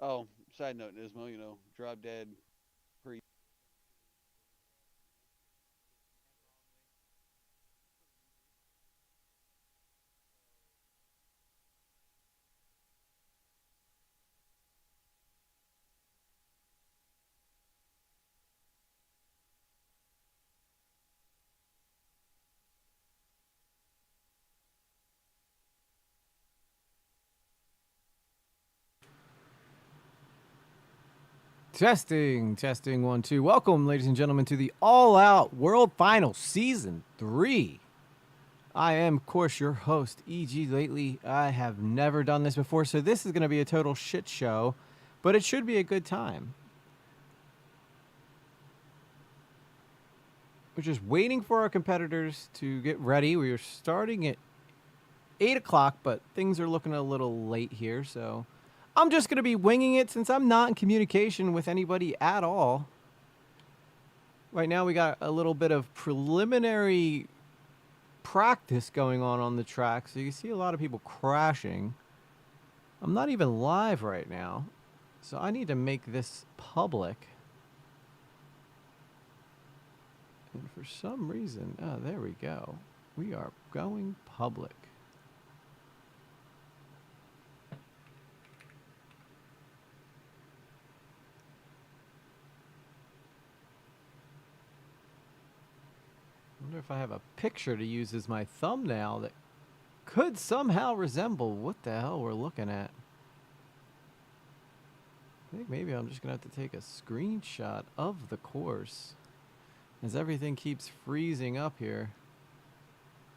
Oh, side note, Nismo, drop dead pre. Testing, testing, 1, 2. Welcome, ladies and gentlemen, to the All Out World Finals Season 3. I am, of course, your host, E.G. Lately. I have never done this before, so this is going to be a total shit show, but it should be a good time. We're just waiting for our competitors to get ready. We are starting at 8 o'clock, but things are looking a little late here, so I'm just going to be winging it since I'm not in communication with anybody at all. Right now we got a little bit of preliminary practice going on the track, so you see a lot of people crashing. I'm not even live right now, so I need to make this public. And for some reason, oh, there we go. We are going public. I wonder if I have a picture to use as my thumbnail that could somehow resemble what the hell we're looking at. I think maybe I'm just going to have to take a screenshot of the course as everything keeps freezing up here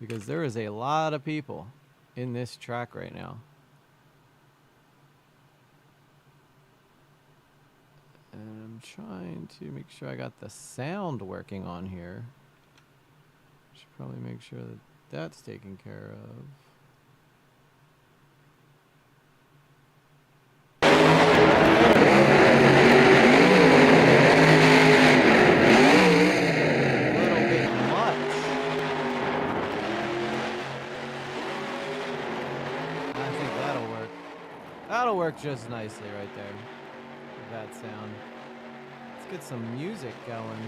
because there is a lot of people in this track right now. And I'm trying to make sure I got the sound working on here. Should probably make sure that that's taken care of. That'll work just nicely right there. With that sound. Let's get some music going.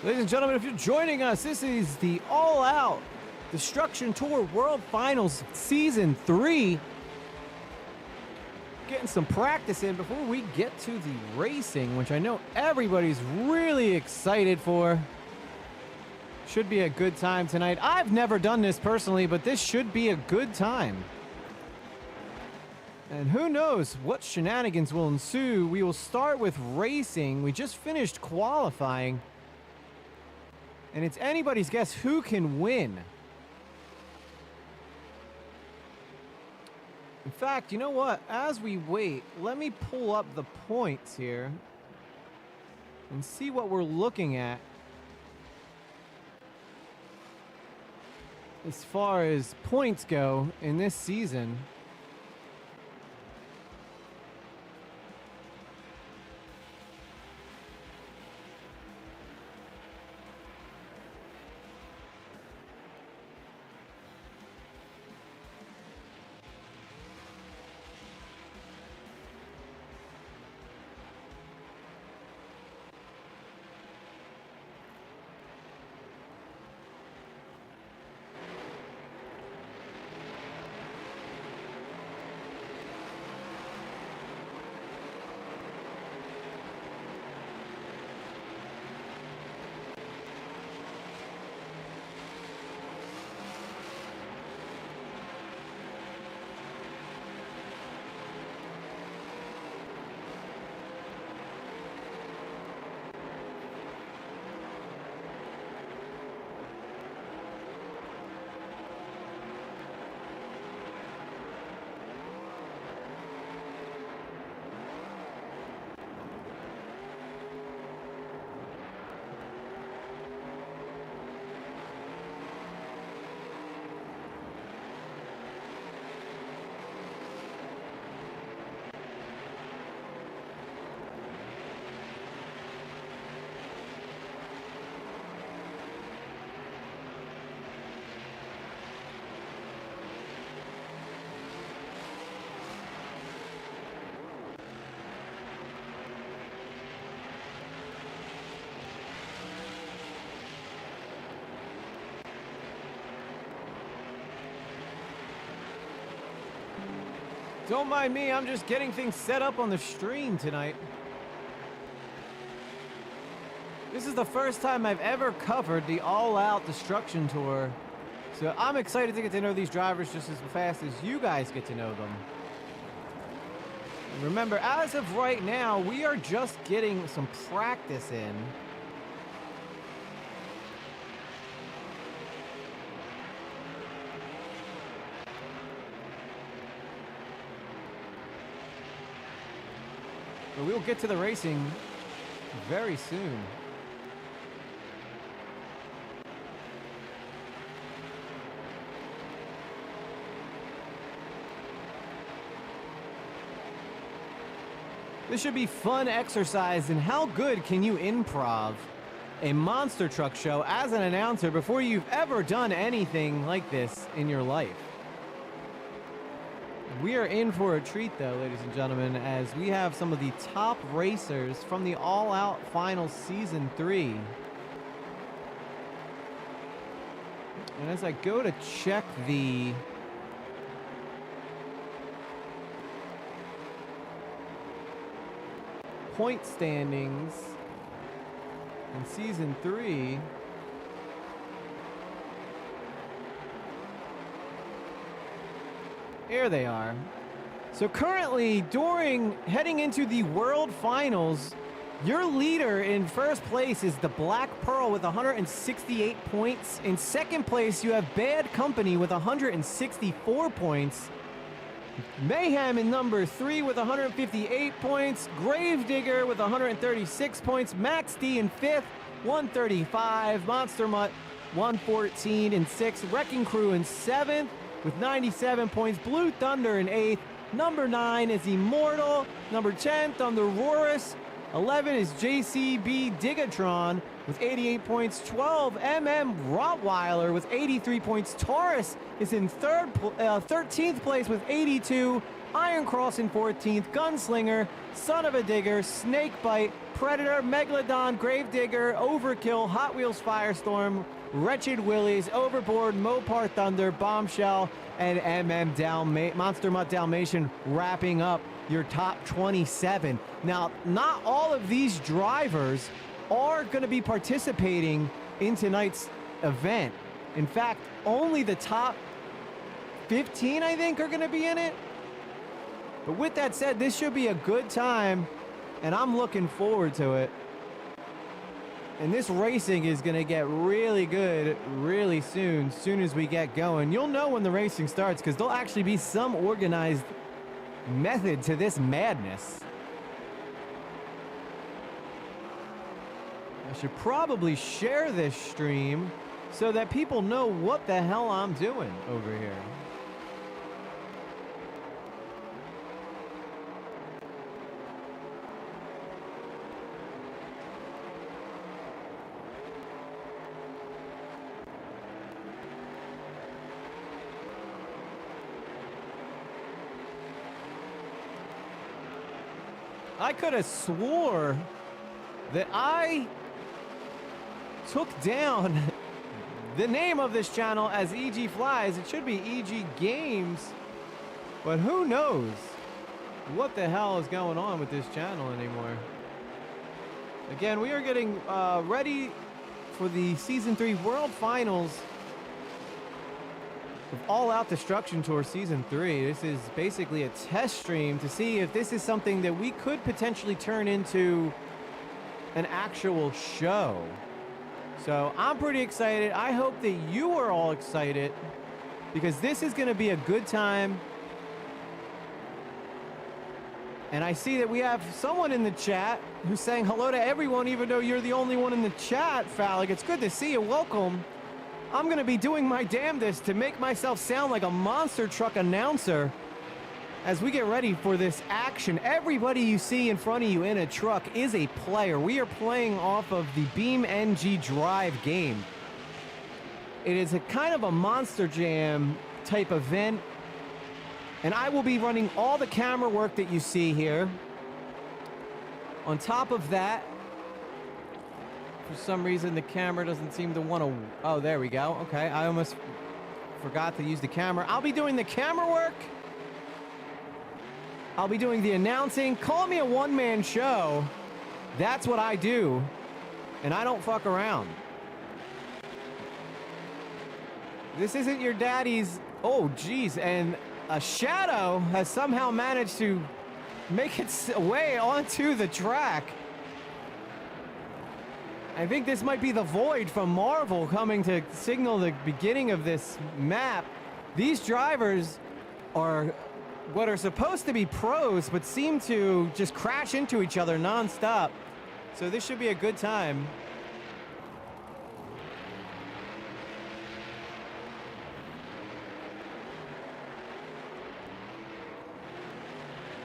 Ladies and gentlemen, if you're joining us, this is the All Out Destruction Tour World Finals Season 3. Getting some practice in before we get to the racing, which I know everybody's really excited for. Should be a good time tonight. I've never done this personally, but this should be a good time. And who knows what shenanigans will ensue. We will start with racing. We just finished qualifying. And it's anybody's guess who can win. In fact, you know what? As we wait, let me pull up the points here. and see what we're looking at as far as points go in this season. Don't mind me, I'm just getting things set up on the stream tonight. This is the first time I've ever covered the All Out Destruction Tour, so I'm excited to get to know these drivers just as fast as you guys get to know them. And remember, as of right now, we are just getting some practice in. But we'll get to the racing very soon. This should be fun exercise in how good can you improv a monster truck show as an announcer before you've ever done anything like this in your life. We are in for a treat, though, ladies and gentlemen, as we have some of the top racers from the All Out Finals Season 3. And as I go to check the point standings in Season 3, here they are. So currently, heading into the World Finals, your leader in first place is the Black Pearl with 168 points. In second place, you have Bad Company with 164 points. Mayhem in number 3 with 158 points. Gravedigger with 136 points. Max D in 5th, 135. Monster Mutt, 114 in 6th. Wrecking Crew in 7th with 97 points. Blue Thunder in 8th. Number 9 is Immortal. Number 10, Thunderosaurus. 11 is JCB Digatron with 88 points. 12, Rottweiler with 83 points. Taurus is in 13th place with 82. Iron Cross in 14th. Gunslinger, Son of a Digger, Snakebite, Predator, Megalodon, Gravedigger, Overkill, Hot Wheels Firestorm, Wretched Willies, Overboard, Mopar Thunder, Bombshell, and Monster Mutt Dalmatian wrapping up your top 27. Now, not all of these drivers are going to be participating in tonight's event. In fact, only the top 15, I think, are going to be in it. But with that said, this should be a good time, and I'm looking forward to it. And this racing is going to get really good really soon as we get going. You'll know when the racing starts because there'll actually be some organized method to this madness. I should probably share this stream so that people know what the hell I'm doing over here. I could have swore that I took down the name of this channel as EG Flies. It should be EG Games, but who knows what the hell is going on with this channel anymore. Again, we are getting ready for the Season 3 World Finals of All Out Destruction Tour Season 3. This is basically a test stream to see if this is something that we could potentially turn into an actual show. So I'm pretty excited. I hope that you are all excited because this is going to be a good time. And I see that we have someone in the chat who's saying hello to everyone, even though you're the only one in the chat, Phallic. It's good to see you. Welcome. I'm going to be doing my damnedest to make myself sound like a monster truck announcer as we get ready for this action. Everybody you see in front of you in a truck is a player. We are playing off of the BeamNG Drive game. It is a kind of a Monster Jam type event, and I will be running all the camera work that you see here. On top of that, for some reason, the camera doesn't seem to want to... Oh, there we go. Okay, I almost forgot to use the camera. I'll be doing the camera work. I'll be doing the announcing. Call me a one-man show. That's what I do. And I don't fuck around. This isn't your daddy's... Oh, geez. And a shadow has somehow managed to make its way onto the track. I think this might be the Void from Marvel coming to signal the beginning of this map. These drivers are what are supposed to be pros, but seem to just crash into each other nonstop. So this should be a good time.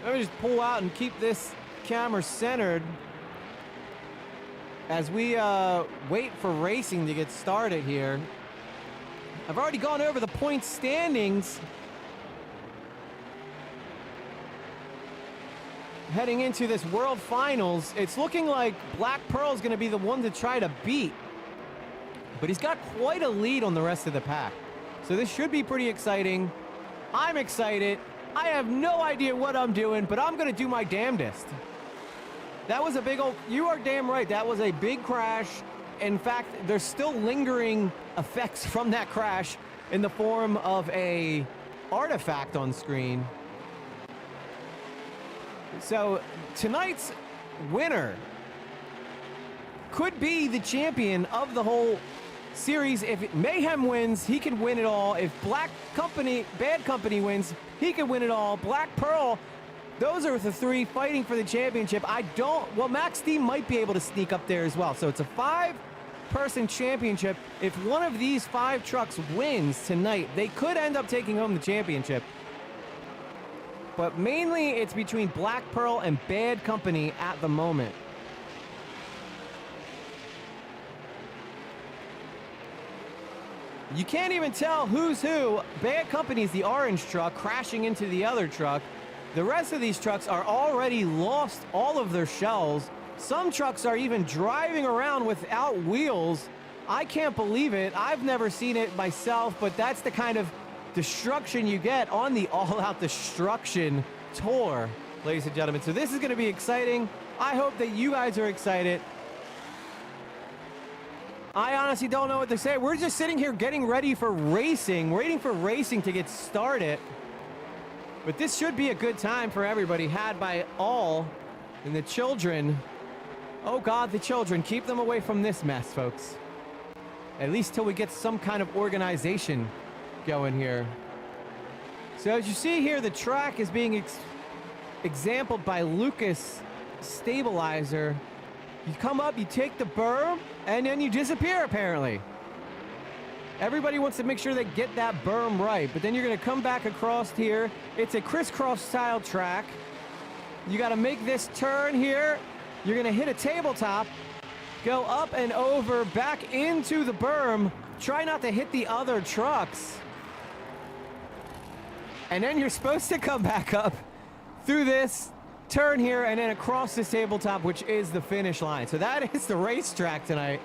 Let me just pull out and keep this camera centered as we wait for racing to get started here. I've already gone over the point standings heading into this World Finals. It's looking like Black Pearl is going to be the one to try to beat, but he's got quite a lead on the rest of the pack. So this should be pretty exciting. I'm excited. I have no idea what I'm doing, but I'm going to do my damnedest. That was a big old... You are damn right. That was a big crash. In fact, there's still lingering effects from that crash in the form of a artifact on screen. So tonight's winner could be the champion of the whole series. If Mayhem wins, he can win it all. If Bad Company wins, he can win it all. Black Pearl... Those are the three fighting for the championship. Well, Max D might be able to sneak up there as well. So it's a 5-person championship. If one of these 5 trucks wins tonight, they could end up taking home the championship. But mainly it's between Black Pearl and Bad Company at the moment. You can't even tell who's who. Bad Company's the orange truck crashing into the other truck. The rest of these trucks are already lost all of their shells. Some trucks are even driving around without wheels. I can't believe it. I've never seen it myself, but that's the kind of destruction you get on the All Out Destruction Tour, ladies and gentlemen. So this is going to be exciting. I hope that you guys are excited. I honestly don't know what to say. We're just sitting here getting ready for racing, waiting for racing to get started. But this should be a good time for everybody, had by all. And the children, oh God, the children, keep them away from this mess, folks. At least till we get some kind of organization going here. So as you see here, the track is being exampled by Lucas Stabilizer. You come up, you take the berm, and then you disappear, apparently. Everybody wants to make sure they get that berm right, but then you're going to come back across here. It's a crisscross style track. You got to make this turn here. You're going to hit a tabletop, go up and over, back into the berm. Try not to hit the other trucks. And then you're supposed to come back up through this turn here and then across this tabletop, which is the finish line. So that is the racetrack tonight.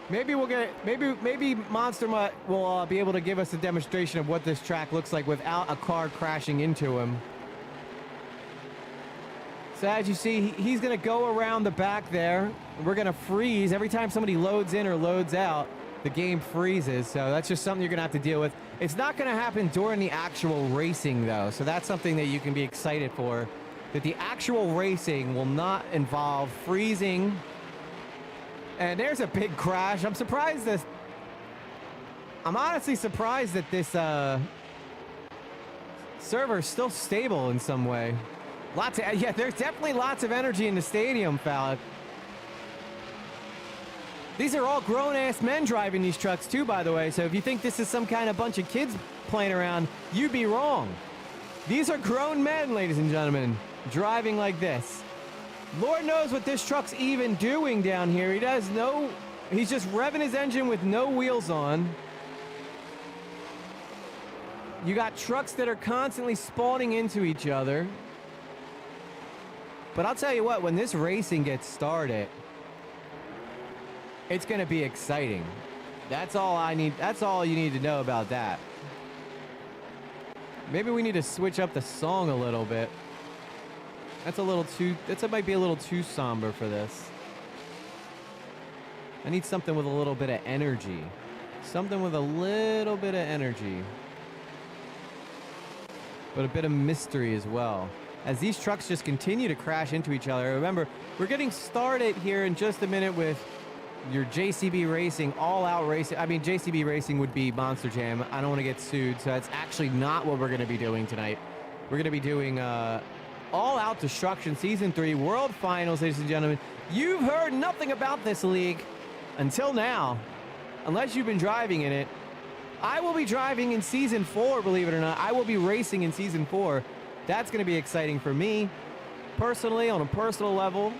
Maybe we'll get, maybe Monster Mutt will be able to give us a demonstration of what this track looks like without a car crashing into him. So as you see, he's going to go around the back there. We're going to freeze. Every time somebody loads in or loads out, the game freezes. So that's just something you're going to have to deal with. It's not going to happen during the actual racing, though. So that's something that you can be excited for. That the actual racing will not involve freezing. And there's a big crash. I'm surprised this... I'm honestly surprised that this server is still stable in some way. Lots of... Yeah, there's definitely lots of energy in the stadium, Falak. These are all grown-ass men driving these trucks, too, by the way. So if you think this is some kind of bunch of kids playing around, you'd be wrong. These are grown men, ladies and gentlemen, driving like this. Lord knows what this truck's even doing down here. He does no... He's just revving his engine with no wheels on. You got trucks that are constantly spawning into each other. But I'll tell you what, when this racing gets started, it's going to be exciting. That's all I need. That's all you need to know about that. Maybe we need to switch up the song a little bit. That's a little too... That might be a little too somber for this. I need something with a little bit of energy. Something with a little bit of energy. But a bit of mystery as well. As these trucks just continue to crash into each other. Remember, we're getting started here in just a minute with your JCB Racing, all-out racing. I mean, JCB Racing would be Monster Jam. I don't want to get sued, so that's actually not what we're going to be doing tonight. We're going to be doing All-Out Destruction Season 3 World Finals, ladies and gentlemen. You've heard nothing about this league until now, unless you've been driving in it. I will be driving in Season 4, believe it or not. I will be racing in Season 4. That's going to be exciting for me, personally, on a personal level.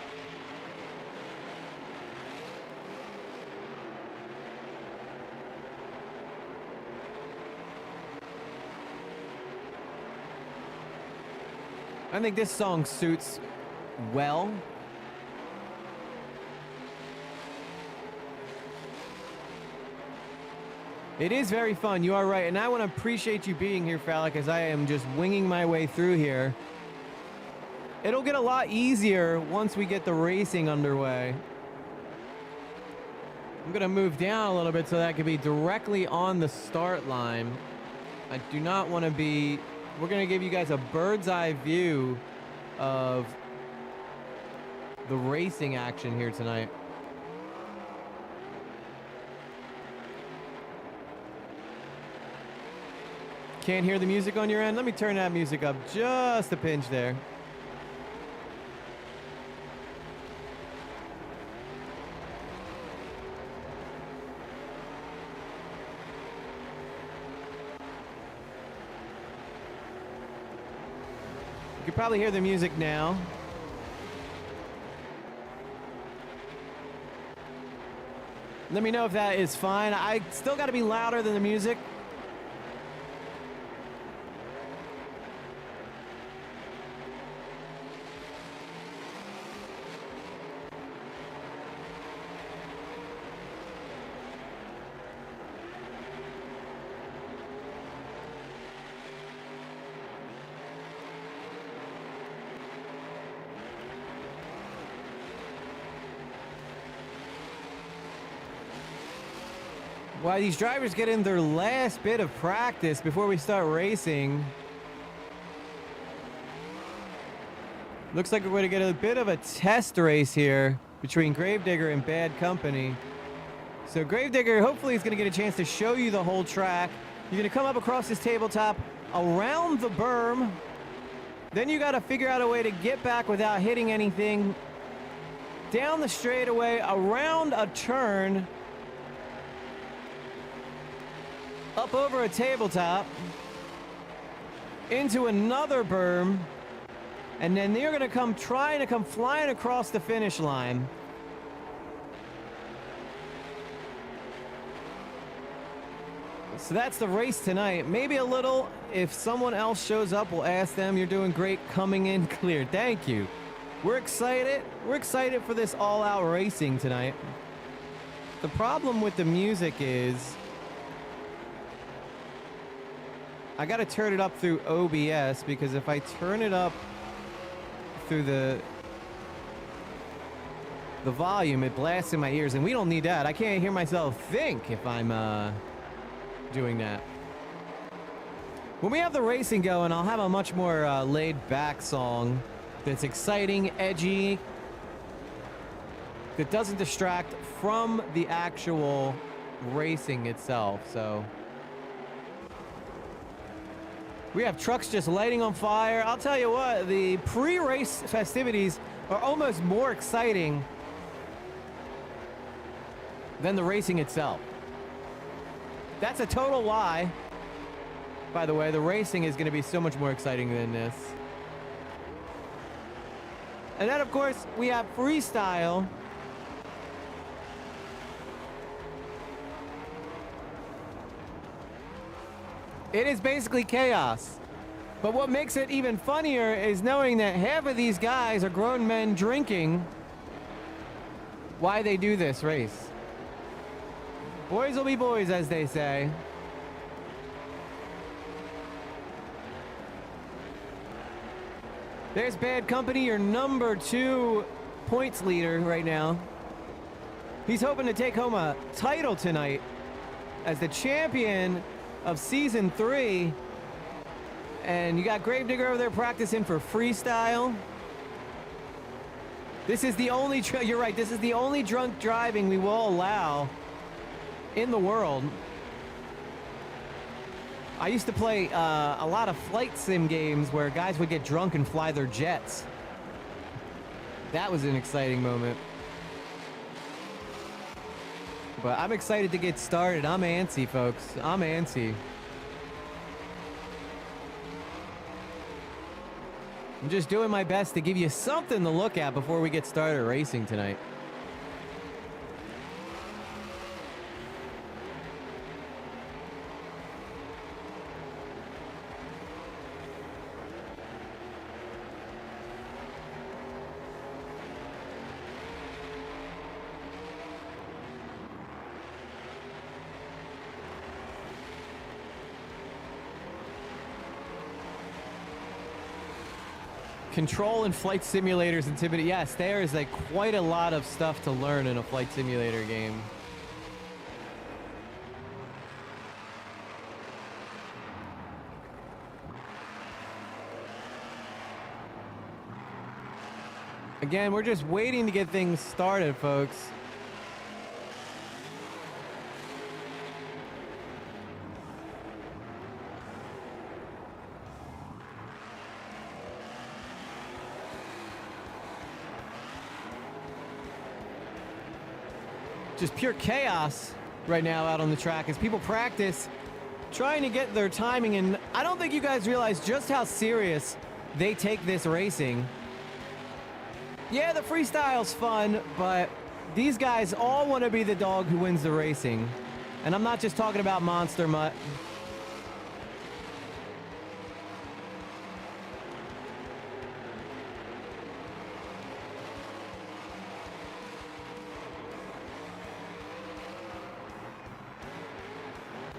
I think this song suits well. It is very fun, you are right, and I want to appreciate you being here, Falak, as I am just winging my way through here. It'll get a lot easier once we get the racing underway. I'm going to move down a little bit so that I can be directly on the start line. I do not want to be... We're going to give you guys a bird's eye view of the racing action here tonight. Can't hear the music on your end? Let me turn that music up just a pinch there. You can probably hear the music now. Let me know if that is fine. I still got to be louder than the music. While these drivers get in their last bit of practice before we start racing, looks like we're going to get a bit of a test race here between Gravedigger and Bad Company. So Gravedigger hopefully is going to get a chance to show you the whole track. You're going to come up across this tabletop around the berm. Then you got to figure out a way to get back without hitting anything. down the straightaway, around a turn, up over a tabletop, into another berm, and then they're going to trying to come flying across the finish line. So that's the race tonight. Maybe a little, if someone else shows up, we'll ask them. You're doing great coming in clear. Thank you. We're excited. We're excited for this all-out racing tonight. The problem with the music is I got to turn it up through OBS, because if I turn it up through the volume, it blasts in my ears, and we don't need that. I can't hear myself think if I'm doing that. When we have the racing going, I'll have a much more laid-back song that's exciting, edgy, that doesn't distract from the actual racing itself. So we have trucks just lighting on fire. I'll tell you what, the pre-race festivities are almost more exciting than the racing itself. That's a total lie. By the way, the racing is going to be so much more exciting than this. And then, of course, we have freestyle. It is basically chaos. But what makes it even funnier is knowing that half of these guys are grown men drinking while they do this race. Boys will be boys, as they say. There's Bad Company, your number 2 points leader right now. He's hoping to take home a title tonight as the champion of Season 3. And you got Gravedigger over there practicing for freestyle. This is the only, you're right, this is the only drunk driving we will allow in the world. I used to play a lot of flight sim games where guys would get drunk and fly their jets. That was an exciting moment. But I'm excited to get started. I'm antsy, folks. I'm antsy. I'm just doing my best to give you something to look at before we get started racing tonight. Control and flight simulators intimidate. Yes, there is quite a lot of stuff to learn in a flight simulator game. Again, we're just waiting to get things started, folks. Just pure chaos right now out on the track as people practice trying to get their timing. And I don't think you guys realize just how serious they take this racing. Yeah, the freestyle's fun, but these guys all want to be the dog who wins the racing. And I'm not just talking about Monster Mutt.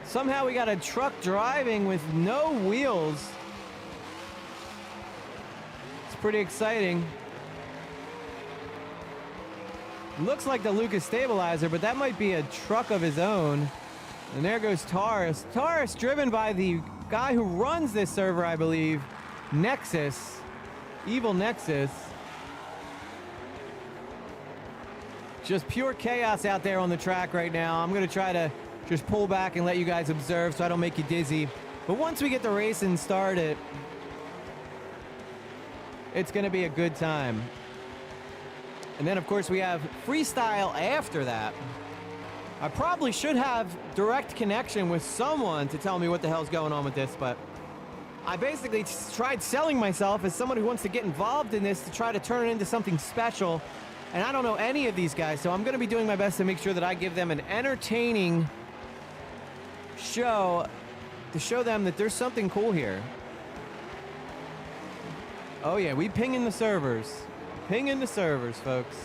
Somehow we got a truck driving with no wheels. It's pretty exciting. Looks like the Lucas stabilizer, but that might be a truck of his own. And there goes Taurus. Taurus driven by the guy who runs this server, I believe, Nexus. Evil Nexus. Just pure chaos out there on the track right now. I'm going to try to just pull back and let you guys observe so I don't make you dizzy. But once we get the racing started, it's going to be a good time. And then, of course, we have freestyle after that. I probably should have direct connection with someone to tell me what the hell's going on with this, but I basically tried selling myself as someone who wants to get involved in this to try to turn it into something special. And I don't know any of these guys, so I'm going to be doing my best to make sure that I give them an entertaining show to show them that there's something cool here. Oh yeah, we pinging the servers. Pinging the servers, folks.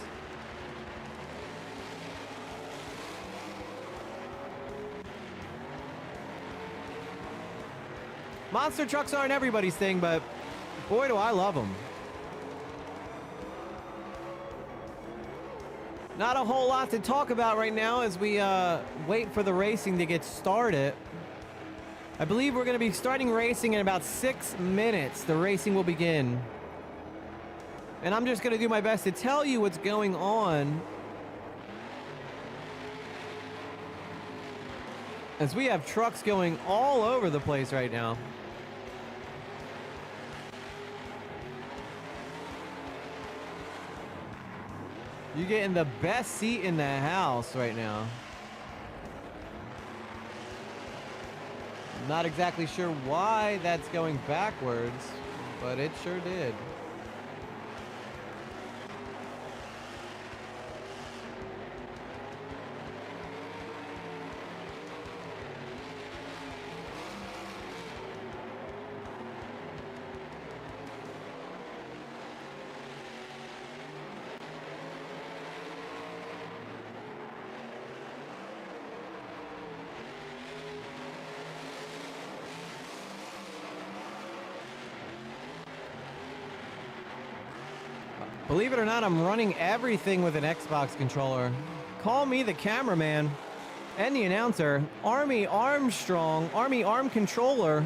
Monster trucks aren't everybody's thing, but boy, do I love them. Not a whole lot to talk about right now as we wait for the racing to get started. I believe we're going to be starting racing in about 6 minutes. The racing will begin. And I'm just going to do my best to tell you what's going on, as we have trucks going all over the place right now. You're getting the best seat in the house right now. Not exactly sure why that's going backwards, but it sure did. Believe it or not, I'm running everything with an Xbox controller. Call me the cameraman and the announcer. Army Armstrong, Army Arm Controller.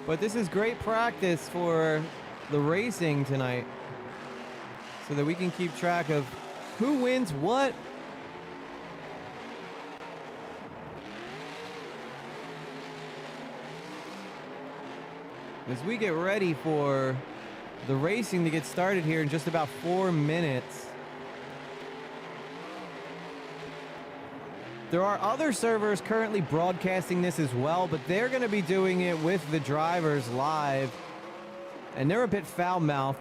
But this is great practice for the racing tonight, so that we can keep track of who wins what. As we get ready for the racing to get started here in just about 4 minutes. There are other servers currently broadcasting this as well, but they're going to be doing it with the drivers live, and they're a bit foul-mouthed.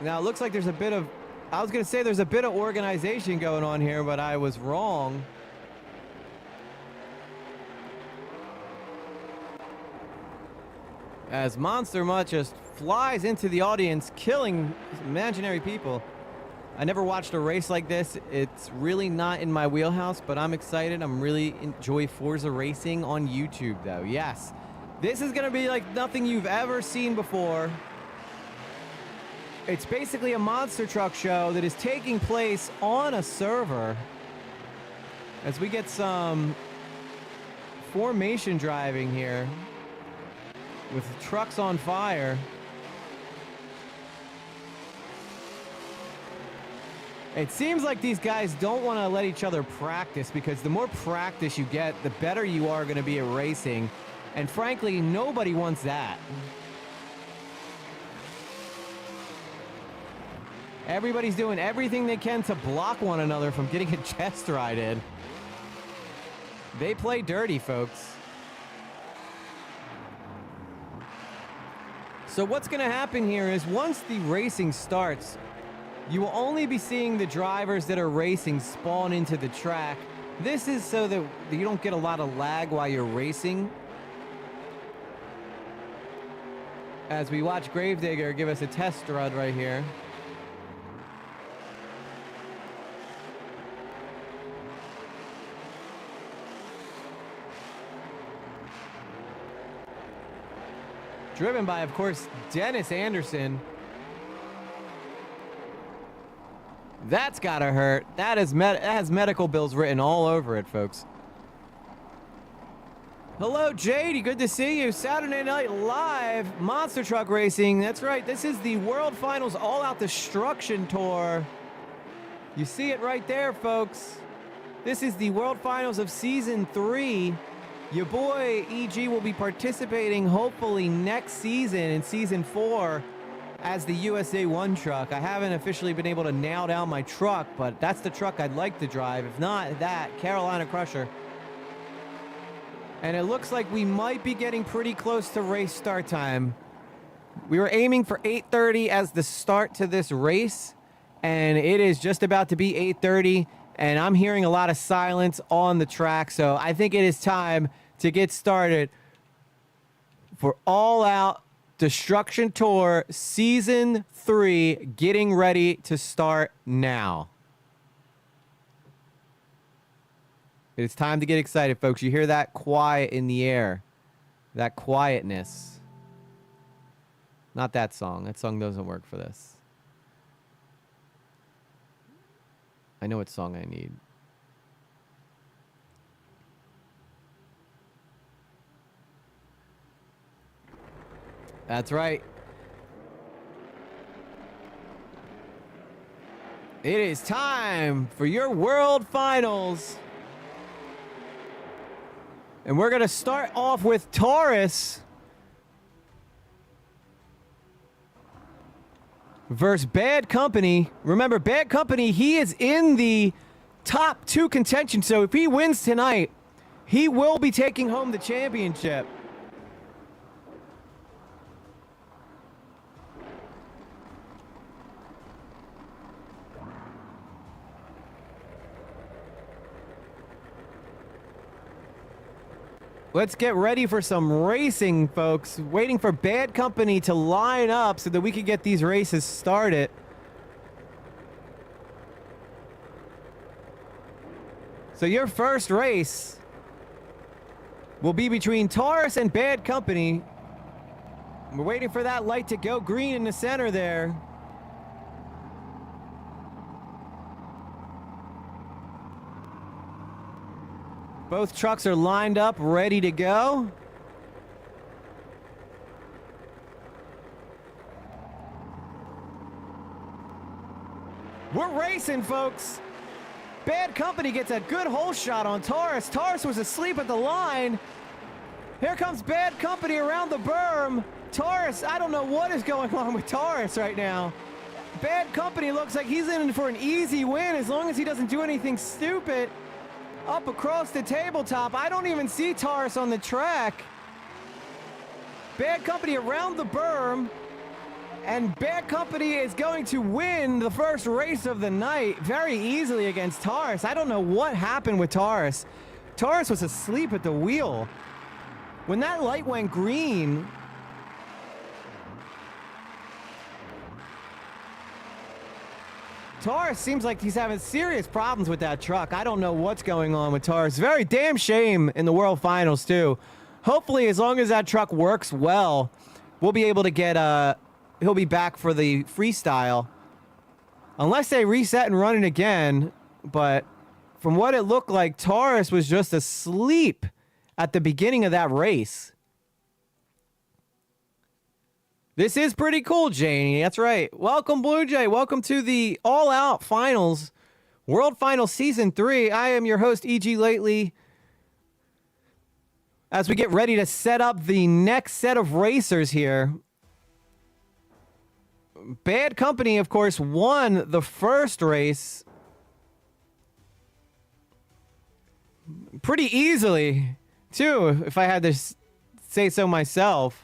Now, it looks like there's a bit of... I was going to say there's a bit of organization going on here, but I was wrong. As Monster Mutt just flies into the audience, killing imaginary people. I never watched a race like this. It's really not in my wheelhouse, but I'm excited. I'm really enjoy Forza racing on YouTube, though. Yes, this is going to be like nothing you've ever seen before. It's basically a monster truck show that is taking place on a server. As we get some formation driving here with trucks on fire. It seems like these guys don't want to let each other practice, because the more practice you get, the better you are going to be at racing. And frankly, nobody wants that. Everybody's doing everything they can to block one another from getting a chest ride in. They play dirty, folks. So what's going to happen here is once the racing starts, you will only be seeing the drivers that are racing spawn into the track. This is so that you don't get a lot of lag while you're racing. As we watch Gravedigger give us a test run right here. Driven by, of course, Dennis Anderson. That's gotta hurt. That has medical bills written all over it, folks. Hello, JD. Good to see you. Saturday Night Live, Monster Truck Racing. That's right. This is the World Finals All Out Destruction Tour. You see it right there, folks. This is the World Finals of Season 3. Your boy EG will be participating hopefully next season in season 4 as the USA 1 truck. I haven't officially been able to nail down my truck, but that's the truck I'd like to drive. If not that, Carolina Crusher. And it looks like we might be getting pretty close to race start time. We were aiming for 8:30 as the start to this race, and it is just about to be 8:30, and I'm hearing a lot of silence on the track, so I think it is time to get started for All Out Destruction Tour Season 3, getting ready to start now. It's time to get excited, folks. You hear that quiet in the air, that quietness. Not that song. That song doesn't work for this. I know what song I need. That's right. It is time for your World Finals. And we're going to start off with Taurus versus Bad Company. Remember, Bad Company, he is in the top 2 contention, so if he wins tonight, he will be taking home the championship. Let's get ready for some racing, folks. Waiting for Bad Company to line up so that we can get these races started. So your first race will be between Taurus and Bad Company. We're waiting for that light to go green in the center there. Both trucks are lined up, ready to go. We're racing, folks. Bad Company gets a good hole shot on Taurus. Taurus was asleep at the line. Here comes Bad Company around the berm. Taurus, I don't know what is going on with Taurus right now. Bad Company looks like he's in for an easy win as long as he doesn't do anything stupid. Up across the tabletop. I don't even see Taurus on the track. Bad Company around the berm. And Bad Company is going to win the first race of the night very easily against Taurus. I don't know what happened with Taurus. Taurus was asleep at the wheel. When that light went green, Taurus seems like he's having serious problems with that truck. I don't know what's going on with Taurus. Very damn shame in the World Finals, too. Hopefully, as long as that truck works well, we'll be able to get, he'll be back for the freestyle. Unless they reset and run it again. But from what it looked like, Taurus was just asleep at the beginning of that race. This is pretty cool, Janie. That's right. Welcome, Blue Jay. Welcome to the All Out Finals, World Finals Season 3. I am your host, E.G. Lately. As we get ready to set up the next set of racers here. Bad Company, of course, won the first race pretty easily, too, if I had to say so myself.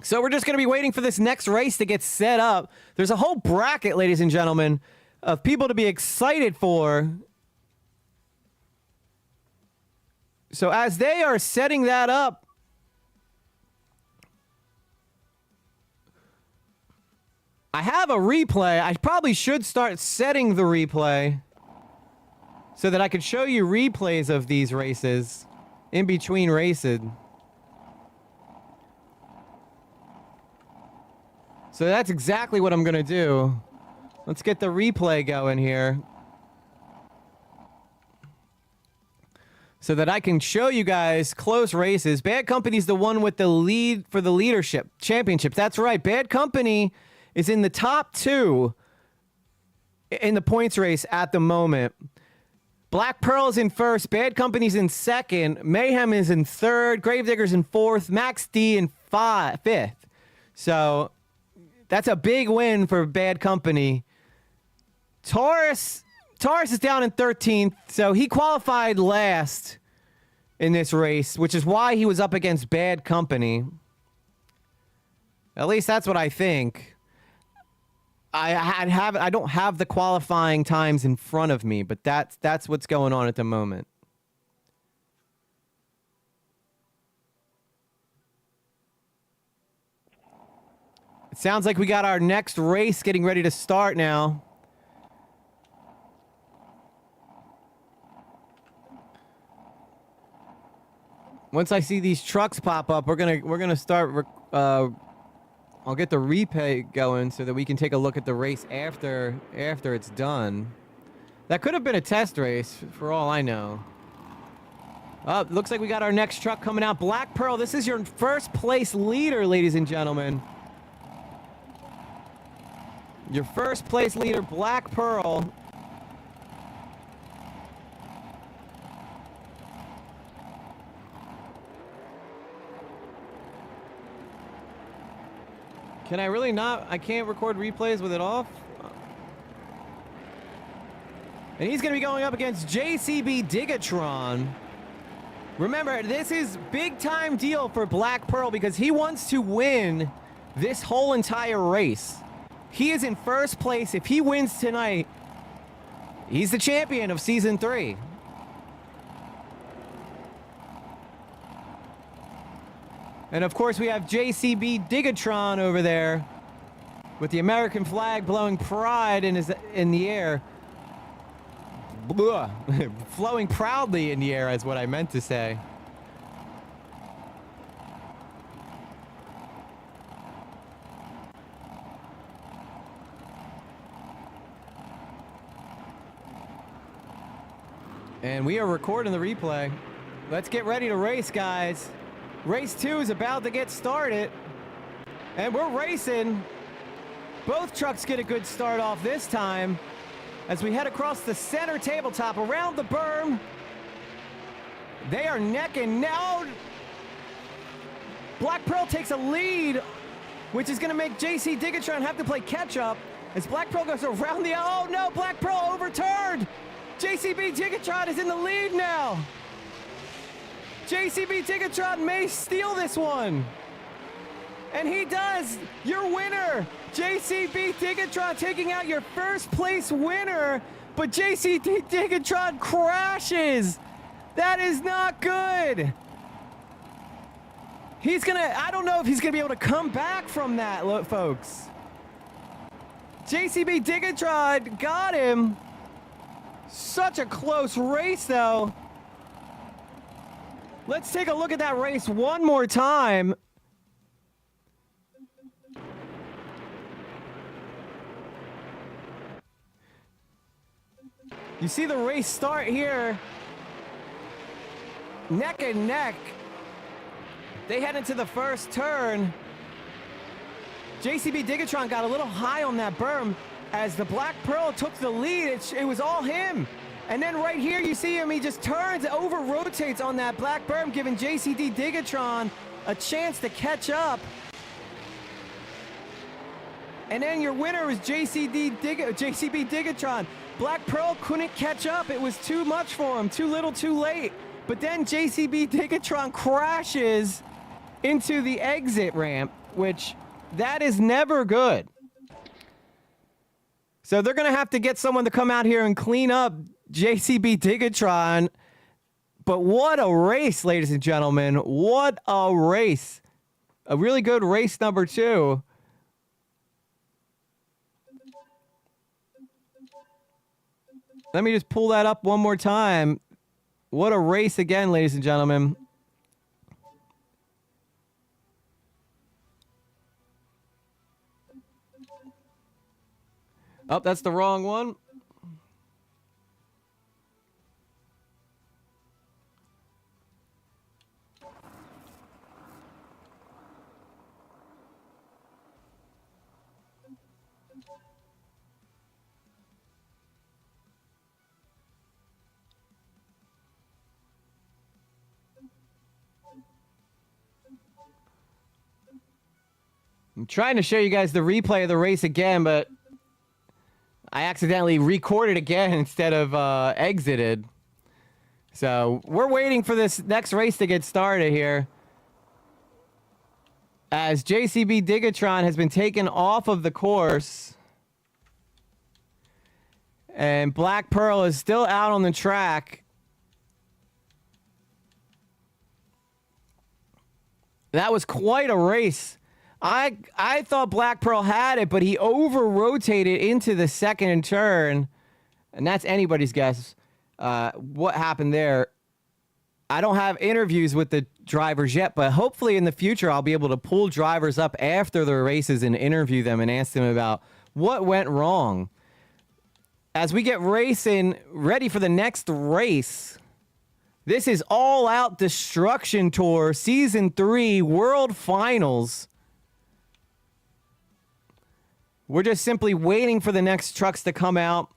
So we're just going to be waiting for this next race to get set up. There's a whole bracket, ladies and gentlemen, of people to be excited for. So as they are setting that up, I have a replay. I probably should start setting the replay so that I could show you replays of these races in between races. So that's exactly what I'm going to do. Let's get the replay going here, so that I can show you guys close races. Bad Company's the one with the lead for the leadership championship. That's right. Bad Company is in the top 2 in the points race at the moment. Black Pearl is in first, Bad Company's in second, Mayhem is in third, Gravedigger's in fourth, Max D in fifth. So that's a big win for Bad Company. Taurus is down in 13th, so he qualified last in this race, which is why he was up against Bad Company. At least that's what I think. I don't have the qualifying times in front of me, but that's what's going on at the moment. It sounds like we got our next race getting ready to start now. Once I see these trucks pop up, we're gonna start. I'll get the replay going so that we can take a look at the race after it's done. That could have been a test race, for all I know. Looks like we got our next truck coming out. Black Pearl, this is your first place leader, ladies and gentlemen. Your first place leader, Black Pearl. Can I really not? I can't record replays with it off? And he's going to be going up against JCB Digatron. Remember, this is big time deal for Black Pearl because he wants to win this whole entire race. He is in first place. If he wins tonight, he's the champion of Season 3. And of course, we have JCB Digatron over there with the American flag blowing pride in the air. Flowing proudly in the air is what I meant to say. And we are recording the replay. Let's get ready to race, guys. Race 2 is about to get started. And we're racing. Both trucks get a good start off this time as we head across the center tabletop around the berm. They are neck and neck. Black Pearl takes a lead, which is going to make JC Digatron have to play catch up as Black Pearl goes around the... Oh no, Black Pearl overturned. JCB Digatron is in the lead now. JCB Digatron may steal this one. And he does. Your winner, JCB Digatron, taking out your first place winner. But JCB Digatron crashes. That is not good. He's gonna, I don't know if he's gonna be able to come back from that, look, folks. JCB Digatron got him. Such a close race, though. Let's take a look at that race one more time. You see the race start here. Neck and neck. They head into the first turn. JCB Digatron got a little high on that berm as the Black Pearl took the lead. It was all him. And then right here, you see him, he just turns, over-rotates on that black berm, giving JCB Digatron a chance to catch up. And then your winner was JCB Digatron. Black Pearl couldn't catch up. It was too much for him, too little, too late. But then JCB Digatron crashes into the exit ramp, which that is never good. So they're going to have to get someone to come out here and clean up JCB Digatron. But what a race, ladies and gentlemen. What a race. A really good race number 2. Let me just pull that up one more time. What a race again, ladies and gentlemen. Oh, that's the wrong one. I'm trying to show you guys the replay of the race again, but I accidentally recorded again instead of exited. So we're waiting for this next race to get started here, as JCB Digatron has been taken off of the course. And Black Pearl is still out on the track. That was quite a race. I thought Black Pearl had it, but he over-rotated into the second turn. And that's anybody's guess what happened there. I don't have interviews with the drivers yet, but hopefully in the future I'll be able to pull drivers up after the races and interview them and ask them about what went wrong. As we get racing, ready for the next race, this is All Out Destruction Tour Season 3 World Finals. We're just simply waiting for the next trucks to come out.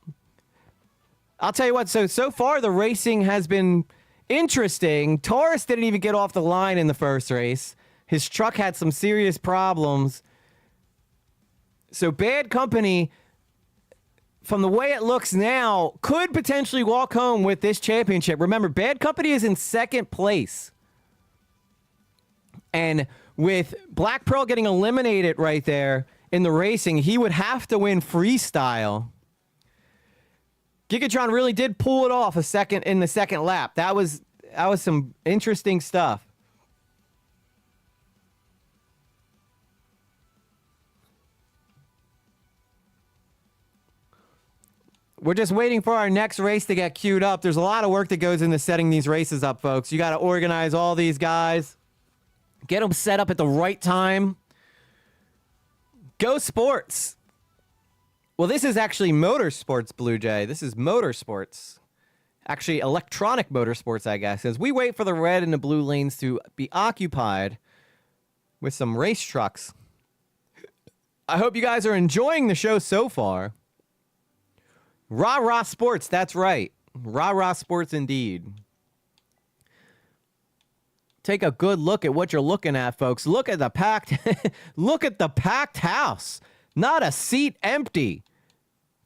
I'll tell you what, so far the racing has been interesting. Taurus didn't even get off the line in the first race. His truck had some serious problems. So Bad Company, from the way it looks now, could potentially walk home with this championship. Remember, Bad Company is in second place. And with Black Pearl getting eliminated right there in the racing, he would have to win freestyle. Gigatron really did pull it off in the second lap. That was some interesting stuff. We're just waiting for our next race to get queued up. There's a lot of work that goes into setting these races up, folks. You got to organize all these guys, get them set up at the right time. Go Sports. Well, this is actually Motorsports, Blue Jay. This is Motorsports. Actually, electronic motorsports, I guess, as we wait for the red and the blue lanes to be occupied with some race trucks. I hope you guys are enjoying the show so far. Rah Rah Sports, that's right. Rah Rah Sports indeed. Take a good look at what you're looking at, folks. Look at the packed house. Not a seat empty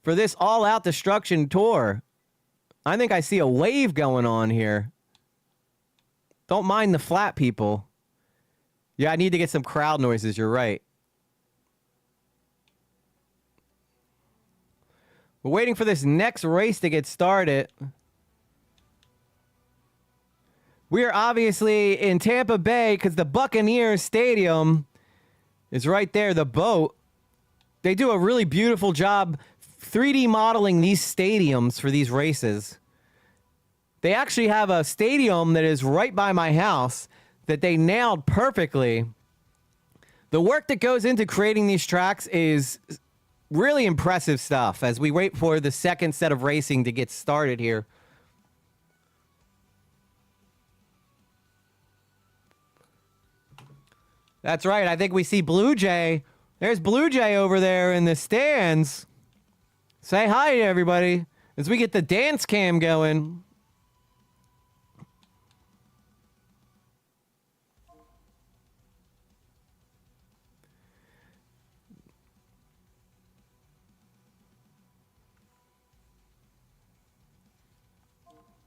for this all-out destruction tour. I think I see a wave going on here. Don't mind the flat people. Yeah, I need to get some crowd noises, you're right. We're waiting for this next race to get started. We are obviously in Tampa Bay because the Buccaneers Stadium is right there, the boat. They do a really beautiful job 3D modeling these stadiums for these races. They actually have a stadium that is right by my house that they nailed perfectly. The work that goes into creating these tracks is really impressive stuff as we wait for the second set of racing to get started here. That's right. I think we see Blue Jay. There's Blue Jay over there in the stands. Say hi to everybody as we get the dance cam going.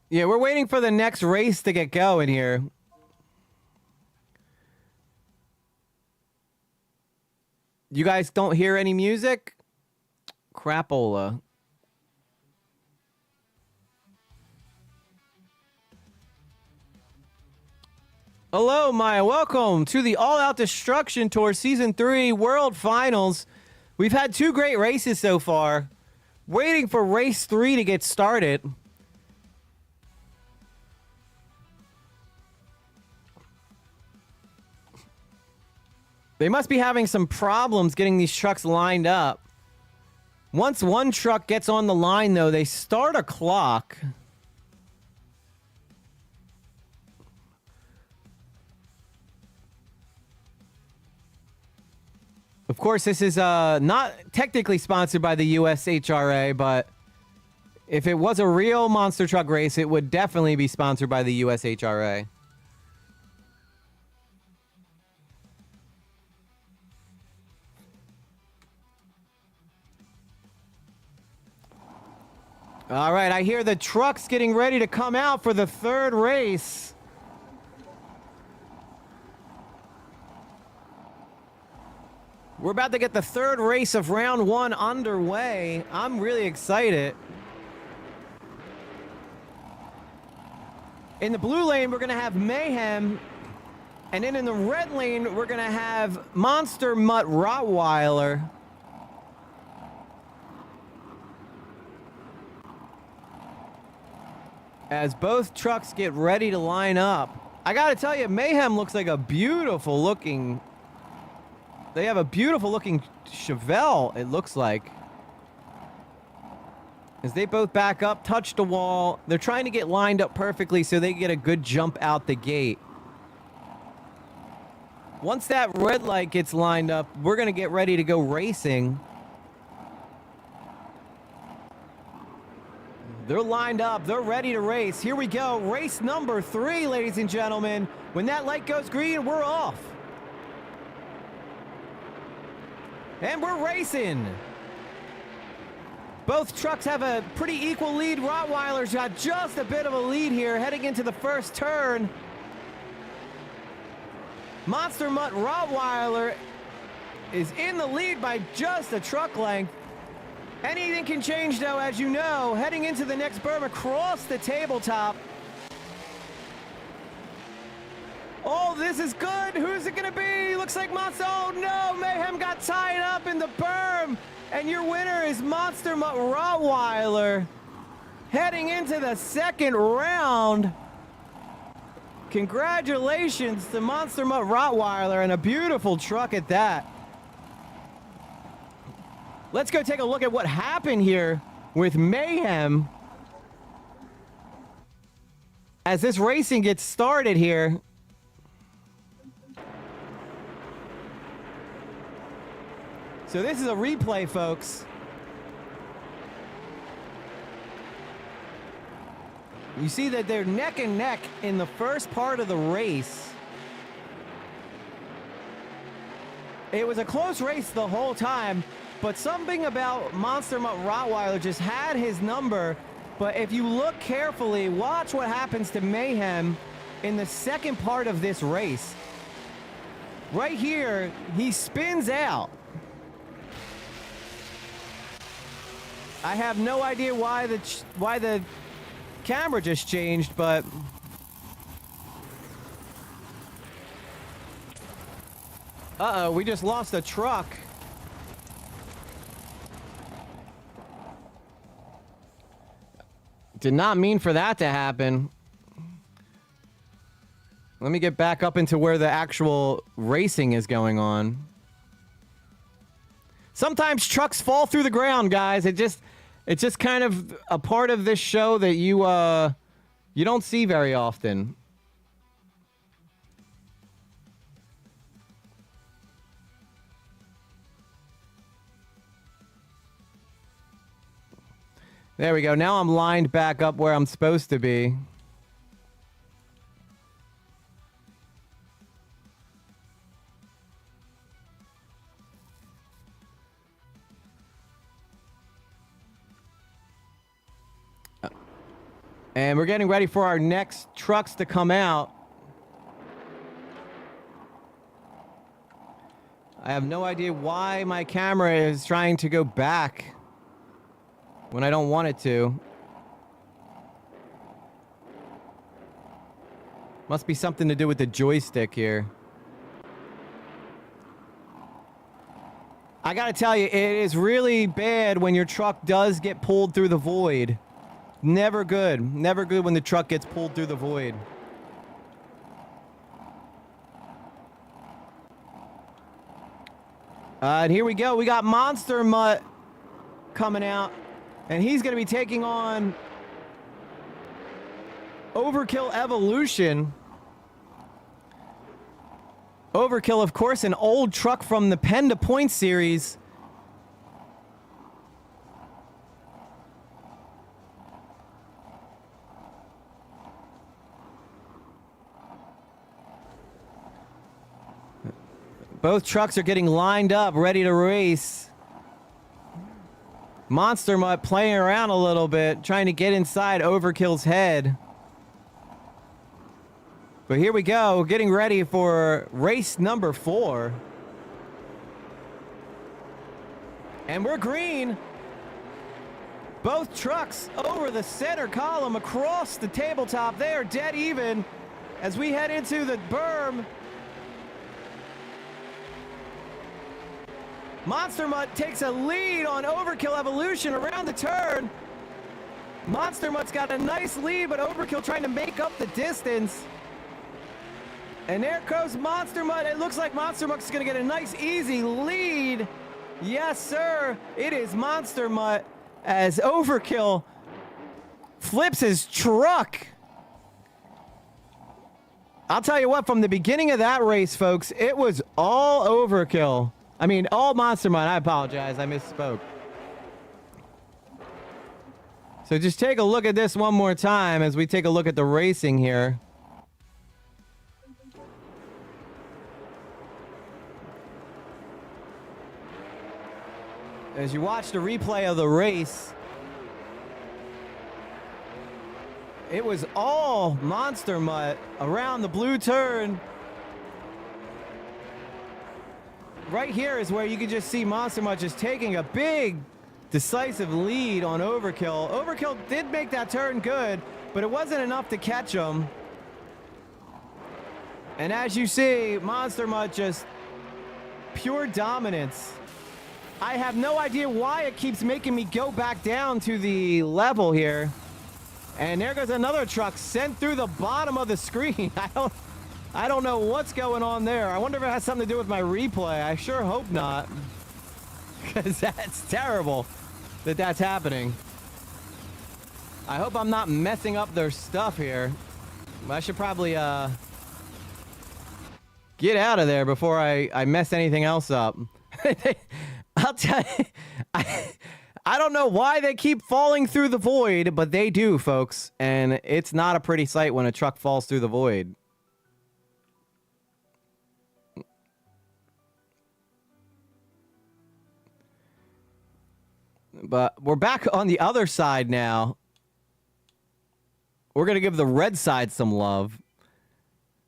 Yeah, we're waiting for the next race to get going here. You guys don't hear any music? Crapola. Hello, Maya. Welcome to the All Out Destruction Tour Season 3 World Finals. We've had 2 great races so far. Waiting for race 3 to get started. They must be having some problems getting these trucks lined up. Once one truck gets on the line, though, they start a clock. Of course, this is not technically sponsored by the USHRA, but if it was a real monster truck race, it would definitely be sponsored by the USHRA. All right, I hear the trucks getting ready to come out for the third race. We're about to get the third race of round one underway. I'm really excited. In the blue lane, we're going to have Mayhem. And then in the red lane, we're going to have Monster Mutt Rottweiler. As both trucks get ready to line up. I got to tell you, Mayhem looks like a beautiful looking... They have a beautiful looking Chevelle, it looks like. As they both back up, touch the wall. They're trying to get lined up perfectly so they get a good jump out the gate. Once that red light gets lined up, we're going to get ready to go racing. They're lined up. They're ready to race. Here we go. Race number 3, ladies and gentlemen. When that light goes green, we're off. And we're racing. Both trucks have a pretty equal lead. Rottweiler's got just a bit of a lead here heading into the first turn. Monster Mutt Rottweiler is in the lead by just a truck length. Anything can change, though, as you know, heading into the next berm across the tabletop. Oh, this is good. Who's it going to be? Looks like Monster. Oh, no. Mayhem got tied up in the berm. And your winner is Monster Mutt Rottweiler. Heading into the second round. Congratulations to Monster Mutt Rottweiler, and a beautiful truck at that. Let's go take a look at what happened here with Mayhem. As this racing gets started here. So this is a replay, folks. You see that they're neck and neck in the first part of the race. It was a close race the whole time, but something about Monster Mutt Rottweiler just had his number. But if you look carefully, watch what happens to Mayhem in the second part of this race. Right here, he spins out. I have no idea why the camera just changed, but uh-oh, we just lost a truck. Did not mean for that to happen. Let me get back up into where the actual racing is going on. Sometimes trucks fall through the ground, guys. It's just kind of a part of this show that you don't see very often. There we go. Now I'm lined back up where I'm supposed to be. And we're getting ready for our next trucks to come out. I have no idea why my camera is trying to go back when I don't want it to. Must be something to do with the joystick here. I gotta tell you, it is really bad when your truck does get pulled through the void. Never good. Never good when the truck gets pulled through the void. And here we go. We got Monster Mutt coming out. And he's going to be taking on Overkill Evolution. Overkill, of course, an old truck from the Pen to Point series. Both trucks are getting lined up, ready to race. Monster Mutt playing around a little bit, trying to get inside Overkill's head. But here we go, getting ready for race number 4. And we're green. Both trucks over the center column across the tabletop. They are dead even as we head into the berm. Monster Mutt takes a lead on Overkill Evolution around the turn. Monster Mutt's got a nice lead, but Overkill trying to make up the distance. And there goes Monster Mutt. It looks like Monster Mutt's going to get a nice, easy lead. Yes, sir. It is Monster Mutt as Overkill flips his truck. I'll tell you what, from the beginning of that race, folks, it was all Overkill. I mean, all Monster Mutt. I apologize. I misspoke. So just take a look at this one more time as we take a look at the racing here. As you watch the replay of the race, it was all Monster Mutt around the blue turn. Right here is where you can just see Monster Mutt just taking a big, decisive lead on Overkill. Overkill did make that turn good, but it wasn't enough to catch him. And as you see, Monster Mutt just pure dominance. I have no idea why it keeps making me go back down to the level here. And there goes another truck sent through the bottom of the screen. I don't know what's going on there. I wonder if it has something to do with my replay. I sure hope not. Because that's terrible that that's happening. I hope I'm not messing up their stuff here. I should probably get out of there before I mess anything else up. I'll tell you, I don't know why they keep falling through the void, but they do, folks. And it's not a pretty sight when a truck falls through the void. But we're back on the other side now. We're going to give the red side some love,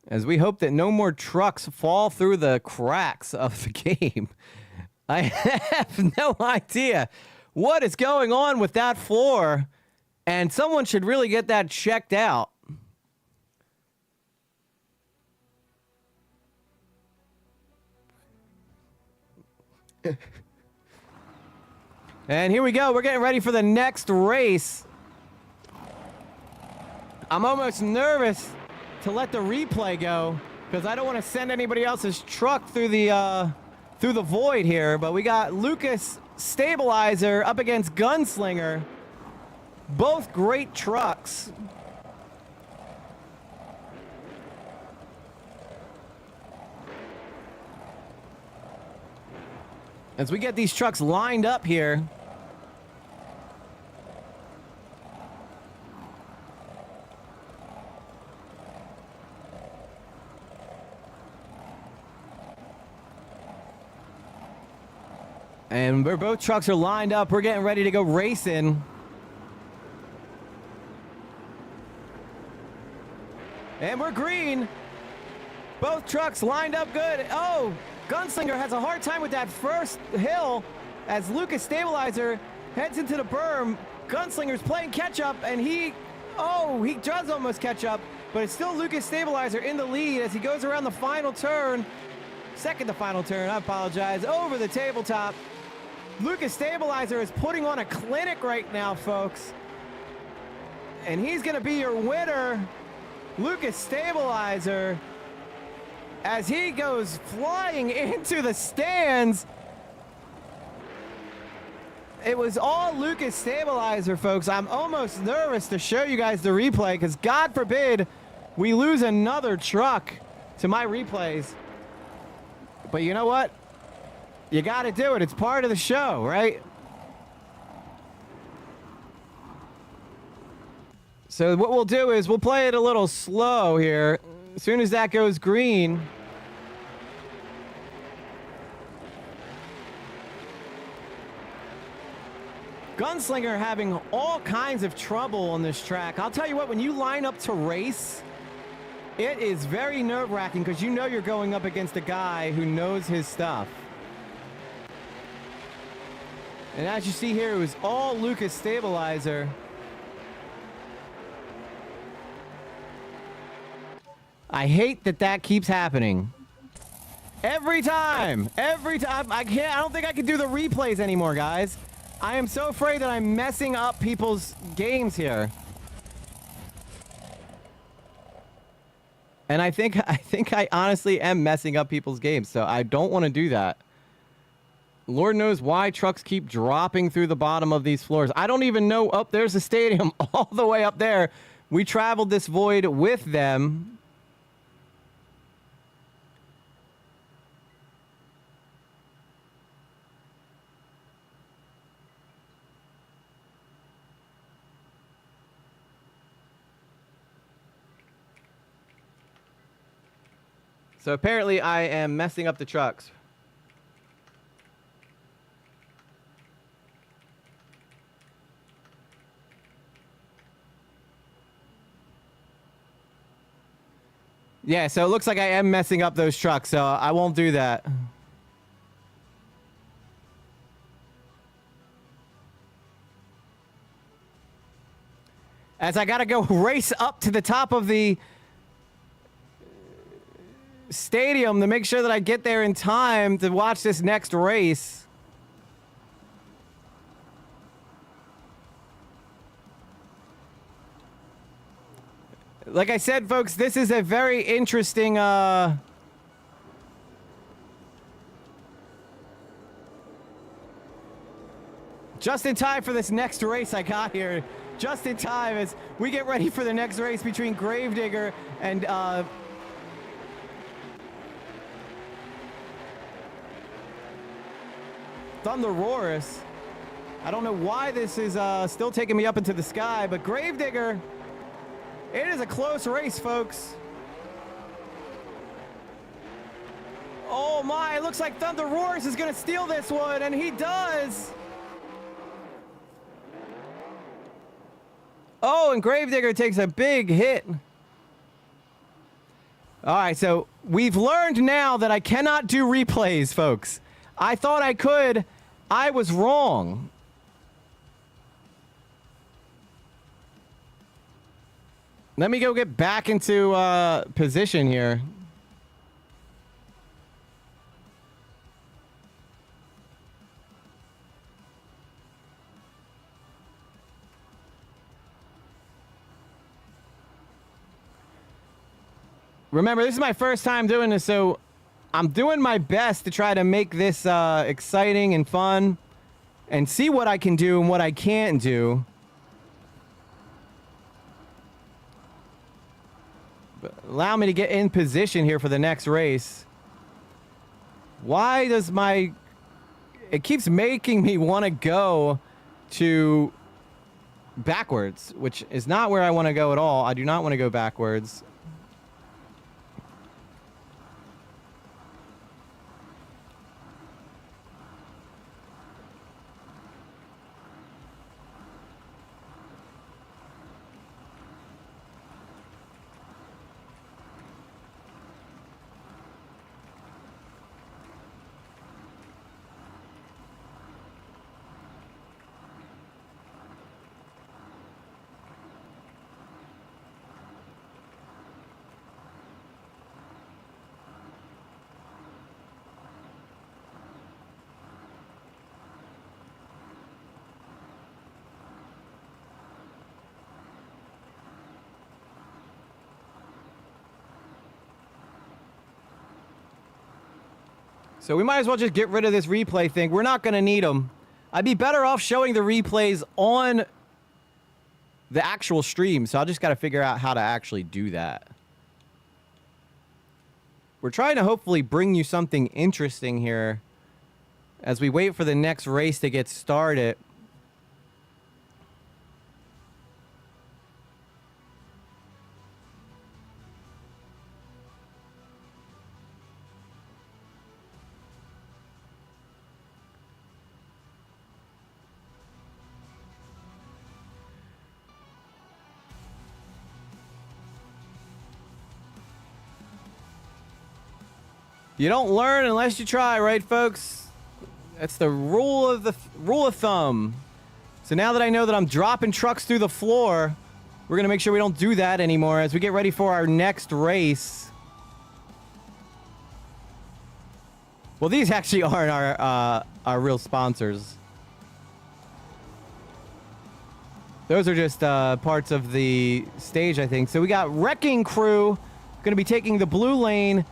as we hope that no more trucks fall through the cracks of the game. I have no idea what is going on with that floor, and someone should really get that checked out. And here we go. We're getting ready for the next race. I'm almost nervous to let the replay go because I don't want to send anybody else's truck through the void here. But we got Lucas Stabilizer up against Gunslinger. Both great trucks. As we get these trucks lined up here. And both trucks are lined up. We're getting ready to go racing. And we're green. Both trucks lined up good. Oh, Gunslinger has a hard time with that first hill as Lucas Stabilizer heads into the berm. Gunslinger's playing catch up, and he does almost catch up, but it's still Lucas Stabilizer in the lead as he goes around the final turn. Second to final turn, I apologize, over the tabletop. Lucas Stabilizer is putting on a clinic right now, folks. And he's going to be your winner. Lucas Stabilizer, as he goes flying into the stands. It was all Lucas Stabilizer, folks. I'm almost nervous to show you guys the replay because God forbid we lose another truck to my replays. But you know what? You got to do it. It's part of the show, right? So what we'll do is we'll play it a little slow here. As soon as that goes green, Gunslinger having all kinds of trouble on this track. I'll tell you what, when you line up to race, it is very nerve-wracking because you know you're going up against a guy who knows his stuff. And as you see here, it was all Lucas Stabilizer. I hate that that keeps happening. Every time. I don't think I can do the replays anymore, guys. I am so afraid that I'm messing up people's games here. And I think I honestly am messing up people's games, so I don't want to do that. Lord knows why trucks keep dropping through the bottom of these floors. I don't even know. Oh, there's a stadium all the way up there. We traveled this void with them. So apparently I am messing up the trucks. Yeah, so it looks like I am messing up those trucks, so I won't do that. As I gotta go race up to the top of the stadium to make sure that I get there in time to watch this next race. Like I said, folks, this is a very interesting just in time for this next race I got here. Just in time as we get ready for the next race between Gravedigger and Thunderosaurus. I don't know why this is still taking me up into the sky, but Gravedigger, it is a close race, folks. Oh my, it looks like Thunderosaurus is going to steal this one, and he does. Oh, and Gravedigger takes a big hit. All right, so we've learned now that I cannot do replays, folks. I thought I could. I was wrong. Let me go get back into position here. Remember, this is my first time doing this, so I'm doing my best to try to make this exciting and fun and see what I can do and what I can't do. But allow me to get in position here for the next race. Why does my... It keeps making me want to go to backwards, which is not where I want to go at all. I do not want to go backwards. So we might as well just get rid of this replay thing. We're not going to need them. I'd be better off showing the replays on the actual stream. So I just got to figure out how to actually do that. We're trying to hopefully bring you something interesting here as we wait for the next race to get started. You don't learn unless you try, right, folks? That's the rule of thumb. So now that I know that I'm dropping trucks through the floor, we're gonna make sure we don't do that anymore as we get ready for our next race. Well, these actually aren't our real sponsors. Those are just parts of the stage, I think. So we got Wrecking Crew gonna be taking the blue lane,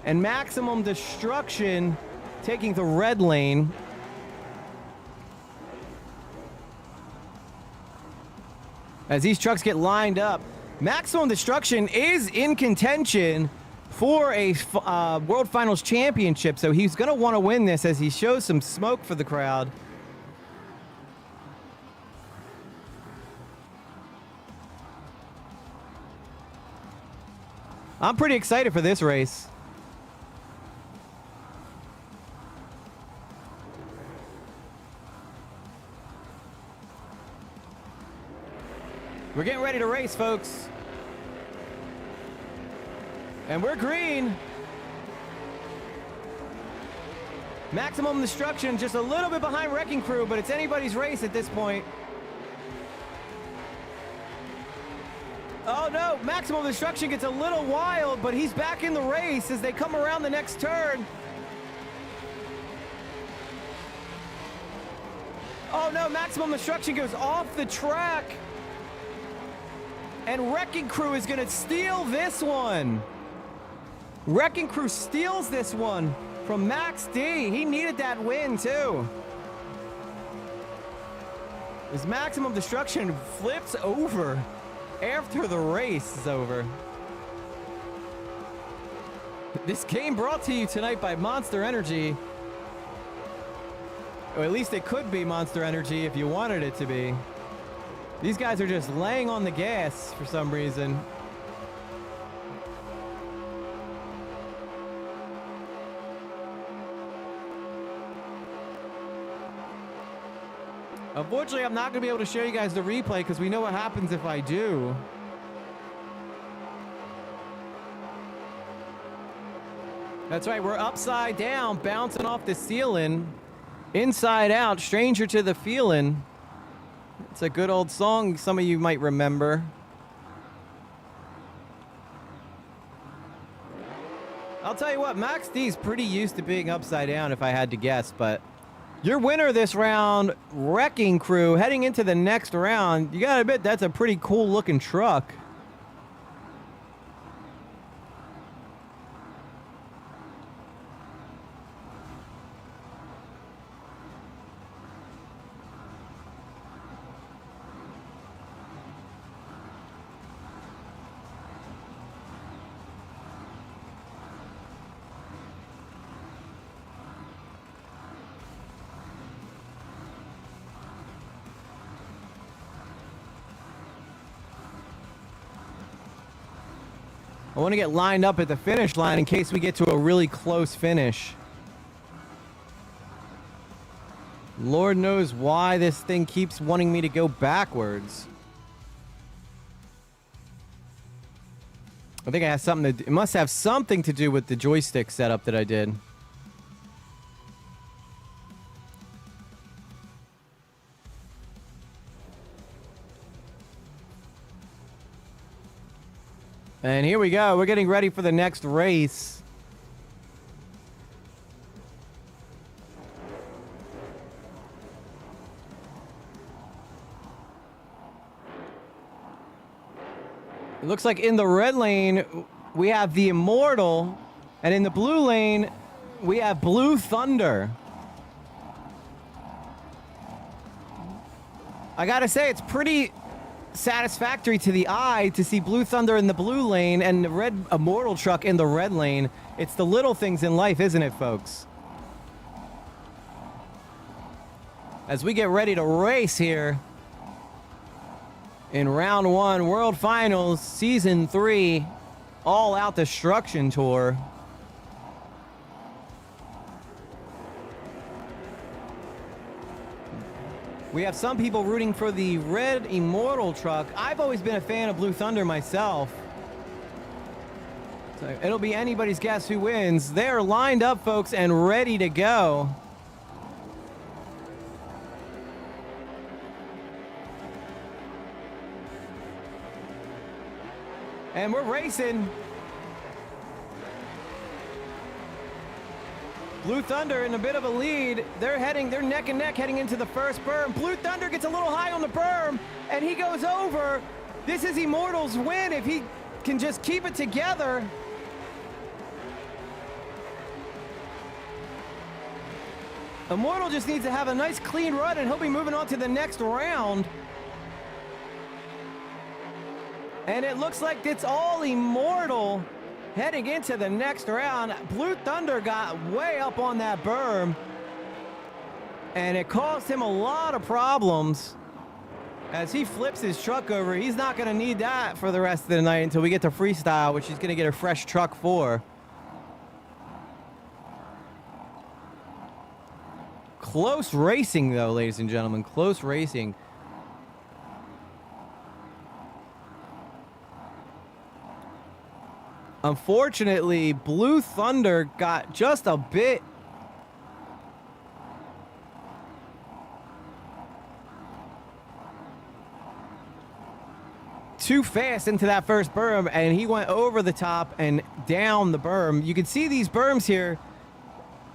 and Maximum Destruction taking the red lane. As these trucks get lined up, Maximum Destruction is in contention for a World Finals Championship, so he's going to want to win this as he shows some smoke for the crowd. I'm pretty excited for this race. We're getting ready to race, folks. And we're green. Maximum Destruction just a little bit behind Wrecking Crew, but it's anybody's race at this point. Oh no, Maximum Destruction gets a little wild, but he's back in the race as they come around the next turn. Oh no, Maximum Destruction goes off the track. And Wrecking Crew is going to steal this one. Wrecking Crew steals this one from Max D. He needed that win, too. As Maximum Destruction flips over after the race is over. This game brought to you tonight by Monster Energy. Or at least it could be Monster Energy if you wanted it to be. These guys are just laying on the gas for some reason. Unfortunately, I'm not going to be able to show you guys the replay because we know what happens if I do. That's right, we're upside down, bouncing off the ceiling. Inside out, stranger to the feeling. It's a good old song some of you might remember. I'll tell you what, Max D's pretty used to being upside down if I had to guess, but your winner this round, Wrecking Crew, heading into the next round, you gotta admit that's a pretty cool looking truck. I want to get lined up at the finish line in case we get to a really close finish. Lord knows why this thing keeps wanting me to go backwards. I think it has something to do, it must have something to do with the joystick setup that I did. And here we go. We're getting ready for the next race. It looks like in the red lane, we have the Immortal, and in the blue lane, we have Blue Thunder. I gotta say, it's pretty satisfactory to the eye to see Blue Thunder in the blue lane and the red Immortal truck in the red lane. It's the little things in life, isn't it, folks? As we get ready to race here in round one, World Finals, Season 3, All Out Destruction Tour. We have some people rooting for the red Immortal truck. I've always been a fan of Blue Thunder myself. So It'll be anybody's guess who wins. They're lined up, folks, and ready to go. And we're racing. Blue Thunder in a bit of a lead. They're neck and neck heading into the first berm. Blue Thunder gets a little high on the berm, and he goes over. This is Immortal's win if he can just keep it together. Immortal just needs to have a nice clean run, and he'll be moving on to the next round. And it looks like it's all Immortal heading into the next round. Blue Thunder got way up on that berm, and it caused him a lot of problems as he flips his truck over. He's not going to need that for the rest of the night until we get to freestyle, which he's going to get a fresh truck for. Close racing, though, ladies and gentlemen. Close racing. Unfortunately, Blue Thunder got just a bit too fast into that first berm, and he went over the top and down the berm. You can see these berms here.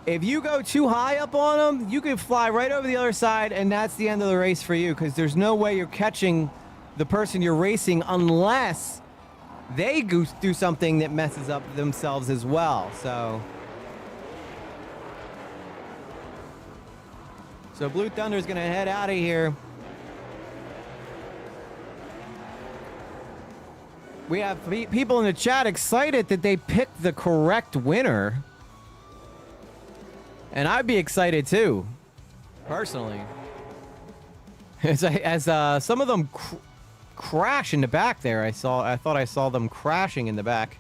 If you go too high up on them, you can fly right over the other side, and that's the end of the race for you, because there's no way you're catching the person you're racing unless they do something that messes up themselves as well. So Blue Thunder is going to head out of here. We have people in the chat excited that they picked the correct winner. And I'd be excited too, personally. As some of them crash in the back there. I thought I saw them crashing in the back.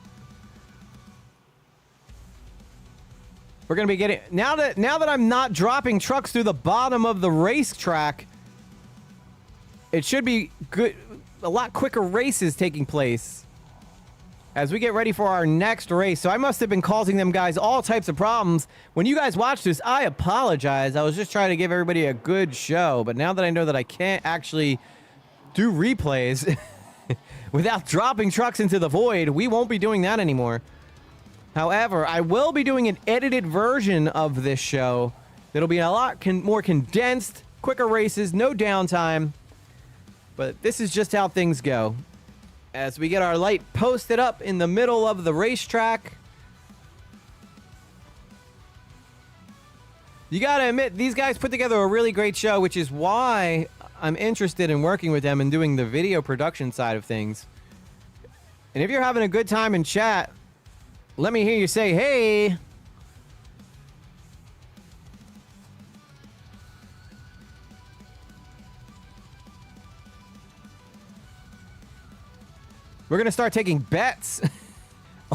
We're gonna be getting now that I'm not dropping trucks through the bottom of the racetrack. It should be good. A lot quicker races taking place as we get ready for our next race. So I must have been causing them guys all types of problems. When you guys watch this, I apologize. I was just trying to give everybody a good show. But now that I know that I can't actually do replays without dropping trucks into the void, we won't be doing that anymore. However, I will be doing an edited version of this show that'll be a lot more condensed, quicker races, no downtime. But this is just how things go. As we get our light posted up in the middle of the racetrack. You gotta admit, these guys put together a really great show, which is why I'm interested in working with them and doing the video production side of things. And if you're having a good time in chat, let me hear you say, hey. We're going to start taking bets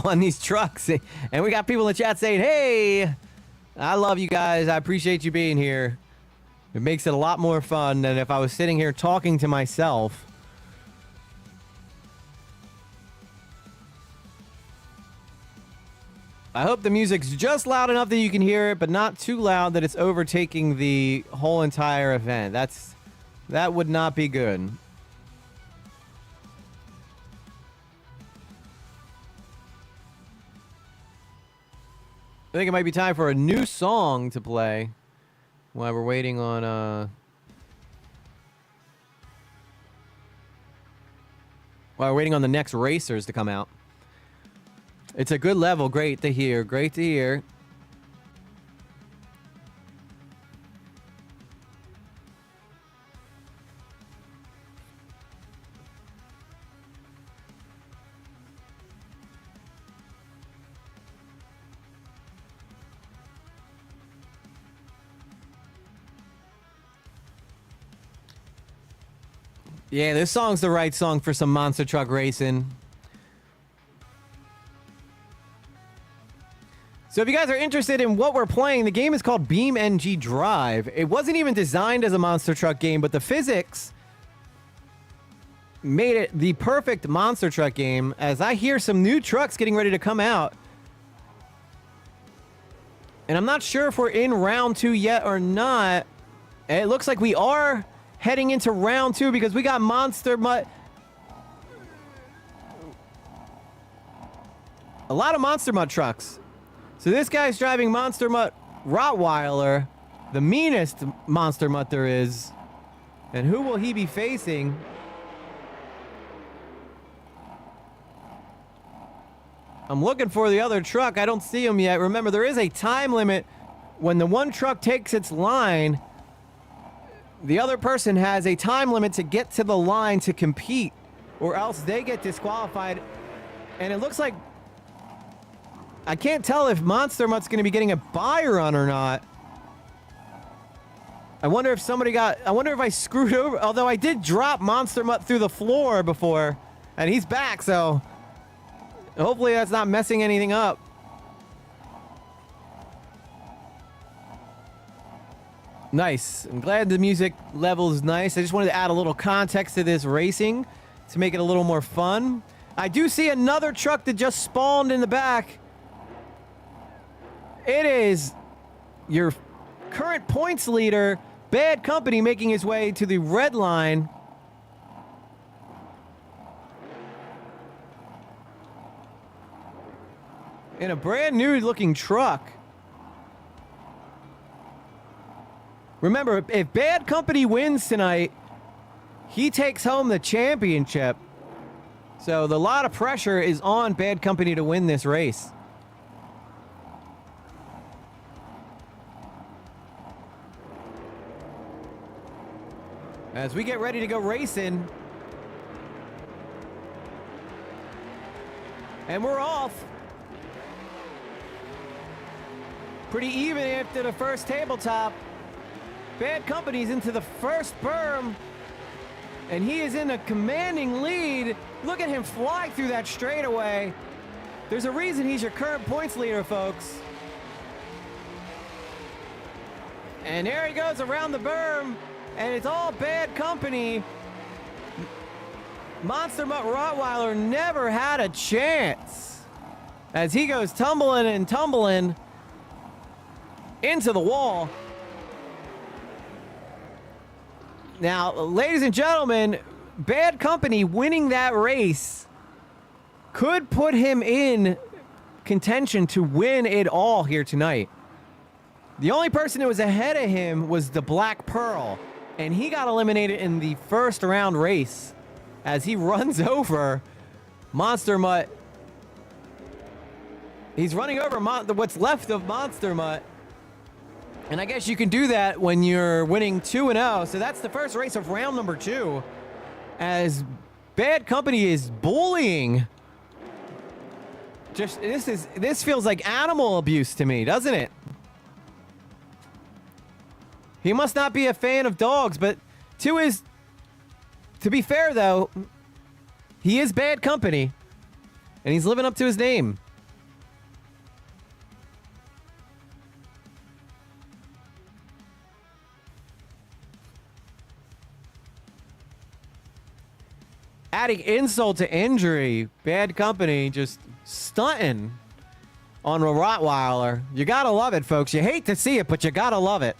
on these trucks. And we got people in the chat saying, hey, I love you guys. I appreciate you being here. It makes it a lot more fun than if I was sitting here talking to myself. I hope the music's just loud enough that you can hear it, but not too loud that it's overtaking the whole entire event. That would not be good. I think it might be time for a new song to play while we're waiting on the next racers to come out. It's a good level. Great to hear. Great to hear. Yeah, this song's the right song for some monster truck racing. So if you guys are interested in what we're playing, the game is called BeamNG Drive. It wasn't even designed as a monster truck game, but the physics made it the perfect monster truck game, as I hear some new trucks getting ready to come out. And I'm not sure if we're in round 2 yet or not. It looks like we are heading into round 2 because we got Monster Mutt. A lot of Monster Mutt trucks. So this guy's driving Monster Mutt Rottweiler, the meanest Monster Mutt there is. And who will he be facing? I'm looking for the other truck. I don't see him yet. Remember, there is a time limit. When the one truck takes its line, the other person has a time limit to get to the line to compete, or else they get disqualified. And it looks like, I can't tell if Monster Mutt's going to be getting a buy run or not. I wonder if I wonder if I screwed over, although I did drop Monster Mutt through the floor before, and he's back, so hopefully that's not messing anything up. Nice. I'm glad the music level is nice. I just wanted to add a little context to this racing to make it a little more fun. I do see another truck that just spawned in the back. It is your current points leader, Bad Company, making his way to the red line. In a brand new looking truck. Remember, if Bad Company wins tonight, he takes home the championship. So a lot of pressure is on Bad Company to win this race. As we get ready to go racing. And we're off. Pretty even after the first tabletop. Bad Company's into the first berm. And he is in a commanding lead. Look at him fly through that straightaway. There's a reason he's your current points leader, folks. And there he goes around the berm. And it's all Bad Company. Monster Mutt Rottweiler never had a chance. As he goes tumbling and tumbling into the wall. Now, ladies and gentlemen, Bad Company winning that race could put him in contention to win it all here tonight. The only person that was ahead of him was the Black Pearl, and he got eliminated in the first round race as he runs over Monster Mutt. He's running over what's left of Monster Mutt. And I guess you can do that when you're winning 2-0. So that's the first race of round number 2. As Bad Company is bullying. This feels like animal abuse to me, doesn't it? He must not be a fan of dogs, but to be fair though, he is Bad Company. And he's living up to his name. Adding insult to injury, Bad Company just stunting on a Rottweiler. You gotta love it, folks. You hate to see it, but you gotta love it.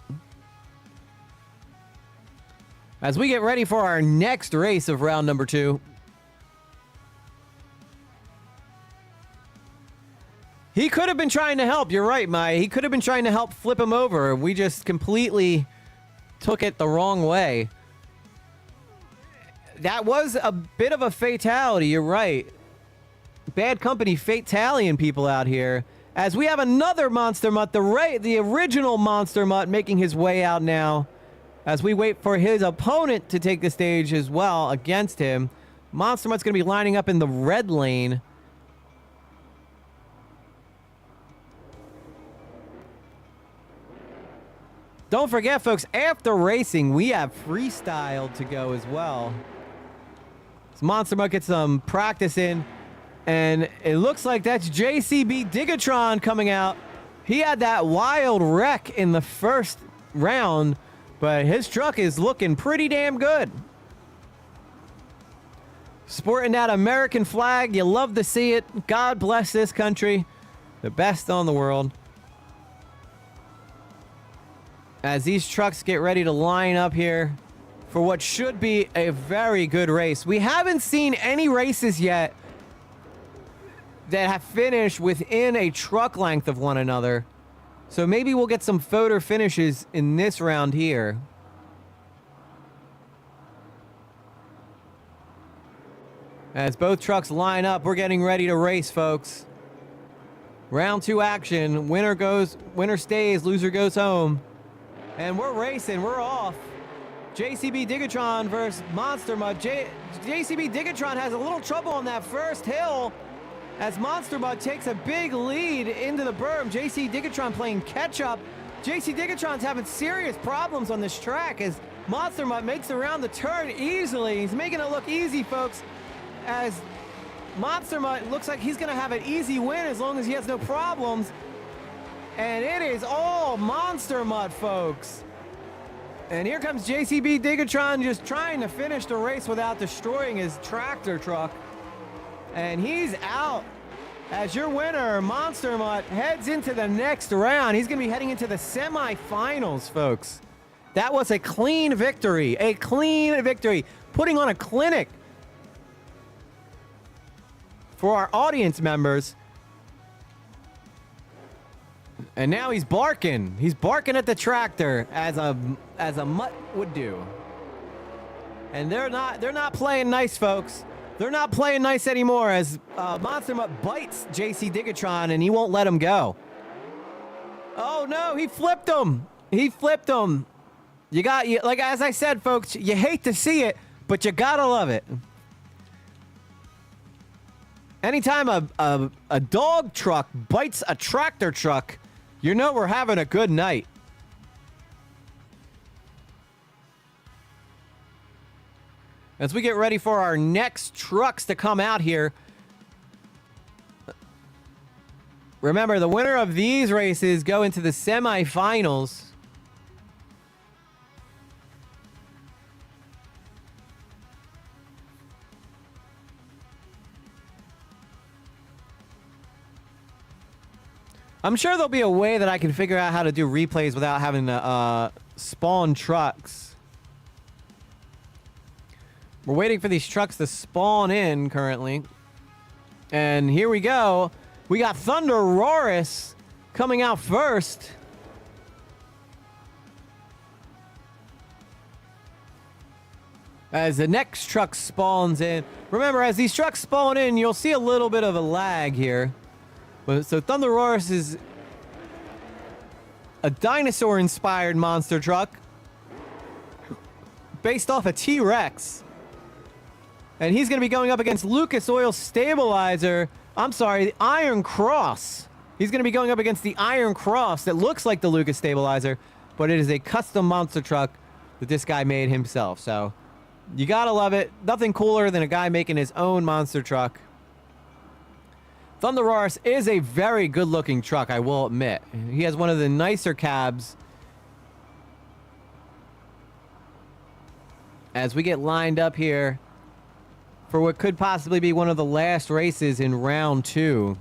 As we get ready for our next race of round number 2. He could have been trying to help. You're right, Maya. He could have been trying to help flip him over. We just completely took it the wrong way. That was a bit of a fatality. You're right. Bad Company fatalitying people out here. As we have another Monster Mutt, the original Monster Mutt, making his way out now. As we wait for his opponent to take the stage as well against him. Monster Mutt's going to be lining up in the red lane. Don't forget, folks, after racing, we have freestyle to go as well. So Monster Mutt gets some practice in. And it looks like that's JCB Digatron coming out. He had that wild wreck in the first round, but his truck is looking pretty damn good. Sporting that American flag. You love to see it. God bless this country. The best on the world. As these trucks get ready to line up here for what should be a very good race. We haven't seen any races yet that have finished within a truck length of one another. So maybe we'll get some photo finishes in this round here. As both trucks line up, we're getting ready to race, folks. Round 2 action. Winner stays, loser goes home. And we're racing, we're off. JCB Digatron versus Monster Mud. JCB Digatron has a little trouble on that first hill as Monster Mud takes a big lead into the berm. JC Digatron playing catch up. JC Digatron's having serious problems on this track as Monster Mud makes around the turn easily. He's making it look easy, folks, as Monster Mud looks like he's gonna have an easy win as long as he has no problems. And it is all Monster Mud, folks. And here comes JCB Digatron just trying to finish the race without destroying his tractor truck. And he's out. As your winner, Monster Mud, heads into the next round. He's going to be heading into the semifinals, folks. That was a clean victory. A clean victory. Putting on a clinic for our audience members. And now he's barking. He's barking at the tractor as a mutt would do. And they're not playing nice, folks. They're not playing nice anymore as Monster Mutt bites JC Digatron and he won't let him go. Oh no, he flipped him. He flipped him. Like as I said, folks, you hate to see it, but you gotta love it. Anytime a dog truck bites a tractor truck, you know we're having a good night. As we get ready for our next trucks to come out here. Remember, the winner of these races go into the semifinals. I'm sure there'll be a way that I can figure out how to do replays without having to spawn trucks. We're waiting for these trucks to spawn in currently. And here we go. We got Thunder Roris coming out first. As the next truck spawns in. Remember, as these trucks spawn in, you'll see a little bit of a lag here. So Thunder Roris is a dinosaur-inspired monster truck based off a T-Rex. And he's going to be going up against Lucas Oil Stabilizer. I'm sorry, the Iron Cross. He's going to be going up against the Iron Cross that looks like the Lucas Stabilizer, but it is a custom monster truck that this guy made himself. So you got to love it. Nothing cooler than a guy making his own monster truck. Thunder Roris is a very good-looking truck, I will admit. He has one of the nicer cabs. As we get lined up here for what could possibly be one of the last races in round 2.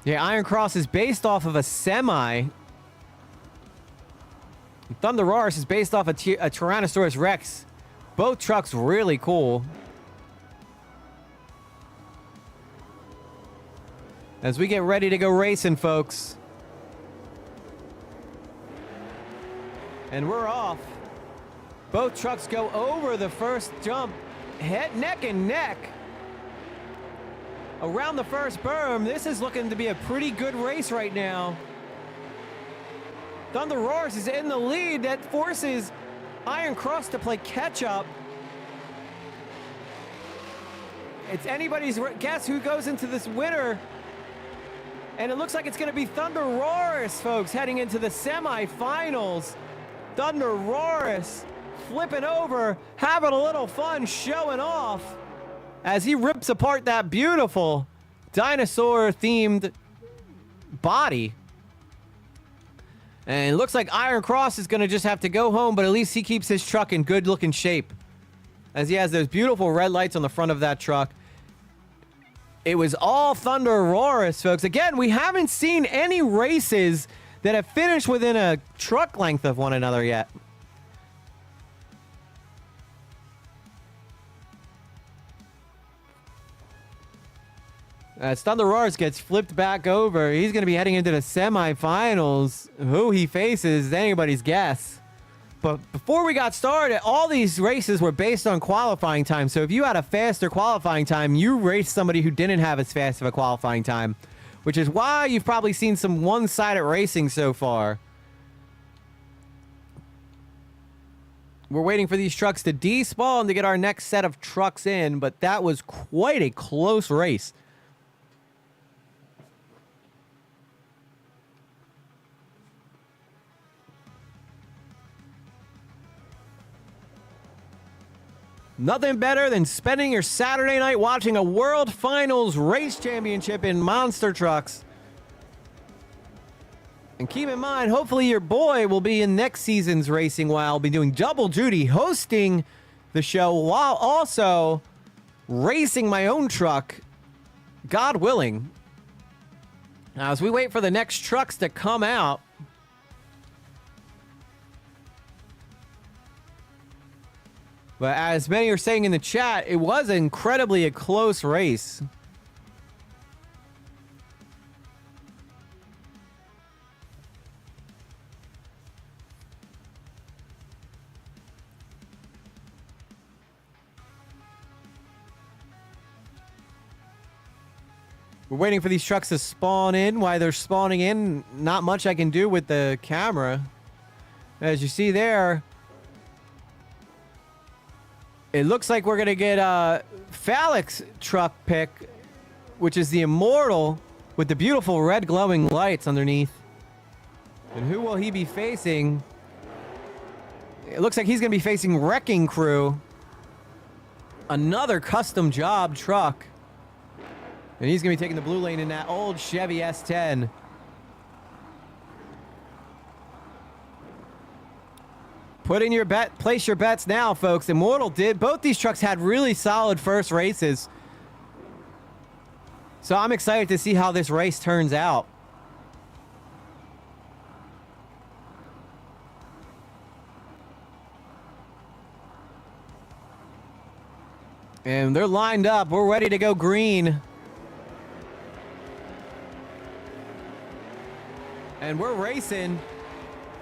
Yeah, Iron Cross is based off of a semi. Thunder Roris is based off a Tyrannosaurus Rex. Both trucks really cool. As we get ready to go racing, folks. And we're off. Both trucks go over the first jump, neck and neck. Around the first berm, this is looking to be a pretty good race right now. Thunder Roars is in the lead. That forces Iron Cross to play catch up. It's anybody's guess who goes into this winner. And it looks like it's going to be Thunder Roars, folks, heading into the semifinals. Thunder Roars flipping over, having a little fun, showing off as he rips apart that beautiful dinosaur-themed body. And it looks like Iron Cross is going to just have to go home, but at least he keeps his truck in good-looking shape. as he has those beautiful red lights on the front of that truck. It was all Thunder Aurorus, folks. Again, we haven't seen any races that have finished within a truck length of one another yet. As Thunder Aurorus gets flipped back over, he's going to be heading into the semifinals. Who he faces is anybody's guess. But before we got started, all these races were based on qualifying time. So if you had a faster qualifying time, you raced somebody who didn't have as fast of a qualifying time, which is why you've probably seen some one-sided racing so far. We're waiting for these trucks to despawn to get our next set of trucks in, but that was quite a close race. Nothing better than spending your Saturday night watching a World Finals Race Championship in monster trucks. And keep in mind, hopefully your boy will be in next season's racing while I'll be doing double duty, hosting the show while also racing my own truck, God willing. Now, as we wait for the next trucks to come out, but as many are saying in the chat, it was incredibly a close race. We're waiting for these trucks to spawn in. While they're spawning in, not much I can do with the camera. As you see there, it looks like we're going to get Phallic's truck pick, which is the Immortal with the beautiful red glowing lights underneath. And who will he be facing? It looks like he's going to be facing Wrecking Crew, another custom job truck. And he's going to be taking the blue lane in that old Chevy S10. Put in your bet, place your bets now, folks. Immortal did. Both these trucks had really solid first races. So I'm excited to see how this race turns out. And they're lined up. We're ready to go green. And we're racing.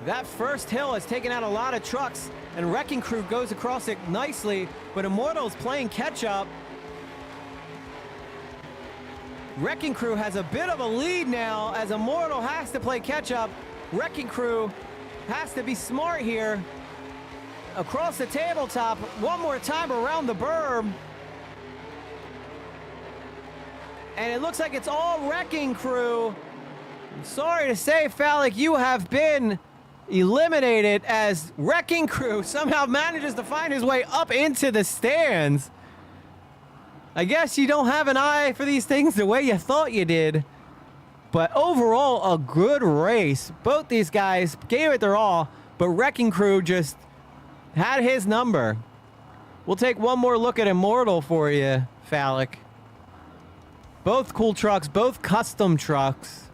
That first hill has taken out a lot of trucks, and Wrecking Crew goes across it nicely, but Immortal's playing catch-up. Wrecking Crew has a bit of a lead now, as Immortal has to play catch-up. Wrecking Crew has to be smart here. Across the tabletop, one more time around the berm. And it looks like it's all Wrecking Crew. I'm sorry to say, Phallic, you have been eliminated as Wrecking Crew somehow manages to find his way up into the stands. I guess you don't have an eye for these things the way you thought you did. But overall, a good race. Both these guys gave it their all, but Wrecking Crew just had his number. We'll take one more look at Immortal for you, Phallic. Both cool trucks, both custom trucks.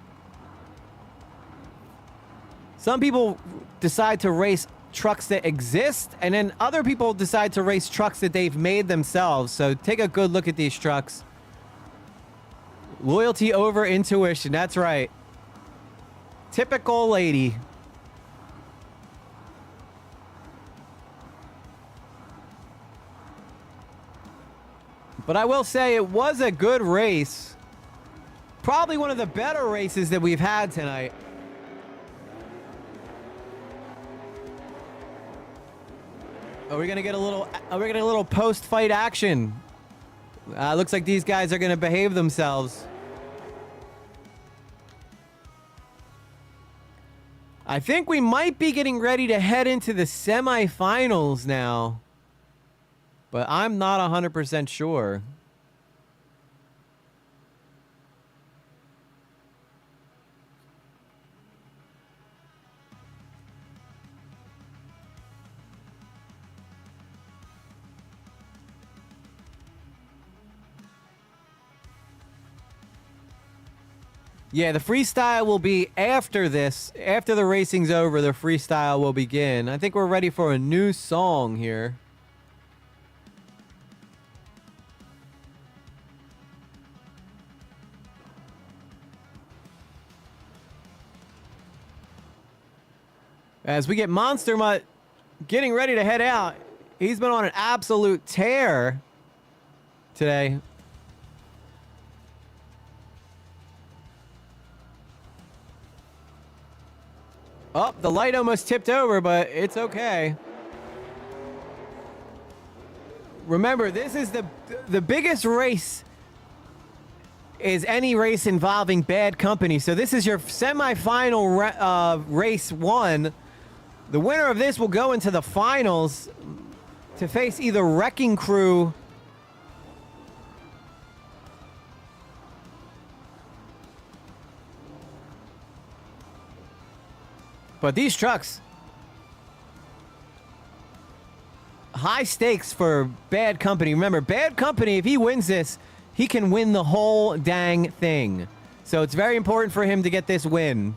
Some people decide to race trucks that exist, and then other people decide to race trucks that they've made themselves. So take a good look at these trucks. Loyalty over intuition, that's right. Typical lady. But I will say it was a good race. Probably one of the better races that we've had tonight. Are we gonna get a little post-fight action? Looks like these guys are gonna behave themselves. I think we might be getting ready to head into the semifinals now, but I'm not 100% sure. Yeah, the freestyle will be after this. After the racing's over, the freestyle will begin. I think we're ready for a new song here. As we get Monster Mutt getting ready to head out. He's been on an absolute tear today. Oh, the light almost tipped over, but it's okay. Remember, this is the biggest race is any race involving Bad Company. So this is your semifinal race one. The winner of this will go into the finals to face either Wrecking Crew but these trucks, high stakes for Bad Company. Remember, Bad Company, if he wins this, he can win the whole dang thing. So it's very important for him to get this win.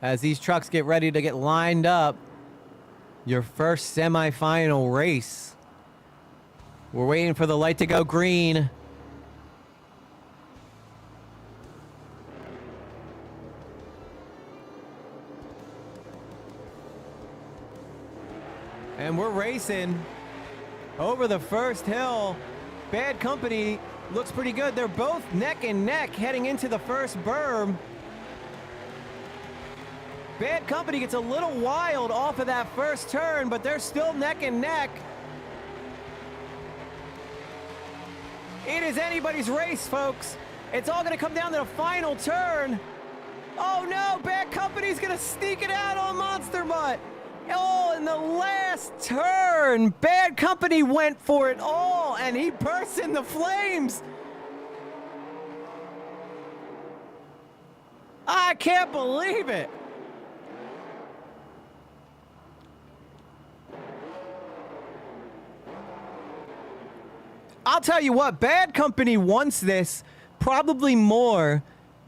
As these trucks get ready to get lined up, your first semifinal race. We're waiting for the light to go green. And we're racing over the first hill. Bad Company looks pretty good. They're both neck and neck heading into the first berm. Bad Company gets a little wild off of that first turn, but they're still neck and neck. It is anybody's race, folks. It's all going to come down to the final turn. Oh no, Bad Company's going to sneak it out on Monster Mutt. Oh, in the last turn, Bad Company went for it all, and he burst into flames. I can't believe it. I'll tell you what, Bad Company wants this probably more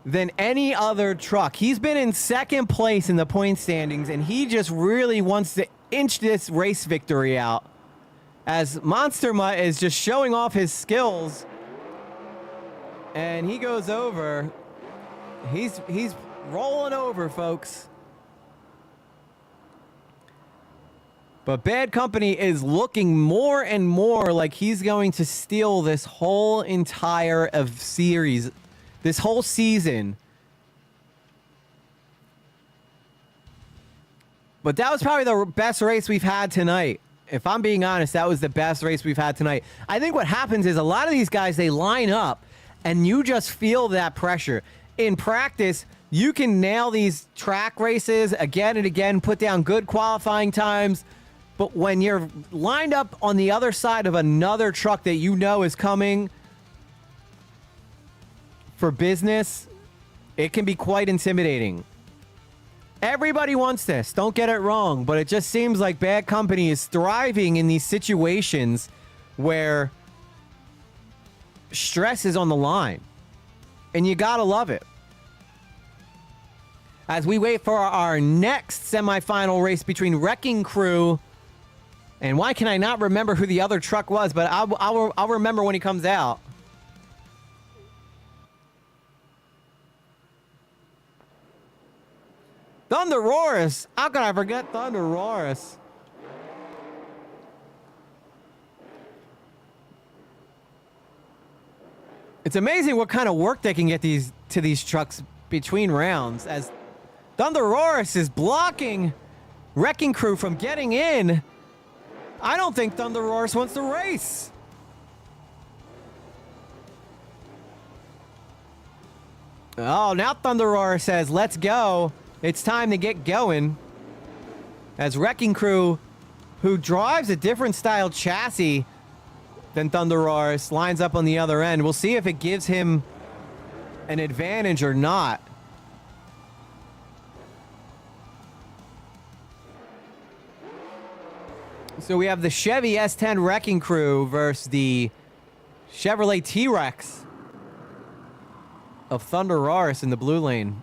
than any other truck. He's been in second place in the point standings, and he just really wants to inch this race victory out. As Monster Mutt is just showing off his skills, and he goes over. He's rolling over, folks. But Bad Company is looking more and more like he's going to steal this whole entire series, this whole season. But that was probably the best race we've had tonight. If I'm being honest, that was the best race we've had tonight. I think what happens is a lot of these guys, they line up and you just feel that pressure. In practice, you can nail these track races again and again, put down good qualifying times. But when you're lined up on the other side of another truck that you know is coming for business, it can be quite intimidating. Everybody wants this, don't get it wrong, but it just seems like Bad Company is thriving in these situations where stress is on the line. And you gotta love it. As we wait for our next semifinal race between Wrecking Crew. And why can I not remember who the other truck was, but I'll remember when he comes out. Thunderoris! How can I forget Thunderoris? It's amazing what kind of work they can get to these trucks between rounds, as Thunderoris is blocking Wrecking Crew from getting in. I don't think Thunderoris wants to race. Oh, now Thunderoris says, let's go. It's time to get going. As Wrecking Crew, who drives a different style chassis than Thunderoris, lines up on the other end. We'll see if it gives him an advantage or not. So we have the Chevy S10 Wrecking Crew versus the Chevrolet T-Rex of Thunder Roars in the blue lane.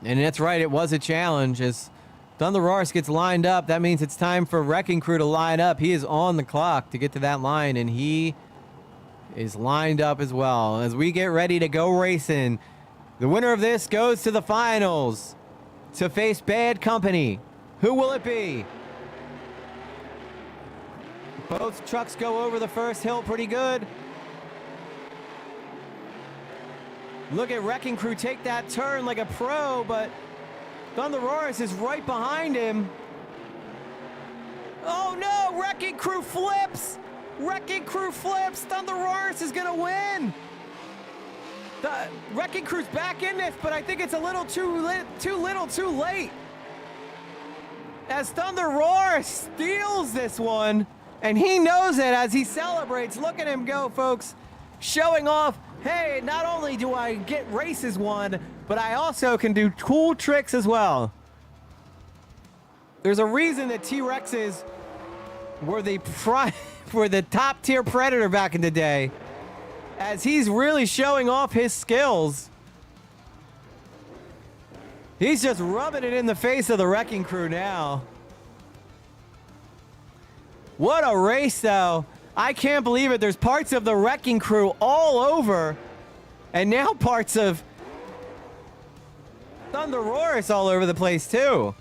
And that's right, it was a challenge. As Thunder Roars gets lined up, that means it's time for Wrecking Crew to line up. He is on the clock to get to that line, and he is lined up as well. As we get ready to go racing, the winner of this goes to the finals to face Bad Company. Who will it be? Both trucks go over the first hill pretty good. Look at Wrecking Crew take that turn like a pro, but Thunder Roars is right behind him. Oh no, Wrecking Crew flips! Wrecking Crew flips! Thunder Roars is gonna win! The Wrecking Crew's back in this, but I think it's a little too late. As Thunder Roars steals this one, and he knows it as he celebrates. Look at him go, folks. Showing off, hey, not only do I get races won, but I also can do cool tricks as well. There's a reason that T-Rexes were the top tier predator back in the day, as he's really showing off his skills. He's just rubbing it in the face of the Wrecking Crew now. What a race, though. I can't believe it. There's parts of the Wrecking Crew all over, and now parts of Thunder Roars all over the place, too.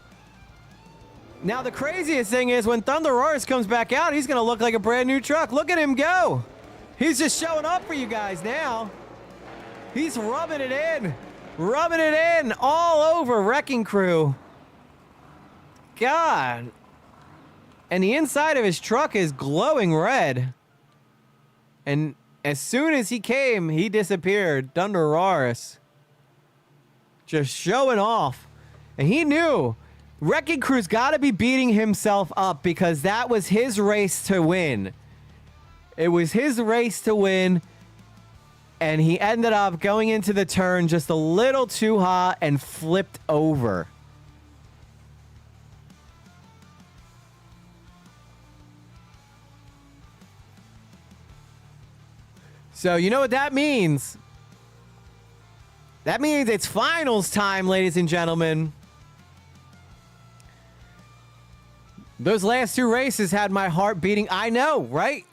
Now, the craziest thing is when Thunder Roars comes back out, he's going to look like a brand new truck. Look at him go. He's just showing up for you guys now. He's rubbing it in. Rubbing it in all over Wrecking Crew. God. And the inside of his truck is glowing red. And as soon as he came, he disappeared. Thunder Roars. Just showing off. And he knew Wrecking Crew's got to be beating himself up because that was his race to win. It was his race to win. And he ended up going into the turn just a little too hot and flipped over. So you know what that means? That means it's finals time, ladies and gentlemen. Those last two races had my heart beating. I know, right?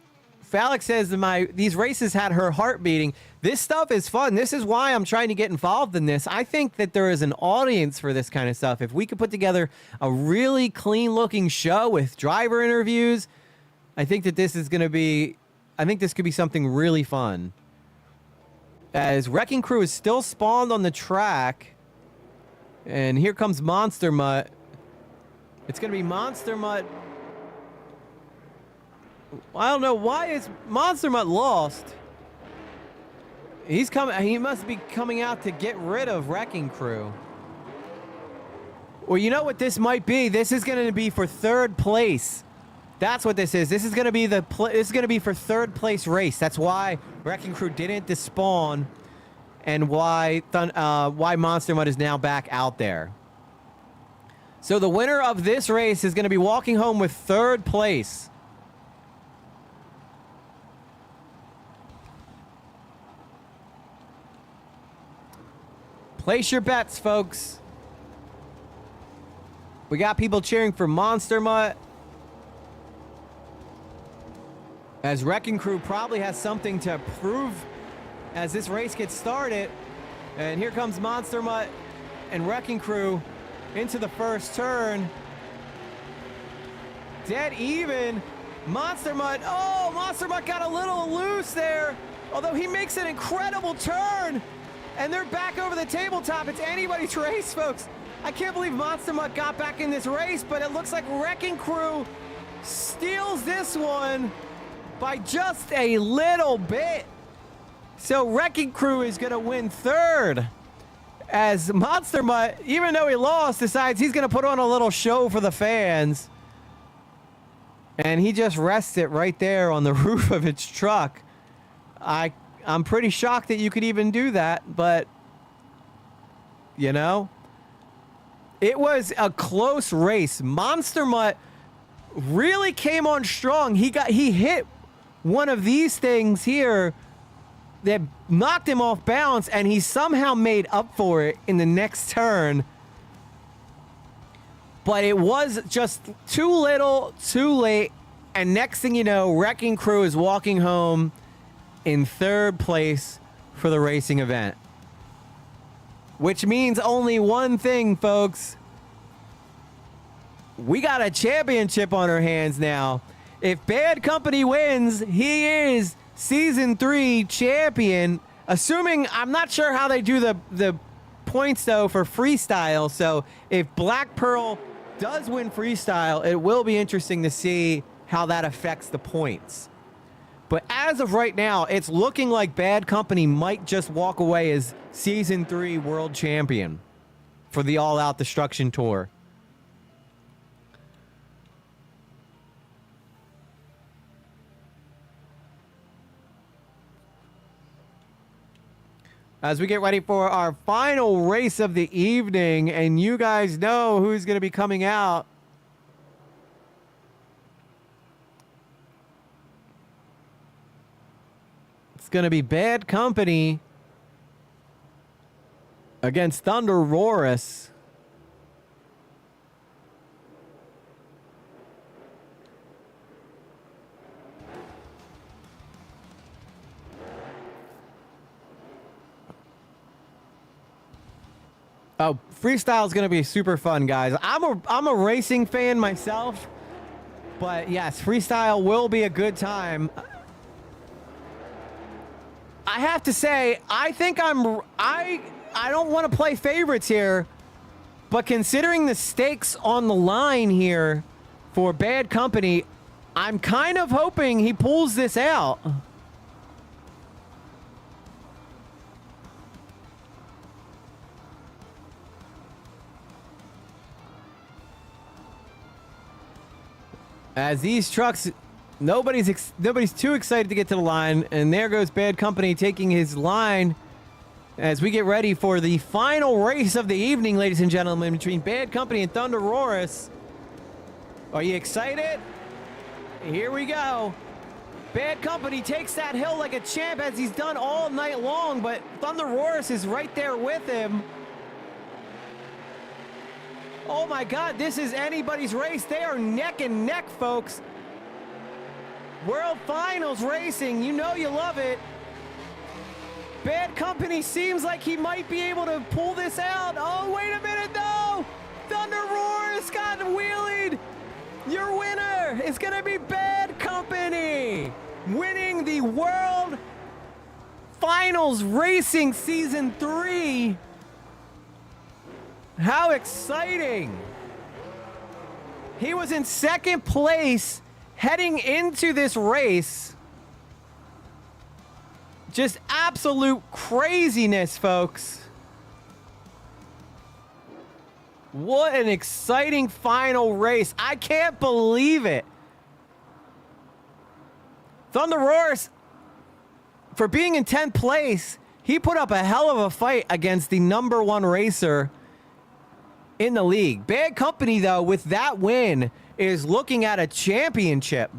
Phallic says that these races had her heart beating. This stuff is fun. This is why I'm trying to get involved in this. I think that there is an audience for this kind of stuff. If we could put together a really clean-looking show with driver interviews, I think that this is going to be... I think this could be something really fun. As Wrecking Crew is still spawned on the track. And here comes Monster Mutt. It's going to be Monster Mutt. I don't know. Why is Monster Mutt lost? He's coming. He must be coming out to get rid of Wrecking Crew. Well, you know what this might be? This is going to be for third place. That's what this is. This is going to be this is going to be for third place race. That's why Wrecking Crew didn't despawn, and why Monster Mutt is now back out there. So the winner of this race is going to be walking home with third place. Place your bets, folks. We got people cheering for Monster Mutt. As Wrecking Crew probably has something to prove as this race gets started. And here comes Monster Mutt and Wrecking Crew into the first turn. Dead even. Monster Mutt. Oh, Monster Mutt got a little loose there. Although he makes an incredible turn. And they're back over the tabletop. It's anybody's race, folks. I can't believe Monster Mutt got back in this race, but it looks like Wrecking Crew steals this one by just a little bit. So Wrecking Crew is going to win third. As Monster Mutt, even though he lost, decides he's going to put on a little show for the fans. And he just rests it right there on the roof of its truck. I'm pretty shocked that you could even do that, but, you know, it was a close race. Monster Mutt really came on strong. He hit one of these things here that knocked him off balance, and he somehow made up for it in the next turn. But it was just too little, too late, and next thing you know, Wrecking Crew is walking home in third place for the racing event. Which means only one thing, folks. We got a championship on our hands now. If Bad Company wins, he is Season 3 champion. Assuming, I'm not sure how they do the points, though, for freestyle. So if Black Pearl does win freestyle, it will be interesting to see how that affects the points. But as of right now, it's looking like Bad Company might just walk away as Season 3 world champion for the All Out Destruction Tour. As we get ready for our final race of the evening, and you guys know who's going to be coming out. It's going to be Bad Company against Thunder Roarus. Oh, freestyle is going to be super fun, guys. I'm a racing fan myself, but yes, freestyle will be a good time. I have to say, I think I don't want to play favorites here, but considering the stakes on the line here for Bad Company, I'm kind of hoping he pulls this out. As these trucks, nobody's too excited to get to the line, and there goes Bad Company taking his line as we get ready for the final race of the evening, ladies and gentlemen, between Bad Company and Thunder Roarus. Are you excited? Here we go. Bad Company takes that hill like a champ, as he's done all night long, but Thunder Roarus is right there with him. Oh my God, this is anybody's race. They are neck and neck, folks. World Finals racing, you know you love it. Bad Company seems like he might be able to pull this out. Oh, wait a minute, no! Thunder Roarus got wheelied. Your winner is gonna be Bad Company, winning the World Finals Racing Season 3. How exciting! He was in second place heading into this race. Just absolute craziness, folks. What an exciting final race. I can't believe it. Thunder Roarus, for being in 10th place, he put up a hell of a fight against the #1 racer in the league. Bad Company, though, with that win, is looking at a championship.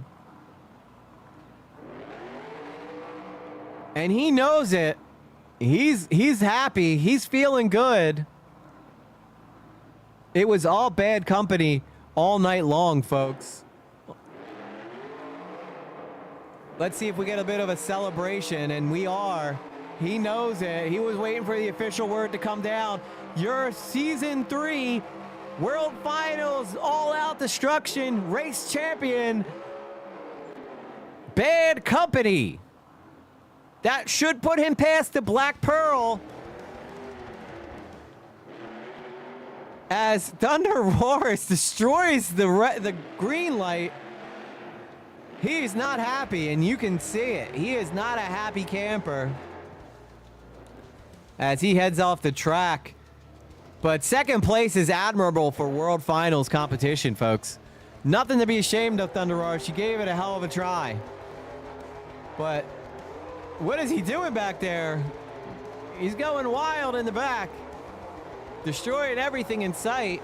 And he knows it. He's happy. He's feeling good. It was all Bad Company all night long, folks. Let's see if we get a bit of a celebration, and we are. He knows it. He was waiting for the official word to come down. Your Season 3 World Finals All Out Destruction race champion, Bad Company. That should put him past the Black Pearl, as Thunder Roarus destroys the green light. He's not happy, and you can see it. He is not a happy camper as he heads off the track. But second place is admirable for World Finals competition, folks. Nothing to be ashamed of, Thunder Roarus. You gave it a hell of a try. But what is he doing back there? He's going wild in the back, destroying everything in sight.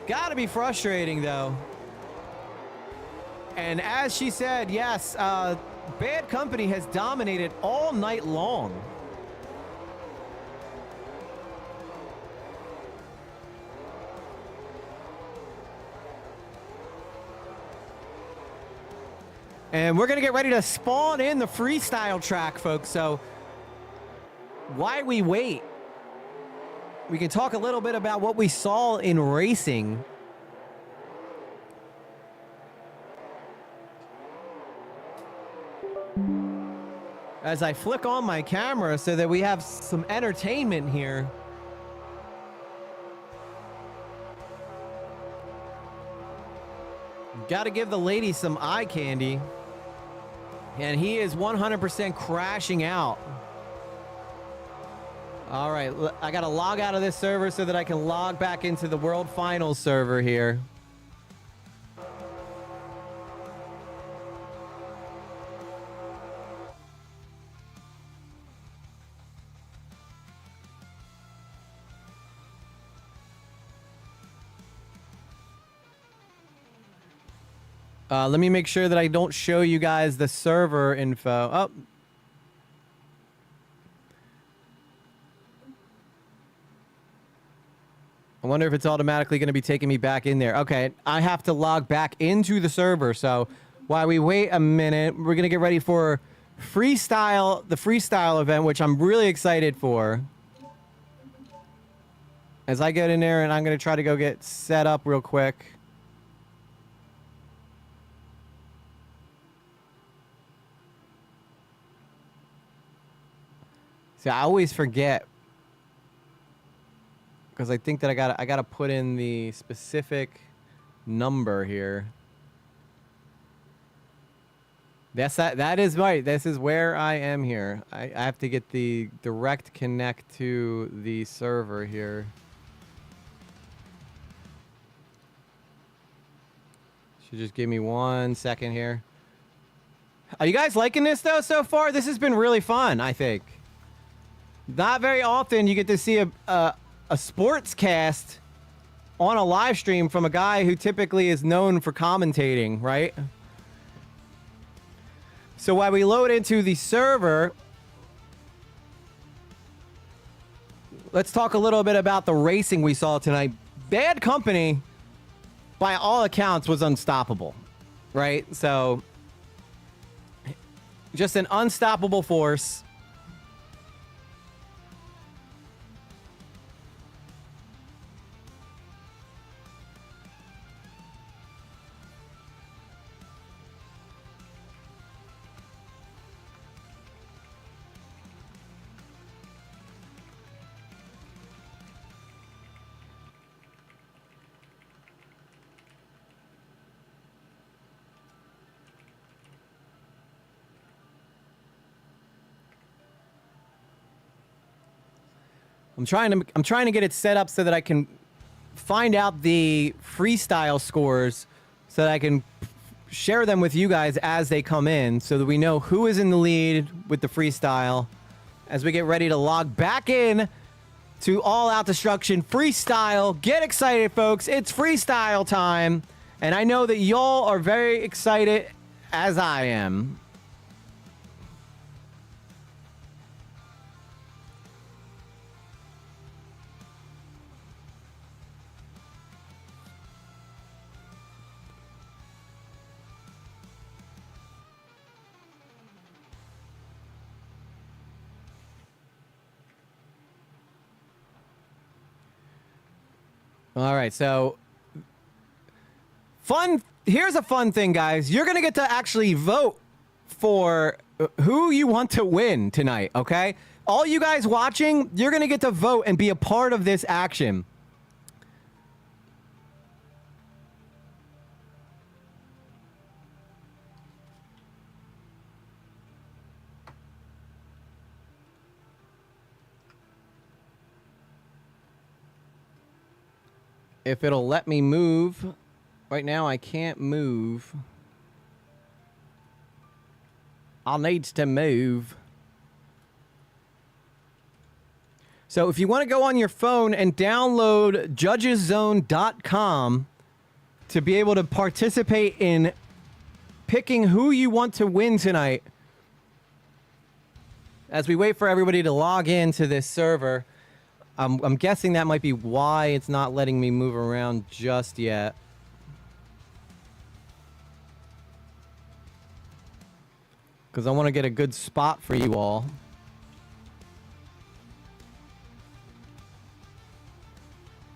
Gotta be frustrating, though. And as she said, yes, Bad Company has dominated all night long. And we're going to get ready to spawn in the freestyle track, folks. So why we wait? We can talk a little bit about what we saw in racing. As I flick on my camera so that we have some entertainment here. Got to give the lady some eye candy. And he is 100% crashing out. All right, I got to log out of this server so that I can log back into the World Finals server here. Let me make sure that I don't show you guys the server info. Oh. I wonder if it's automatically going to be taking me back in there. Okay, I have to log back into the server. So while we wait a minute, we're going to get ready for the freestyle event, which I'm really excited for. As I get in there, and I'm going to try to go get set up real quick. See, I always forget because I think that I gotta put in the specific number here. That is right. This is where I am here. I have to get the direct connect to the server here. Should just give me 1 second here. Are you guys liking this though so far? This has been really fun, I think. Not very often you get to see a sports cast on a live stream from a guy who typically is known for commentating, right? So while we load into the server, let's talk a little bit about the racing we saw tonight. Bad Company, by all accounts, was unstoppable, right? So just an unstoppable force. I'm trying to get it set up so that I can find out the freestyle scores so that I can share them with you guys as they come in so that we know who is in the lead with the freestyle as we get ready to log back in to All Out Destruction Freestyle. Get excited, folks. It's freestyle time. And I know that y'all are very excited as I am. All right, so here's a fun thing, guys. You're going to get to actually vote for who you want to win tonight, okay? All you guys watching, you're going to get to vote and be a part of this action. If it'll let me move. Right now, I can't move. I'll need to move. So if you want to go on your phone and download judgeszone.com to be able to participate in picking who you want to win tonight, as we wait for everybody to log into this server, I'm guessing that might be why it's not letting me move around just yet. Because I want to get a good spot for you all.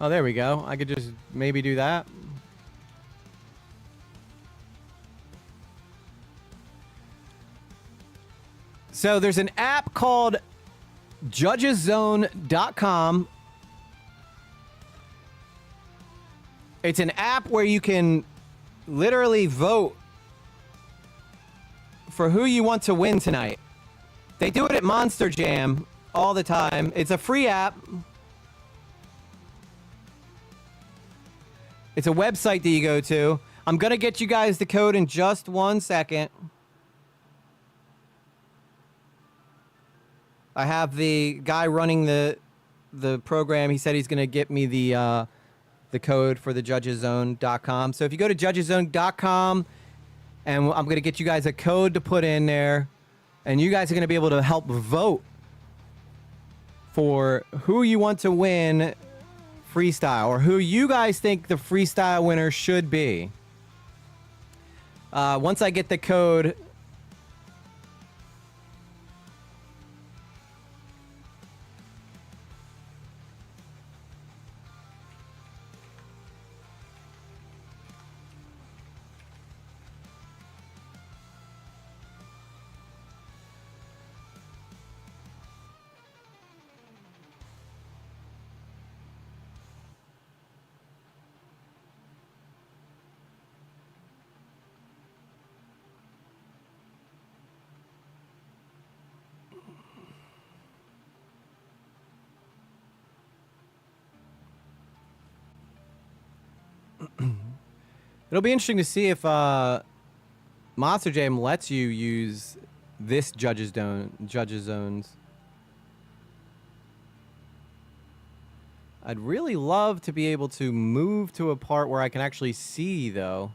Oh, there we go. I could just maybe do that. So there's an app called judgeszone.com. It's an app where you can literally vote for who you want to win tonight. They do it at Monster Jam all the time. It's a free app. It's a website that you go to. I'm going to get you guys the code in just 1 second. I have the guy running the program. He said he's going to get me the code for the judgeszone.com. So if you go to judgeszone.com, and I'm going to get you guys a code to put in there, and you guys are going to be able to help vote for who you want to win freestyle, or who you guys think the freestyle winner should be. Once I get the code, it'll be interesting to see if Monster Jam lets you use this Judges Zones. I'd really love to be able to move to a part where I can actually see, though.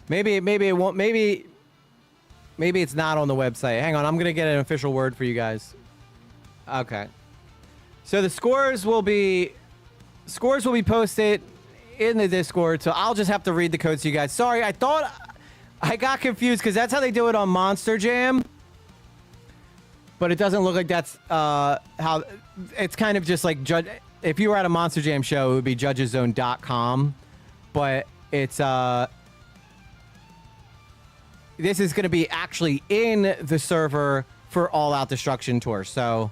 Maybe it won't. Maybe it's not on the website. Hang on, I'm gonna get an official word for you guys. Okay. So the scores will be posted in the Discord. So I'll just have to read the codes to you guys. Sorry, I thought I got confused because that's how they do it on Monster Jam. But it doesn't look like that's how. It's kind of just like if you were at a Monster Jam show, it would be judgeszone.com. But it's this is going to be actually in the server for All Out Destruction Tour. So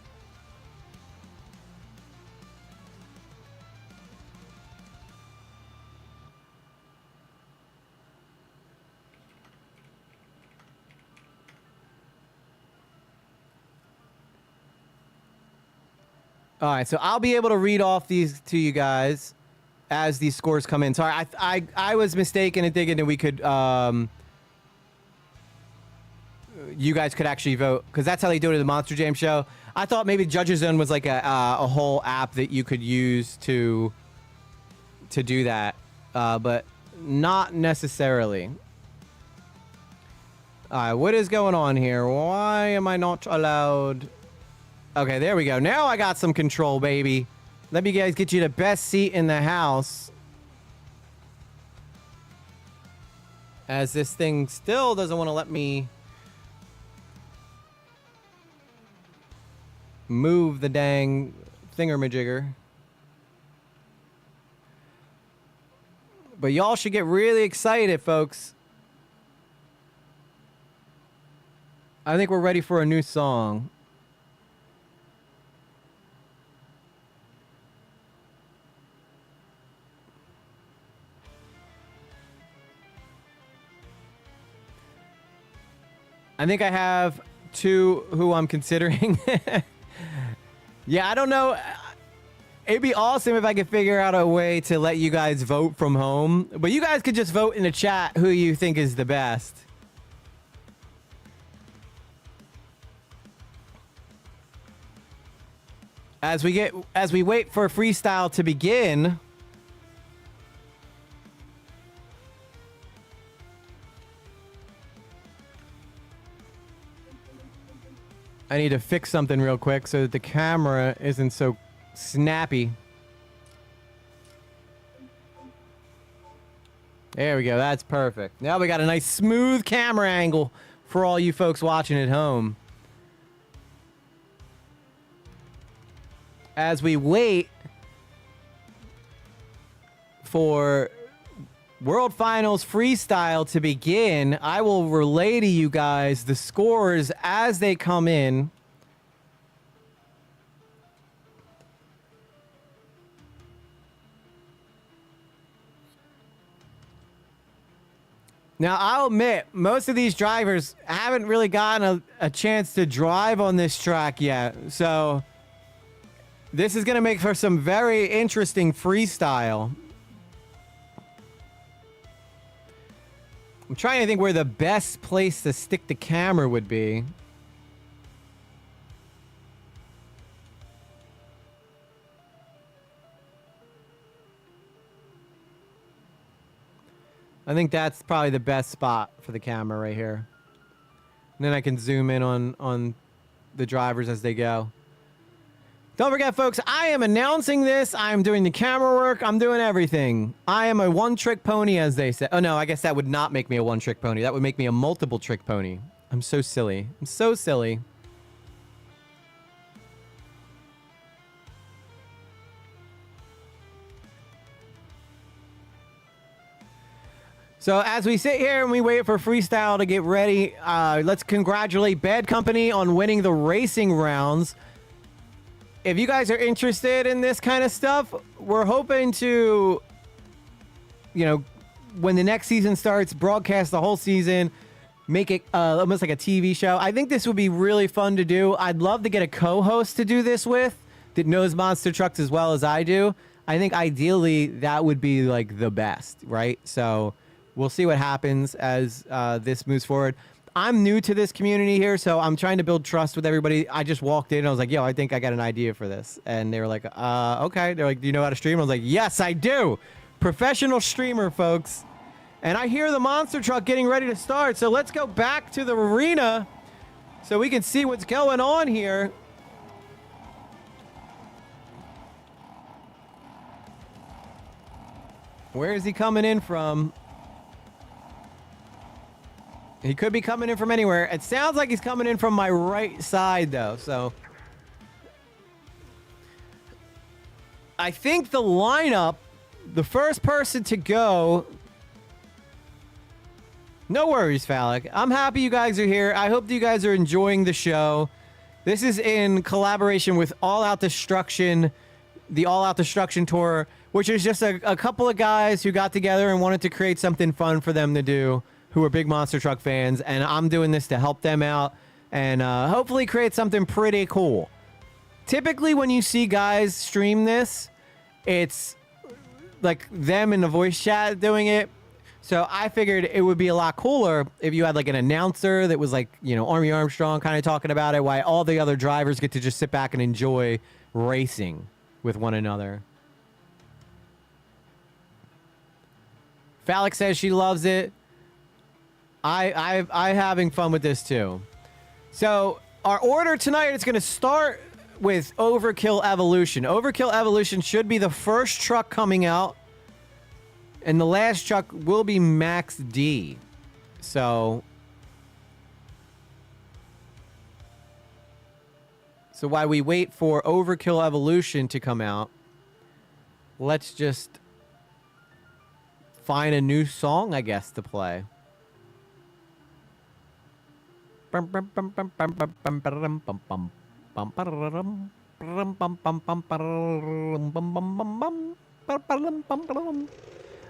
all right, so I'll be able to read off these to you guys as these scores come in. Sorry, I was mistaken in thinking that we could you guys could actually vote, because that's how they do it at the Monster Jam show. I thought maybe Judges Zone was like a whole app that you could use to do that, but not necessarily. All right, what is going on here? Why am I not allowed? Okay, there we go. Now I got some control, baby. Let me guys get you the best seat in the house, as this thing still doesn't want to let me move the dang thingamajigger. But y'all should get really excited, folks. I think we're ready for a new song. I think I have two who I'm considering. Yeah, I don't know. It'd be awesome if I could figure out a way to let you guys vote from home. But you guys could just vote in the chat who you think is the best. As we wait for freestyle to begin. I need to fix something real quick so that the camera isn't so snappy. There we go. That's perfect. Now we got a nice smooth camera angle for all you folks watching at home. As we wait for World Finals Freestyle to begin, I will relay to you guys the scores as they come in. Now, I'll admit, most of these drivers haven't really gotten a chance to drive on this track yet. So, this is going to make for some very interesting freestyle. I'm trying to think where the best place to stick the camera would be. I think that's probably the best spot for the camera right here. And then I can zoom in on the drivers as they go. Don't forget, folks, I am announcing this. I am doing the camera work. I'm doing everything. I am a one-trick pony, as they say. Oh, no, I guess that would not make me a one-trick pony. That would make me a multiple-trick pony. I'm so silly. I'm so silly. So as we sit here and we wait for freestyle to get ready, let's congratulate Bad Company on winning the racing rounds. If you guys are interested in this kind of stuff, we're hoping to, you know, when the next season starts, broadcast the whole season, make it almost like a TV show. I think this would be really fun to do. I'd love to get a co-host to do this with that knows monster trucks as well as I do. I think ideally that would be like the best, right? So we'll see what happens as this moves forward. I'm new to this community here, so I'm trying to build trust with everybody. I just walked in and I was like, yo, I think I got an idea for this. And they were like, okay. They're like, do you know how to stream? I was like, yes, I do. Professional streamer, folks. And I hear the monster truck getting ready to start. So let's go back to the arena so we can see what's going on here. Where is he coming in from? He could be coming in from anywhere. It sounds like he's coming in from my right side, though, so. I think the lineup, the first person to go. No worries, Phallic. I'm happy you guys are here. I hope you guys are enjoying the show. This is in collaboration with All Out Destruction, the All Out Destruction Tour, which is just a couple of guys who got together and wanted to create something fun for them to do, who are big monster truck fans, and I'm doing this to help them out and hopefully create something pretty cool. Typically, when you see guys stream this, it's like them in the voice chat doing it. So I figured it would be a lot cooler if you had like an announcer that was like, you know, Army Armstrong kind of talking about it, while all the other drivers get to just sit back and enjoy racing with one another. Phallic says she loves it. I'm having fun with this too. So our order tonight is going to start with Overkill Evolution. Overkill Evolution should be the first truck coming out, and the last truck will be Max D. So while we wait for Overkill Evolution to come out, let's just find a new song, I guess, to play.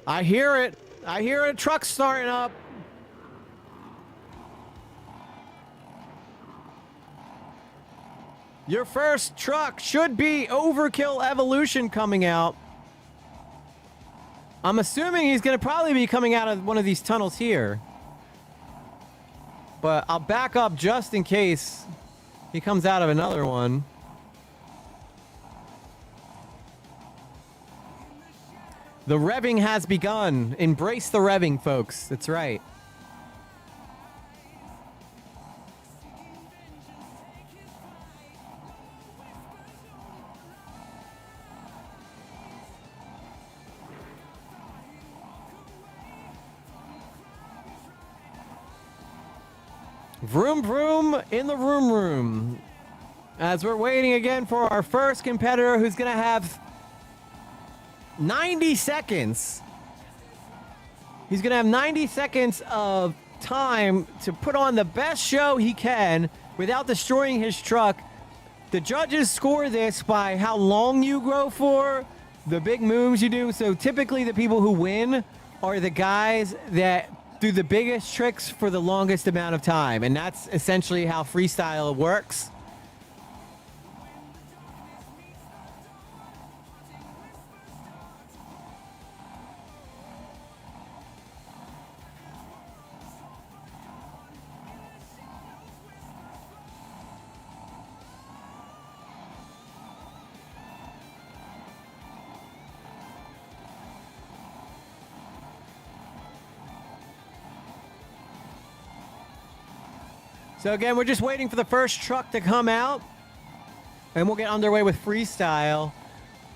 I hear it. I hear a truck starting up. Your first truck should be Overkill Evolution coming out. I'm assuming he's going to probably be coming out of one of these tunnels here. But I'll back up just in case he comes out of another one. The revving has begun. Embrace the revving, folks. That's right. Vroom vroom in the room room. As we're waiting again for our first competitor who's going to have 90 seconds. He's going to have 90 seconds of time to put on the best show he can without destroying his truck. The judges score this by how long you go for, the big moves you do. So typically the people who win are the guys that do the biggest tricks for the longest amount of time. And that's essentially how freestyle works. So again, we're just waiting for the first truck to come out, and we'll get underway with freestyle.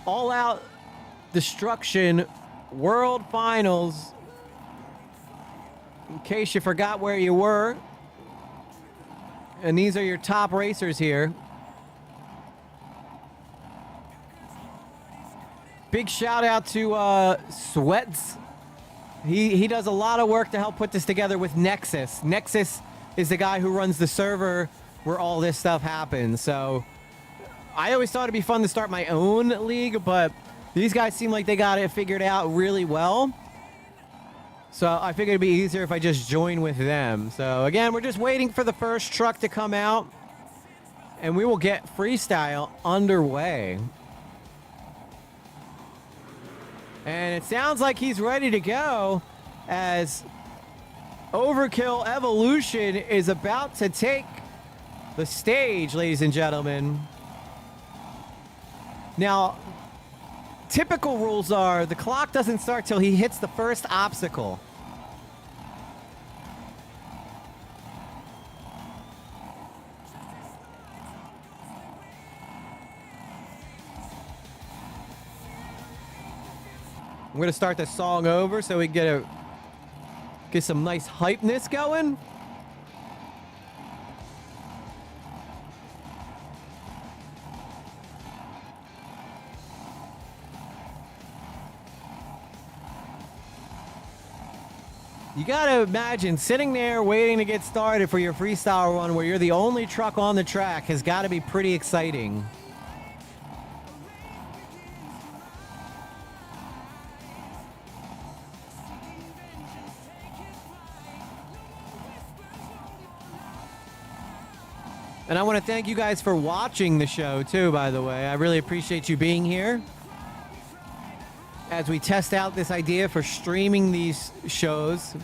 All Out Destruction World Finals. In case you forgot where you were. And these are your top racers here. Big shout out to Sweats. He does a lot of work to help put this together with Nexus. Nexus is the guy who runs the server where all this stuff happens. So I always thought it'd be fun to start my own league, but these guys seem like they got it figured out really well. So I figured it'd be easier if I just join with them. So again, we're just waiting for the first truck to come out, and we will get freestyle underway. And it sounds like he's ready to go as Overkill Evolution is about to take the stage, ladies and gentlemen. Now, typical rules are the clock doesn't start till he hits the first obstacle. I'm going to start the song over so we can get some nice hypeness going. You gotta imagine sitting there waiting to get started for your freestyle run where you're the only truck on the track has got to be pretty exciting. And I want to thank you guys for watching the show, too, by the way. I really appreciate you being here as we test out this idea for streaming these shows.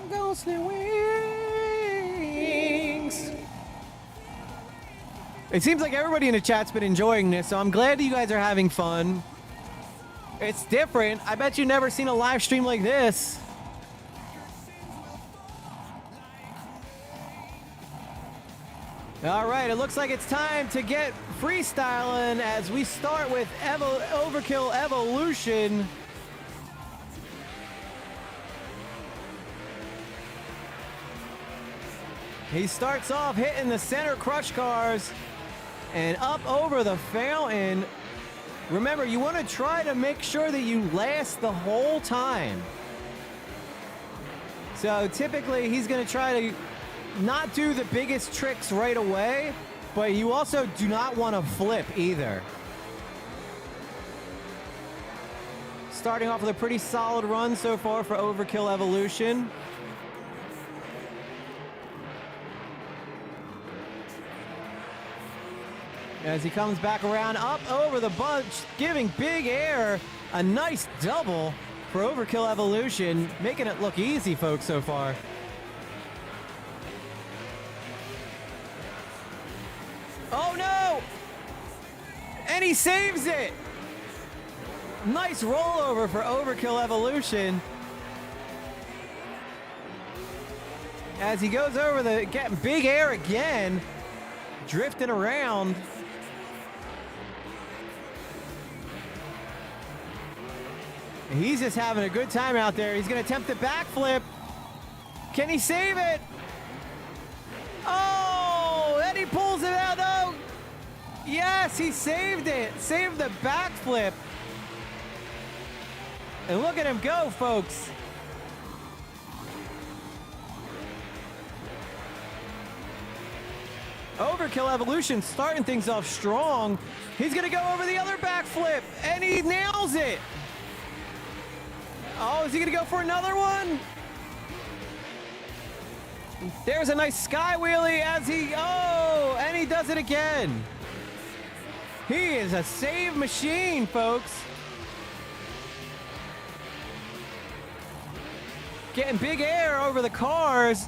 Ghostly wings. It seems like everybody in the chat's been enjoying this, so I'm glad you guys are having fun. It's different. I bet you've never seen a live stream like this. All right, it looks like it's time to get freestyling as we start with Overkill Evolution. He starts off hitting the center crush cars and up over the fountain. Remember, you want to try to make sure that you last the whole time. So typically he's going to try to not do the biggest tricks right away, but you also do not want to flip either. Starting off with a pretty solid run so far for Overkill Evolution. As he comes back around, up over the bunch, giving big air. A nice double for Overkill Evolution, making it look easy, folks, so far. Oh, no! And he saves it! Nice rollover for Overkill Evolution. As he goes over the, getting big air again, drifting around. He's just having a good time out there. He's going to attempt the backflip. Can he save it? Oh, and he pulls it out. Oh, yes, he saved it. Saved the backflip. And look at him go, folks. Overkill Evolution starting things off strong. He's going to go over the other backflip, and he nails it. Oh, is he going to go for another one? There's a nice sky wheelie as he, oh, and he does it again. He is a save machine, folks. Getting big air over the cars.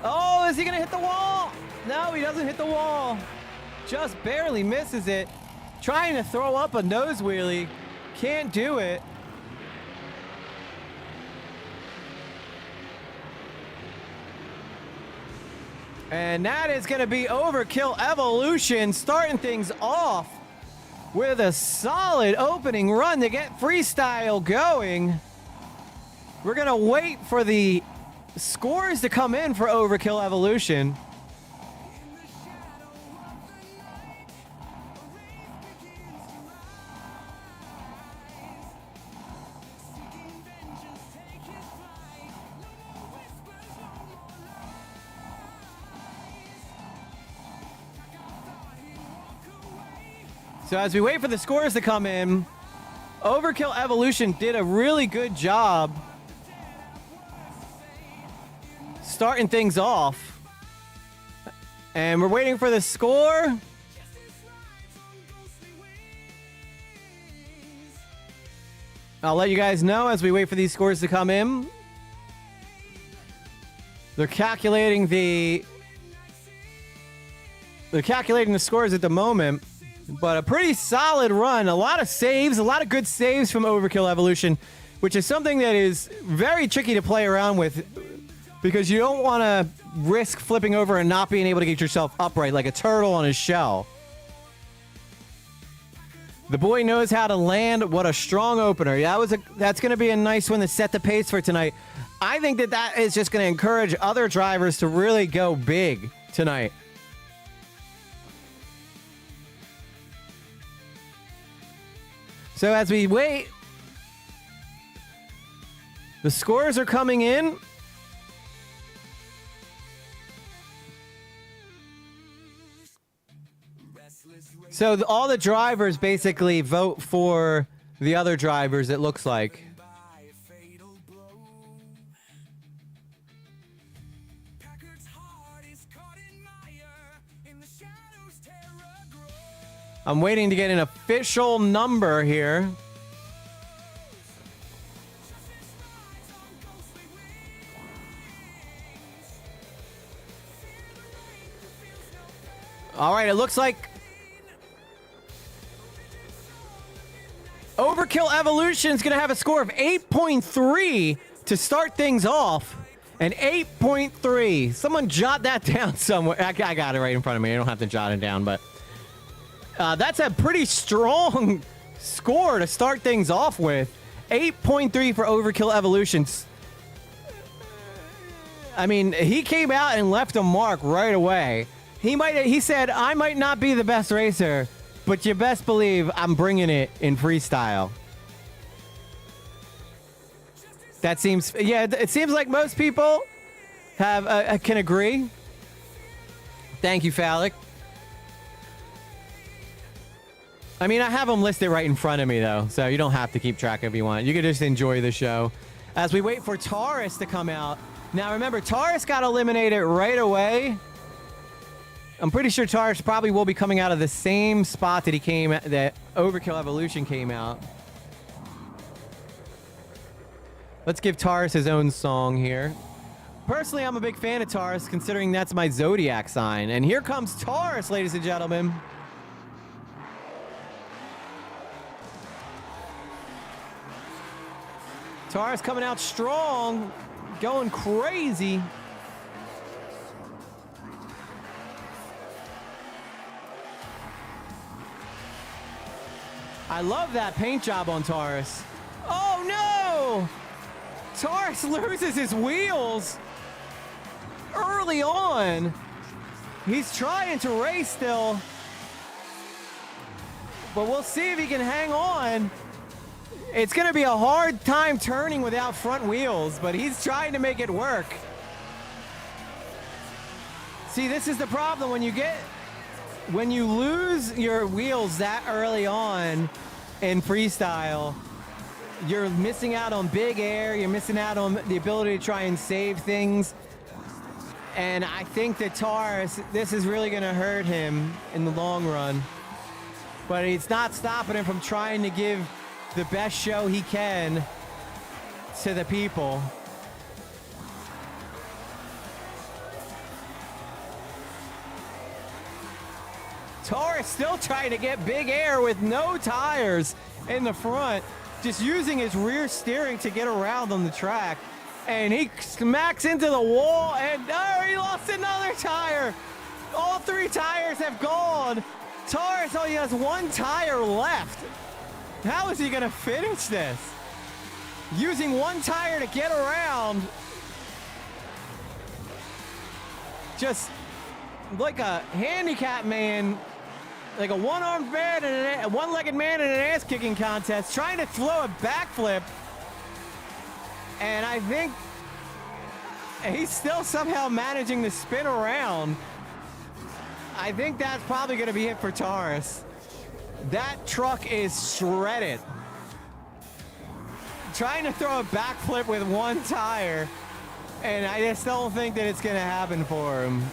Oh, is he going to hit the wall? No, he doesn't hit the wall. Just barely misses it. Trying to throw up a nose wheelie. Can't do it. And that is going to be Overkill Evolution starting things off with a solid opening run to get freestyle going. We're going to wait for the scores to come in for Overkill Evolution. So as we wait for the scores to come in, Overkill Evolution did a really good job starting things off. And we're waiting for the score. I'll let you guys know as we wait for these scores to come in. They're calculating the scores at the moment. But a pretty solid run. A lot of saves, a lot of good saves from Overkill Evolution, which is something that is very tricky to play around with because you don't want to risk flipping over and not being able to get yourself upright like a turtle on his shell. The boy knows how to land. What a strong opener. Yeah, that's going to be a nice one to set the pace for tonight. I think that is just going to encourage other drivers to really go big tonight. So as we wait, the scores are coming in. So all the drivers basically vote for the other drivers, it looks like. I'm waiting to get an official number here. All right, it looks like Overkill Evolution is going to have a score of 8.3 to start things off. An 8.3. Someone jot that down somewhere. I got it right in front of me. I don't have to jot it down, but that's a pretty strong score to start things off with. 8.3 for Overkill Evolutions. I mean, he came out and left a mark right away. He said, I might not be the best racer, but you best believe I'm bringing it in freestyle. That seems, yeah, it seems like most people have can agree. Thank you, Phallic. I mean, I have them listed right in front of me, though, so you don't have to keep track if you want. You can just enjoy the show. As we wait for Taurus to come out. Now, remember, Taurus got eliminated right away. I'm pretty sure Taurus probably will be coming out of the same spot that that Overkill Evolution came out. Let's give Taurus his own song here. Personally, I'm a big fan of Taurus, considering that's my zodiac sign. And here comes Taurus, ladies and gentlemen. Taurus coming out strong, going crazy. I love that paint job on Taurus. Oh no! Taurus loses his wheels early on. He's trying to race still, but we'll see if he can hang on. It's going to be a hard time turning without front wheels, but he's trying to make it work. See, this is the problem when you lose your wheels that early on in freestyle. You're missing out on big air. You're missing out on the ability to try and save things. And I think that Taurus, this is really going to hurt him in the long run. But it's not stopping him from trying to give the best show he can to the people. Taurus still trying to get big air with no tires in the front, just using his rear steering to get around on the track. And he smacks into the wall, and oh, he lost another tire. All three tires have gone. Taurus only has one tire left. How is he going to finish this? Using one tire to get around. Just like a handicapped man, like a one-armed man and a one-legged man in an ass-kicking contest, trying to throw a backflip. And I think he's still somehow managing to spin around. I think that's probably going to be it for Taurus. That truck is shredded. Trying to throw a backflip with one tire, and I just don't think that it's going to happen for him.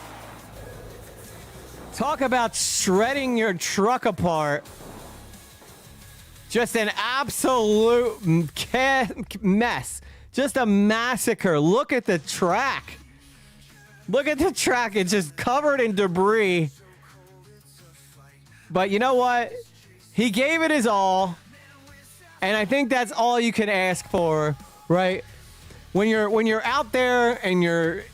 Talk about shredding your truck apart. Just an absolute mess. Just a massacre. Look at the track. Look at the track. It's just covered in debris. But you know what? He gave it his all. And I think that's all you can ask for, right? When you're out there and your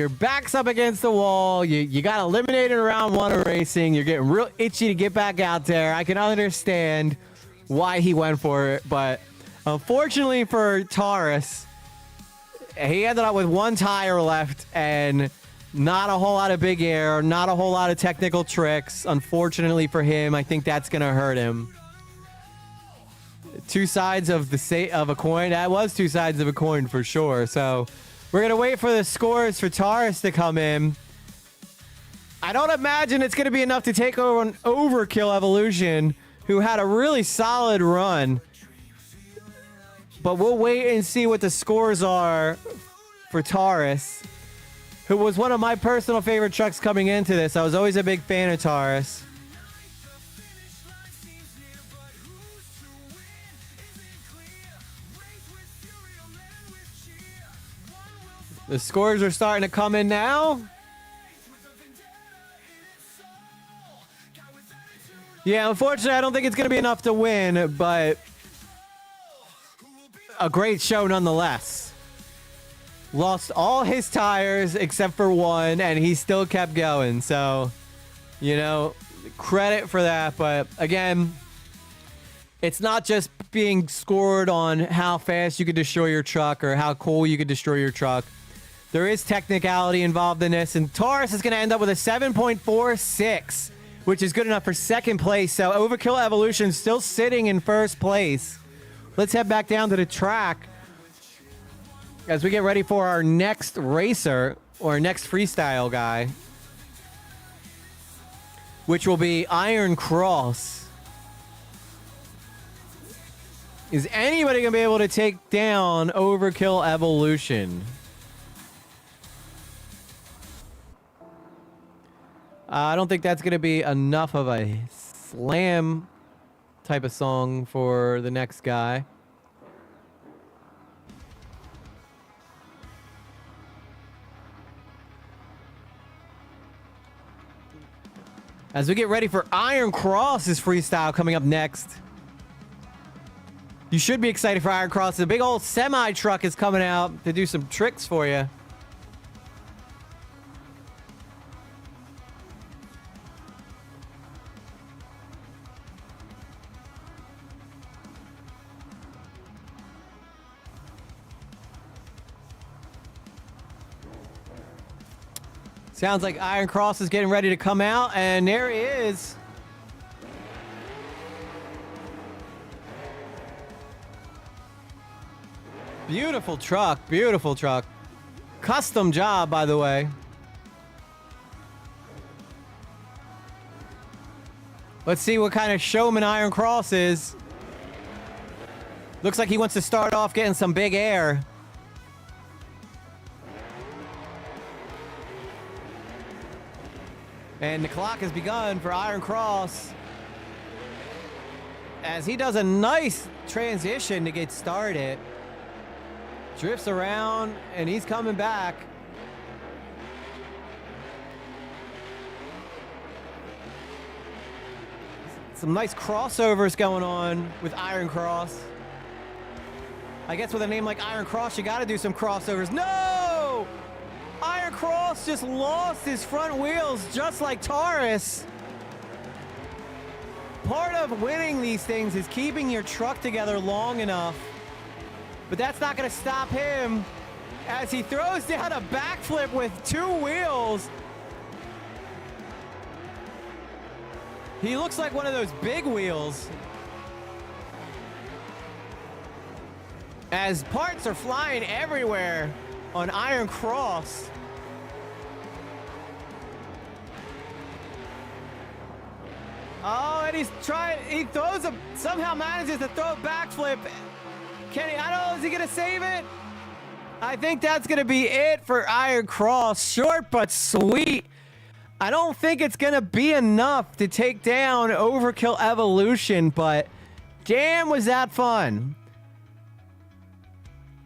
back's up against the wall, you got eliminated in round one of racing, you're getting real itchy to get back out there. I can understand why he went for it, but unfortunately for Taurus, he ended up with one tire left and not a whole lot of big air, not a whole lot of technical tricks. Unfortunately for him, I think that's going to hurt him. Two sides of a coin. That was two sides of a coin for sure. So we're going to wait for the scores for Taurus to come in. I don't imagine it's going to be enough to take over an Overkill Evolution, who had a really solid run. But we'll wait and see what the scores are for Taurus, who was one of my personal favorite trucks coming into this. I was always a big fan of Taurus. The scores are starting to come in now. Yeah, unfortunately, I don't think it's going to be enough to win, but a great show nonetheless. Lost all his tires except for one, and he still kept going. So, credit for that. But again, it's not just being scored on how fast you can destroy your truck or how cool you can destroy your truck. There is technicality involved in this, and Taurus is going to end up with a 7.46 which is good enough for second place. So Overkill Evolution still sitting in first place. Let's head back down to the track as we get ready for our next racer or next freestyle guy, which will be Iron Cross. Is anybody going to be able to take down Overkill Evolution? I don't think that's going to be enough of a slam type of song for the next guy. As we get ready for Iron Cross's freestyle coming up next. You should be excited for Iron Cross. The big old semi truck is coming out to do some tricks for you. Sounds like Iron Cross is getting ready to come out, and there he is. Beautiful truck, beautiful truck. Custom job, by the way. Let's see what kind of showman Iron Cross is. Looks like he wants to start off getting some big air. And the clock has begun for Iron Cross as he does a nice transition to get started. Drifts around, and he's coming back. Some nice crossovers going on with Iron Cross. I guess with a name like Iron Cross, you got to do some crossovers. No! Iron Cross just lost his front wheels just like Taurus. Part of winning these things is keeping your truck together long enough. But that's not going to stop him as he throws down a backflip with two wheels. He looks like one of those big wheels. As parts are flying everywhere on Iron Cross. Oh, and he throws somehow manages to throw a backflip. Kenny, I don't know, is he going to save it? I think that's going to be it for Iron Cross. Short but sweet. I don't think it's going to be enough to take down Overkill Evolution, but damn, was that fun.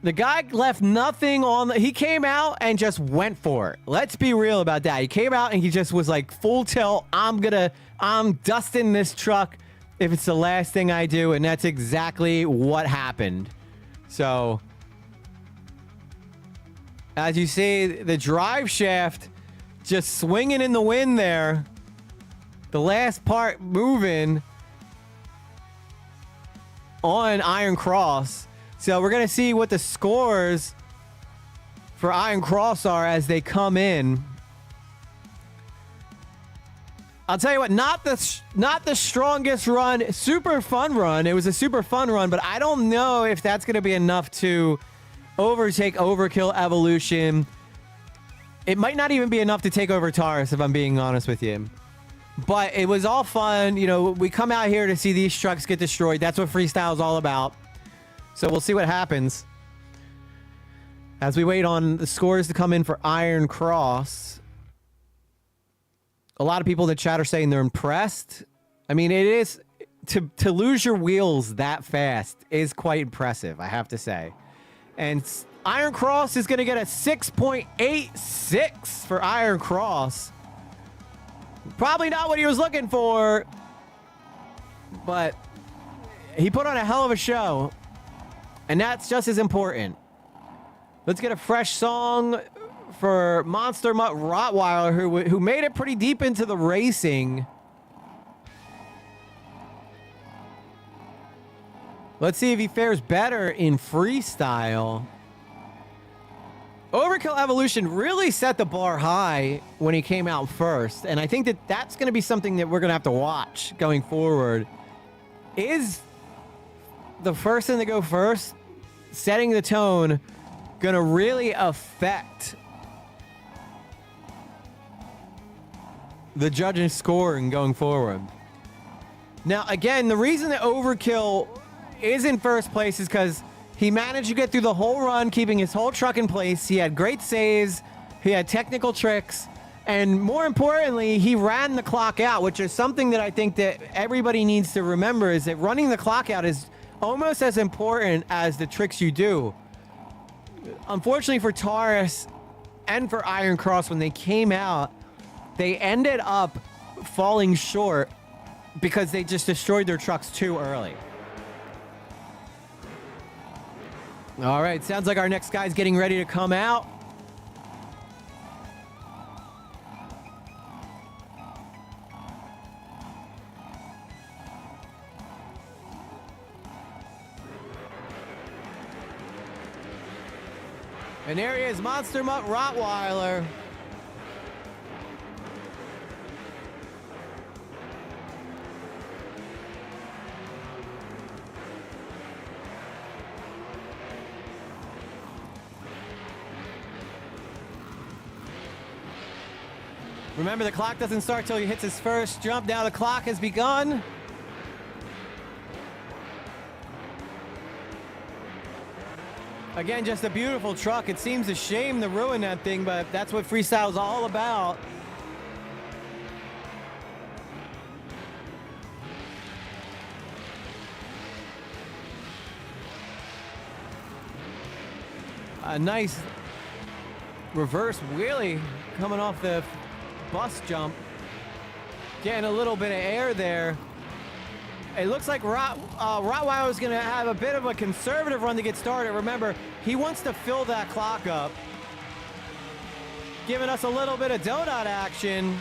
The guy left nothing on he came out and just went for it. Let's be real about that. He came out and he just was like full tilt. I'm dusting this truck if it's the last thing I do, and that's exactly what happened. So, as you see, the drive shaft just swinging in the wind there. The last part moving on Iron Cross. So we're going to see what the scores for Iron Cross are as they come in. I'll tell you what, not the strongest run, super fun run. It was a super fun run, but I don't know if that's going to be enough to overtake Overkill Evolution. It might not even be enough to take over Taurus, if I'm being honest with you. But it was all fun. You know, we come out here to see these trucks get destroyed. That's what freestyle is all about. So we'll see what happens as we wait on the scores to come in for Iron Cross. A lot of people in the chat are saying they're impressed. I mean, it is to lose your wheels that fast is quite impressive, I have to say. And Iron Cross is going to get a 6.86 for Iron Cross. Probably not what he was looking for, but he put on a hell of a show, and that's just as important. Let's get a fresh song for Monster Mutt Rottweiler, who made it pretty deep into the racing. Let's see if he fares better in freestyle. Over Overkill Evolution really set the bar high when he came out first, and I think that that's going to be something that we're going to have to watch going forward. Is the person to go first, setting the tone, going to really affect the judges' scoring going forward? Now, again, the reason that Overkill is in first place is because he managed to get through the whole run, keeping his whole truck in place. He had great saves. He had technical tricks. And more importantly, he ran the clock out, which is something that I think that everybody needs to remember, is that running the clock out is almost as important as the tricks you do. Unfortunately for Taurus and for Iron Cross, when they came out, they ended up falling short because they just destroyed their trucks too early. All right, sounds like our next guy's getting ready to come out. And there he is, Monster Mutt Rottweiler. Remember, the clock doesn't start till he hits his first jump. Now the clock has begun. Again, just a beautiful truck. It seems a shame to ruin that thing, but that's what freestyle is all about. A nice reverse wheelie coming off the bus jump. Getting a little bit of air there. It looks like Rottweiler is going to have a bit of a conservative run to get started. Remember, he wants to fill that clock up. Giving us a little bit of donut action.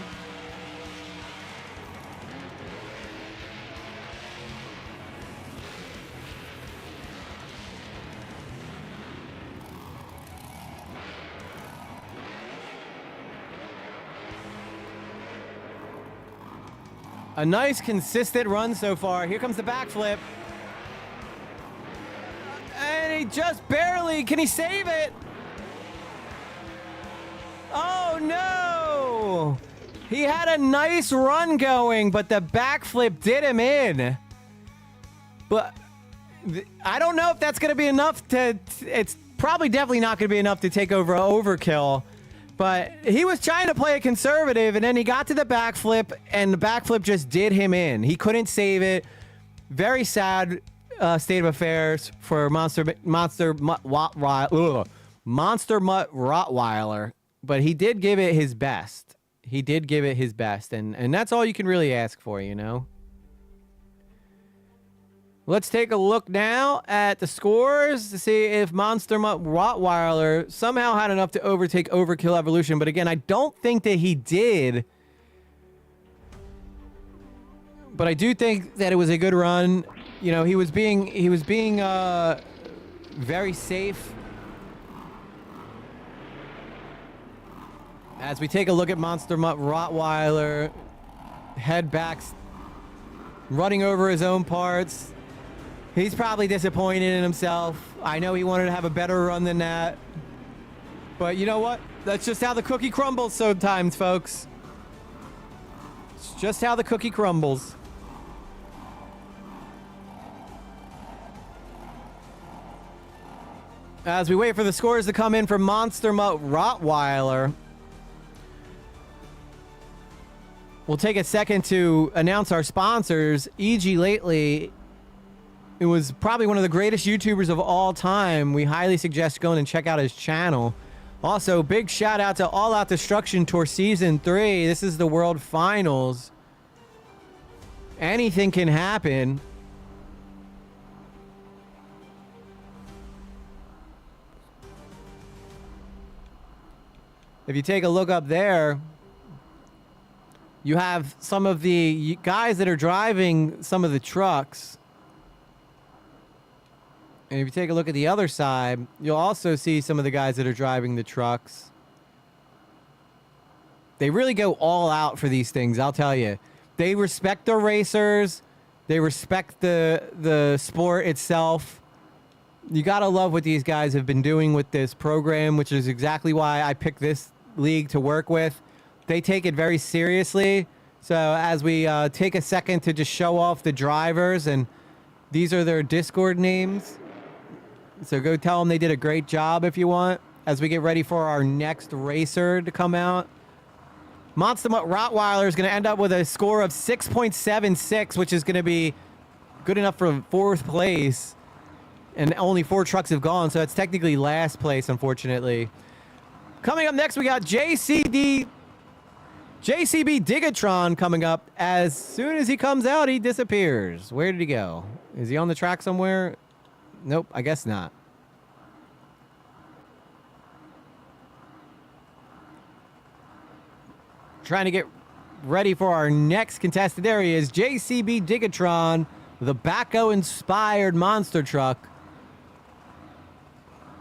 A nice, consistent run so far. Here comes the backflip. And he just barely, can he save it? Oh no! He had a nice run going, but the backflip did him in. But I don't know if that's going to be enough to, it's probably definitely not going to be enough to take over Overkill. But he was trying to play it conservative, and then he got to the backflip, and the backflip just did him in. He couldn't save it. Very sad state of affairs for Monster Mutt Rottweiler. But he did give it his best. He did give it his best, and that's all you can really ask for, you know? Let's take a look now at the scores to see if Monster Mutt Rottweiler somehow had enough to overtake Overkill Evolution. But again, I don't think that he did. But I do think that it was a good run. You know, he was being very safe. As we take a look at Monster Mutt Rottweiler, head backs, running over his own parts. He's probably disappointed in himself. I know he wanted to have a better run than that. But you know what? That's just how the cookie crumbles sometimes, folks. It's just how the cookie crumbles. As we wait for the scores to come in from Monster Mutt Rottweiler, we'll take a second to announce our sponsors. EG Lately, it was probably one of the greatest YouTubers of all time. We highly suggest going and check out his channel. Also, big shout out to All Out Destruction Tour Season 3. This is the World Finals. Anything can happen. If you take a look up there, you have some of the guys that are driving some of the trucks. And if you take a look at the other side, you'll also see some of the guys that are driving the trucks. They really go all out for these things, I'll tell you. They respect the racers. They respect the sport itself. You got to love what these guys have been doing with this program, which is exactly why I picked this league to work with. They take it very seriously. So as we take a second to just show off the drivers, and these are their Discord names. So go tell them they did a great job if you want, as we get ready for our next racer to come out. Monster Mutt Rottweiler is going to end up with a score of 6.76, which is going to be good enough for 4th place. And only 4 trucks have gone, so that's technically last place, unfortunately. Coming up next, we got JCB Digatron coming up. As soon as he comes out, he disappears. Where did he go? Is he on the track somewhere? Nope, I guess not. Trying to get ready for our next contestant. There he is, JCB Digatron, the Baco-inspired monster truck.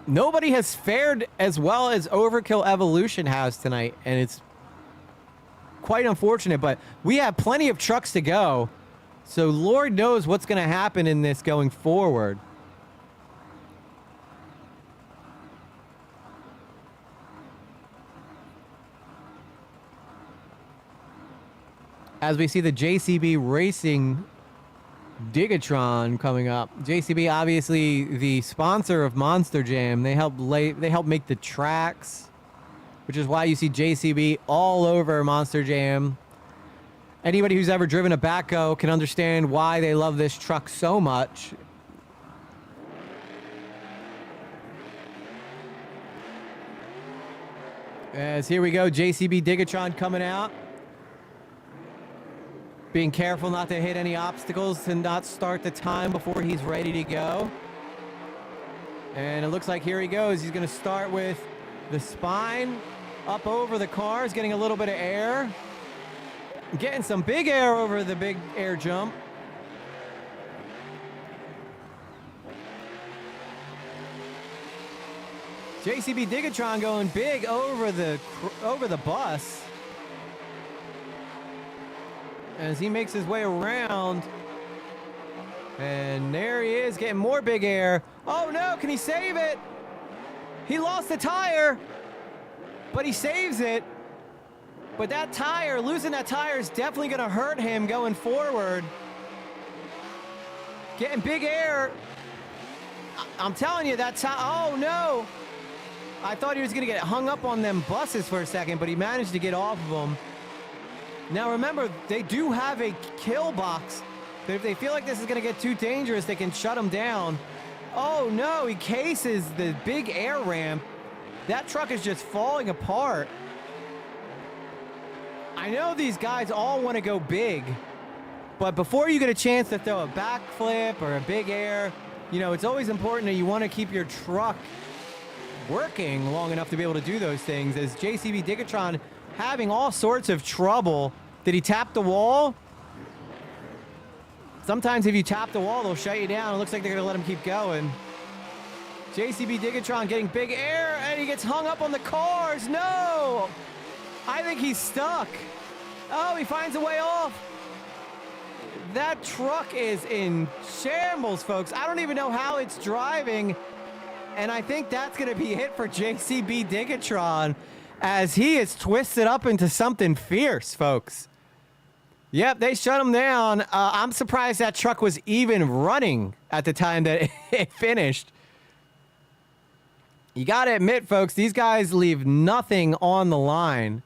Nobody has fared as well as Overkill Evolution has tonight, and it's quite unfortunate, but we have plenty of trucks to go, so Lord knows what's going to happen in this going forward. As we see the JCB Racing Digatron coming up. JCB, obviously the sponsor of Monster Jam. They help make the tracks, which is why you see JCB all over Monster Jam. Anybody who's ever driven a Baco can understand why they love this truck so much. As here we go, JCB Digatron coming out. Being careful not to hit any obstacles and not start the time before he's ready to go. And it looks like here he goes. He's going to start with the spine up over the cars, getting a little bit of air. Getting some big air over the big air jump. JCB Digatron going big over the bus. As he makes his way around. And there he is, getting more big air. Oh no, can he save it? He lost the tire, but he saves it. But that tire, losing that tire is definitely going to hurt him going forward. Getting big air. I'm telling you, that tire, oh no. I thought he was going to get hung up on them buses for a second, but he managed to get off of them. Now remember, they do have a kill box. If they feel like this is going to get too dangerous, they can shut him down. Oh no, he cases the big air ramp. That truck is just falling apart. I know these guys all want to go big, but before you get a chance to throw a backflip or a big air, you know, it's always important that you want to keep your truck working long enough to be able to do those things. As JCB Digatron having all sorts of trouble. Did he tap the wall? Sometimes if you tap the wall, they'll shut you down. It looks like they're going to let him keep going. JCB Digatron getting big air, and he gets hung up on the cars. No! I think he's stuck. Oh, he finds a way off. That truck is in shambles, folks. I don't even know how it's driving. And I think that's going to be it for JCB Digatron, as he is twisted up into something fierce, folks. Yep, they shut him down. I'm surprised that truck was even running at the time that it finished. You got to admit, folks, these guys leave nothing on the line.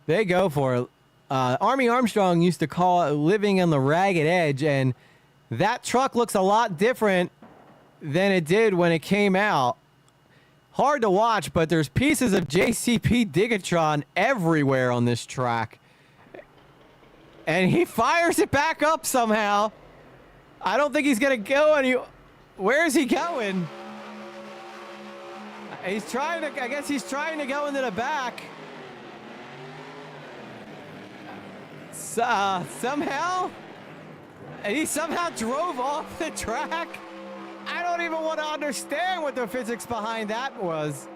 They go for it. Army Armstrong used to call it living on the ragged edge, and that truck looks a lot different than it did when it came out. Hard to watch, but there's pieces of JCB Digatron everywhere on this track. And he fires it back up somehow. I don't think he's going to go any... Where is he going? He's trying to... I guess he's trying to go into the back. Somehow... And he somehow drove off the track. I don't even want to understand what the physics behind that was.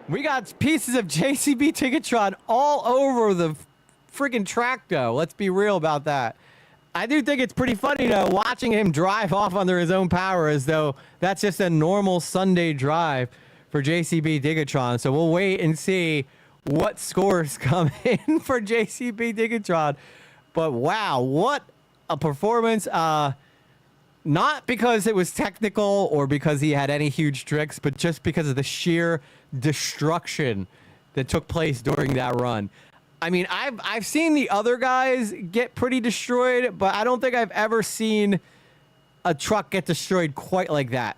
We got pieces of JCB Ticketron all over the freaking track, though. Let's be real about that. I do think it's pretty funny, though, watching him drive off under his own power as though that's just a normal Sunday drive for JCB Ticketron. So we'll wait and see what scores come in for JCB Ticketron. But wow, what a performance. Not because it was technical or because he had any huge tricks, but just because of the sheer destruction that took place during that run. I mean, I've seen the other guys get pretty destroyed, but I don't think I've ever seen a truck get destroyed quite like that.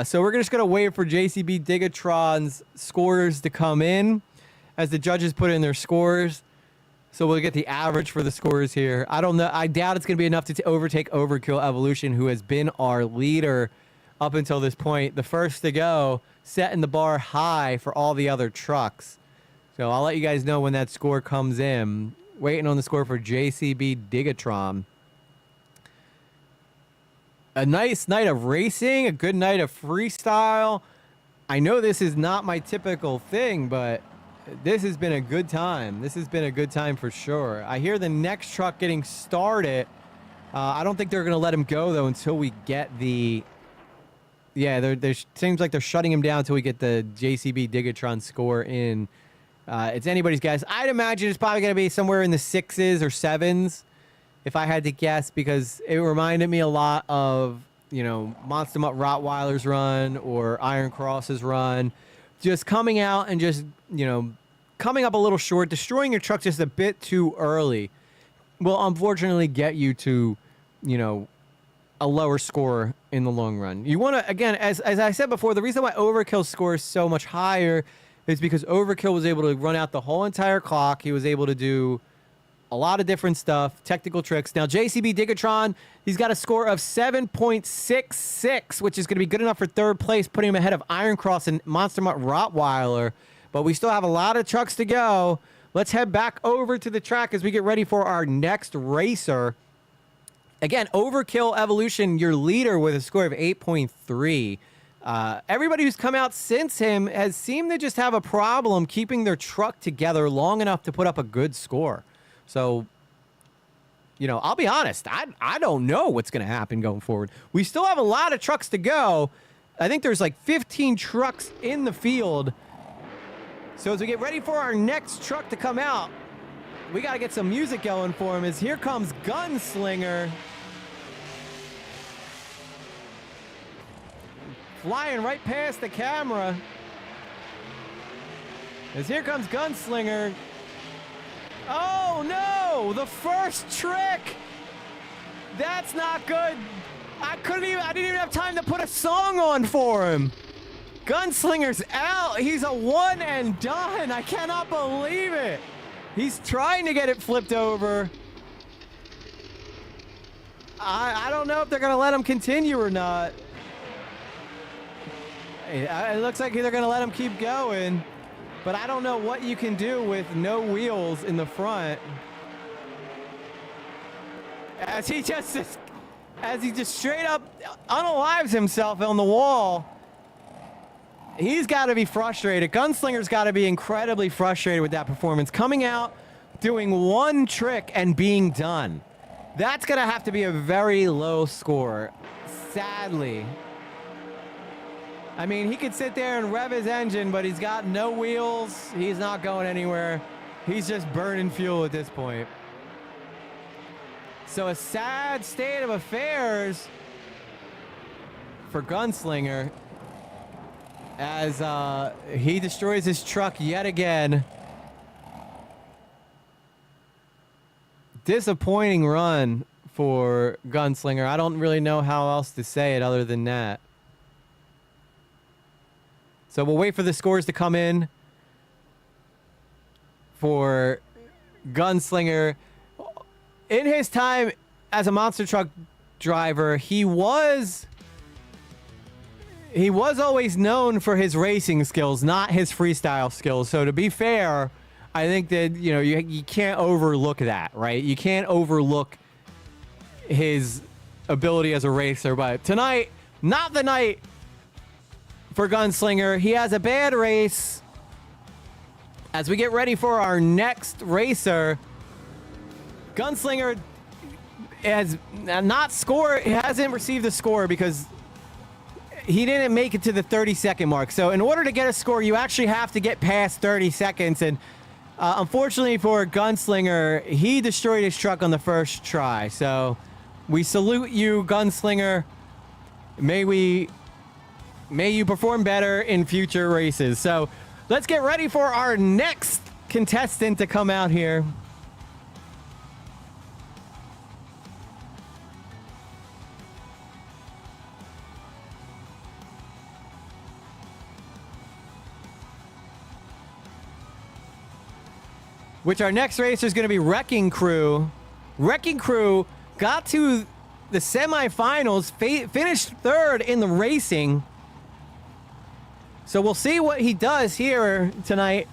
So we're just going to wait for JCB Ticketron's scores to come in as the judges put in their scores. So we'll get the average for the scores here. I don't know. I doubt it's going to be enough to overtake Overkill Evolution, who has been our leader up until this point. The first to go, setting the bar high for all the other trucks. So I'll let you guys know when that score comes in. Waiting on the score for JCB Ticketron. A nice night of racing, a good night of freestyle. I know this is not my typical thing, but this has been a good time. This has been a good time for sure. I hear the next truck getting started. I don't think they're going to let him go, though, until we get the... Yeah, there seems like they're shutting him down until we get the JCB Ticketron score in. It's anybody's guess. I'd imagine it's probably going to be somewhere in the 6s or 7s, if I had to guess, because it reminded me a lot of, you know, Monster Mutt Rottweiler's run or Iron Cross's run. Just coming out and just, you know, coming up a little short, destroying your truck just a bit too early will unfortunately get you to, you know, a lower score in the long run. You want to, again, as I said before, the reason why Overkill score is so much higher is because Overkill was able to run out the whole entire clock. He was able to do a lot of different stuff, technical tricks. Now, JCB Ticketron, he's got a score of 7.66, which is going to be good enough for third place, putting him ahead of Iron Cross and Monster Mutt Rottweiler. But we still have a lot of trucks to go. Let's head back over to the track as we get ready for our next racer. Again, Overkill Evolution, your leader with a score of 8.3. Everybody who's come out since him has seemed to just have a problem keeping their truck together long enough to put up a good score. So, you know, I'll be honest. I don't know what's going to happen going forward. We still have a lot of trucks to go. I think there's like 15 trucks in the field. So as we get ready for our next truck to come out, we got to get some music going for him. As here comes Gunslinger. Flying right past the camera. As here comes Gunslinger. Oh no! The first trick! That's not good. I didn't even have time to put a song on for him. Gunslinger's out. He's a one and done. I cannot believe it. He's trying to get it flipped over. I don't know if they're going to let him continue or not. It looks like they're going to let him keep going. But I don't know what you can do with no wheels in the front. As he just straight up unalives himself on the wall. He's got to be frustrated. Gunslinger's got to be incredibly frustrated with that performance. Coming out, doing one trick, and being done. That's going to have to be a very low score, sadly. I mean, he could sit there and rev his engine, but he's got no wheels. He's not going anywhere. He's just burning fuel at this point. So a sad state of affairs for Gunslinger as he destroys his truck yet again. Disappointing run for Gunslinger. I don't really know how else to say it other than that. So we'll wait for the scores to come in for Gunslinger. In his time as a monster truck driver, he was always known for his racing skills, not his freestyle skills. So to be fair, I think that, you know, you can't overlook that, right? You can't overlook his ability as a racer. But tonight, not the night for Gunslinger. He has a bad race. As we get ready for our next racer, Gunslinger has not scored, hasn't received a score because he didn't make it to the 30-second mark. So in order to get a score, you actually have to get past 30 seconds. And unfortunately for Gunslinger, he destroyed his truck on the first try. So we salute you, Gunslinger. May you perform better in future races. So let's get ready for our next contestant to come out here. Which our next racer is going to be Wrecking Crew. Wrecking Crew got to the semifinals, finished third in the racing. So we'll see what he does here tonight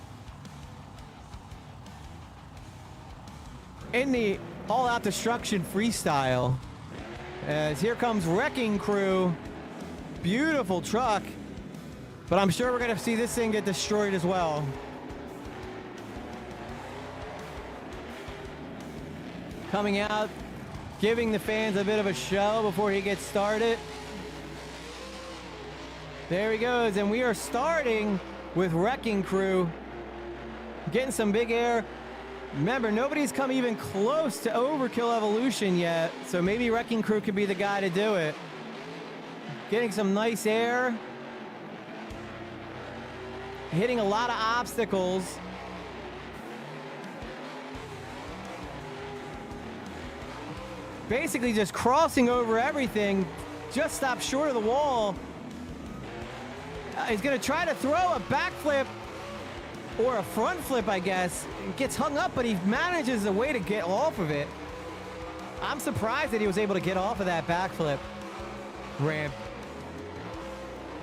in the all-out destruction freestyle. As here comes Wrecking Crew. Beautiful truck. But I'm sure we're going to see this thing get destroyed as well. Coming out, giving the fans a bit of a show before he gets started. There he goes, and we are starting with Wrecking Crew. Getting some big air. Remember, nobody's come even close to Overkill Evolution yet, so maybe Wrecking Crew could be the guy to do it. Getting some nice air. Hitting a lot of obstacles. Basically just crossing over everything. Just stopped short of the wall. He's going to try to throw a backflip or a front flip, I guess. Gets hung up, but he manages a way to get off of it. I'm surprised that he was able to get off of that backflip ramp.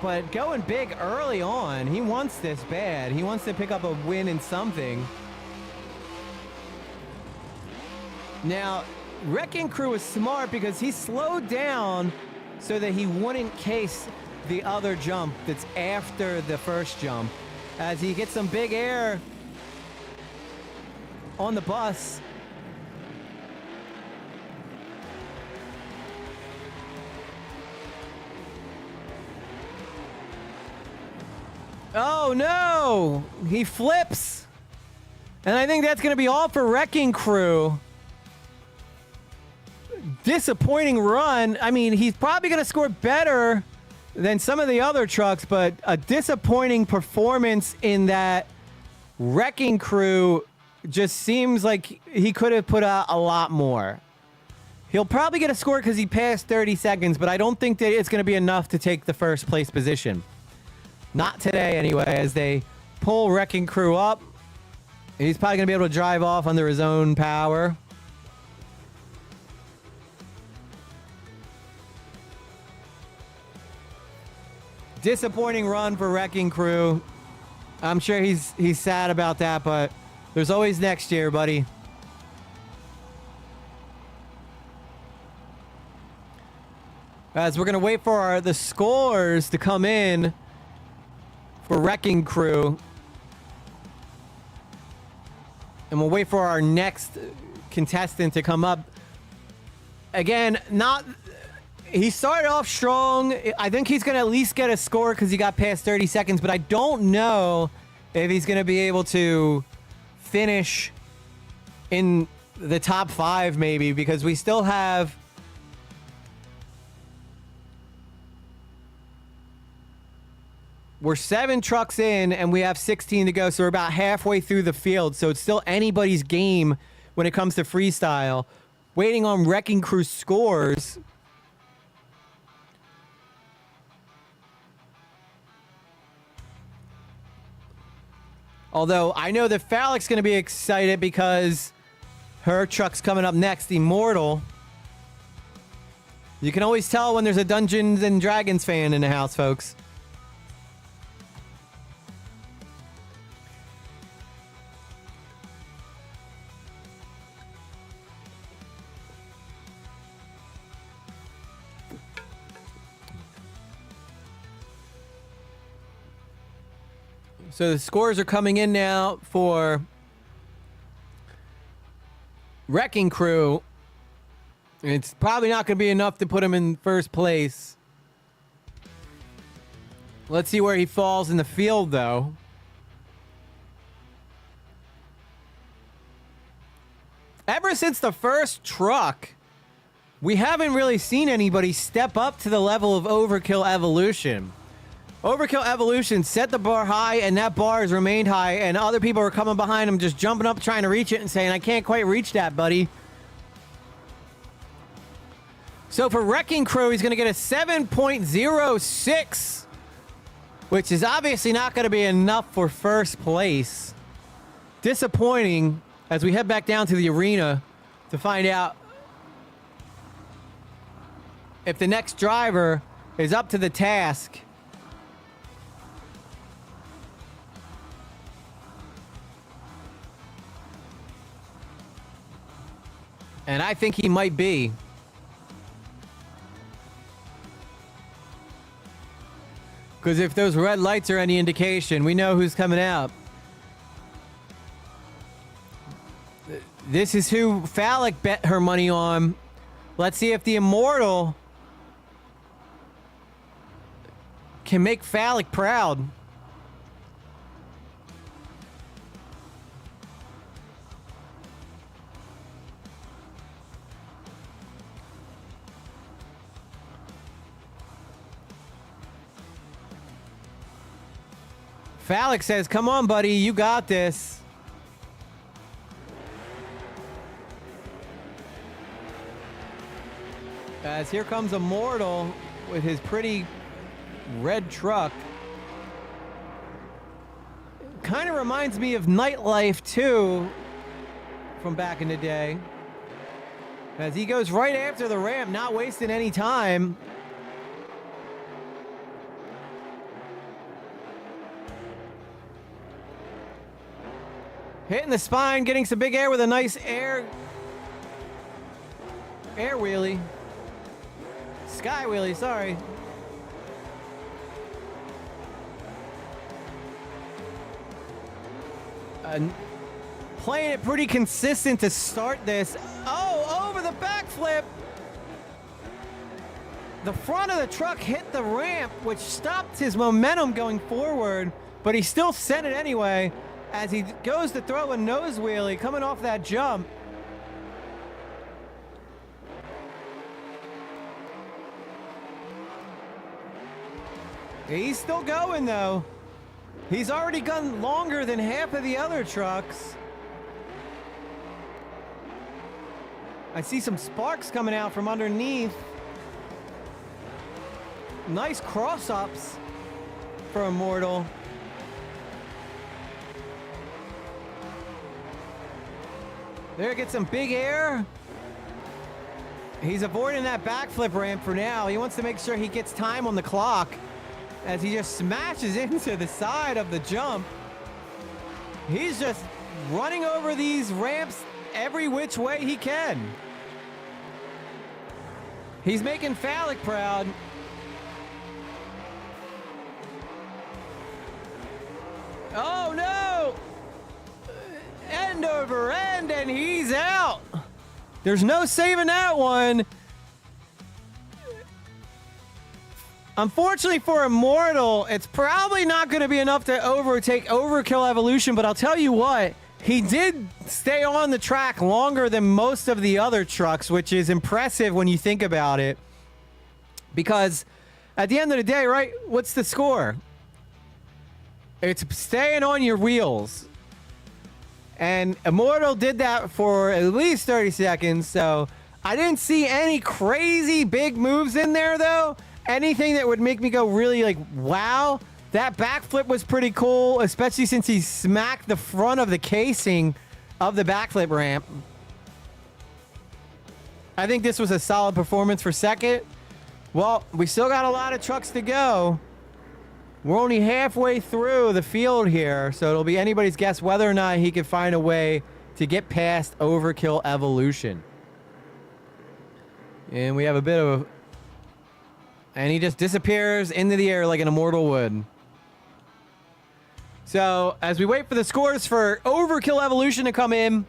But going big early on, he wants this bad. He wants to pick up a win in something. Now, Wrecking Crew is smart because he slowed down so that he wouldn't case the other jump that's after the first jump. As he gets some big air on the bus. Oh no! He flips! And I think that's going to be all for Wrecking Crew. Disappointing run. I mean, he's probably going to score better than some of the other trucks, but a disappointing performance in that Wrecking Crew just seems like he could have put out a lot more. He'll probably get a score because he passed 30 seconds, but I don't think that it's going to be enough to take the first place position. Not today, anyway, as they pull Wrecking Crew up. He's probably going to be able to drive off under his own power. Disappointing run for Wrecking Crew. I'm sure he's sad about that, but there's always next year, buddy. As we're going to wait for the scores to come in for Wrecking Crew. And we'll wait for our next contestant to come up. Again, he started off strong. I think he's going to at least get a score because he got past 30 seconds, but I don't know if he's going to be able to finish in the top 5 maybe, because we still have we're 7 trucks in and we have 16 to go, so we're about halfway through the field, so it's still anybody's game when it comes to freestyle. Waiting on Wrecking Crew's scores. Although I know that Phallic's going to be excited because her truck's coming up next, Immortal. You can always tell when there's a Dungeons and Dragons fan in the house, folks. So the scores are coming in now for Wrecking Crew. It's probably not going to be enough to put him in first place. Let's see where he falls in the field, though. Ever since the first truck, we haven't really seen anybody step up to the level of Overkill Evolution. Overkill Evolution set the bar high, and that bar has remained high, and other people are coming behind him, just jumping up, trying to reach it, and saying, I can't quite reach that, buddy. So for Wrecking Crew, he's going to get a 7.06, which is obviously not going to be enough for first place. Disappointing as we head back down to the arena to find out if the next driver is up to the task. And I think he might be. Because if those red lights are any indication, we know who's coming out. This is who Phallic bet her money on. Let's see if the Immortal can make Phallic proud. Phallic says, come on, buddy, you got this. As here comes Immortal with his pretty red truck. Kind of reminds me of Nightlife, too, from back in the day. As he goes right after the ramp, not wasting any time. Hitting the spine, getting some big air with a nice air wheelie. Sky wheelie, sorry. Playing it pretty consistent to start this. Oh, over the backflip. The front of the truck hit the ramp, which stopped his momentum going forward, but he still sent it anyway as he goes to throw a nose wheelie coming off that jump. He's still going, though. He's already gone longer than half of the other trucks. I see some sparks coming out from underneath. Nice cross-ups for Immortal. There, gets some big air. He's avoiding that backflip ramp for now. He wants to make sure he gets time on the clock as he just smashes into the side of the jump. He's just running over these ramps every which way he can. He's making Phallic proud. Oh no! End over end, and he's out. There's no saving that one. Unfortunately for Immortal, it's probably not going to be enough to overtake Overkill Evolution, but I'll tell you what, he did stay on the track longer than most of the other trucks, which is impressive when you think about it. Because at the end of the day, right, what's the score? It's staying on your wheels. And Immortal did that for at least 30 seconds, so I didn't see any crazy big moves in there, though. Anything that would make me go really like, wow. That backflip was pretty cool, especially since he smacked the front of the casing of the backflip ramp. I think this was a solid performance for second. Well, we still got a lot of trucks to go. We're only halfway through the field here, so it'll be anybody's guess whether or not he can find a way to get past Overkill Evolution. And we have a bit of... And he just disappears into the air like an Immortal would. So as we wait for the scores for Overkill Evolution to come in.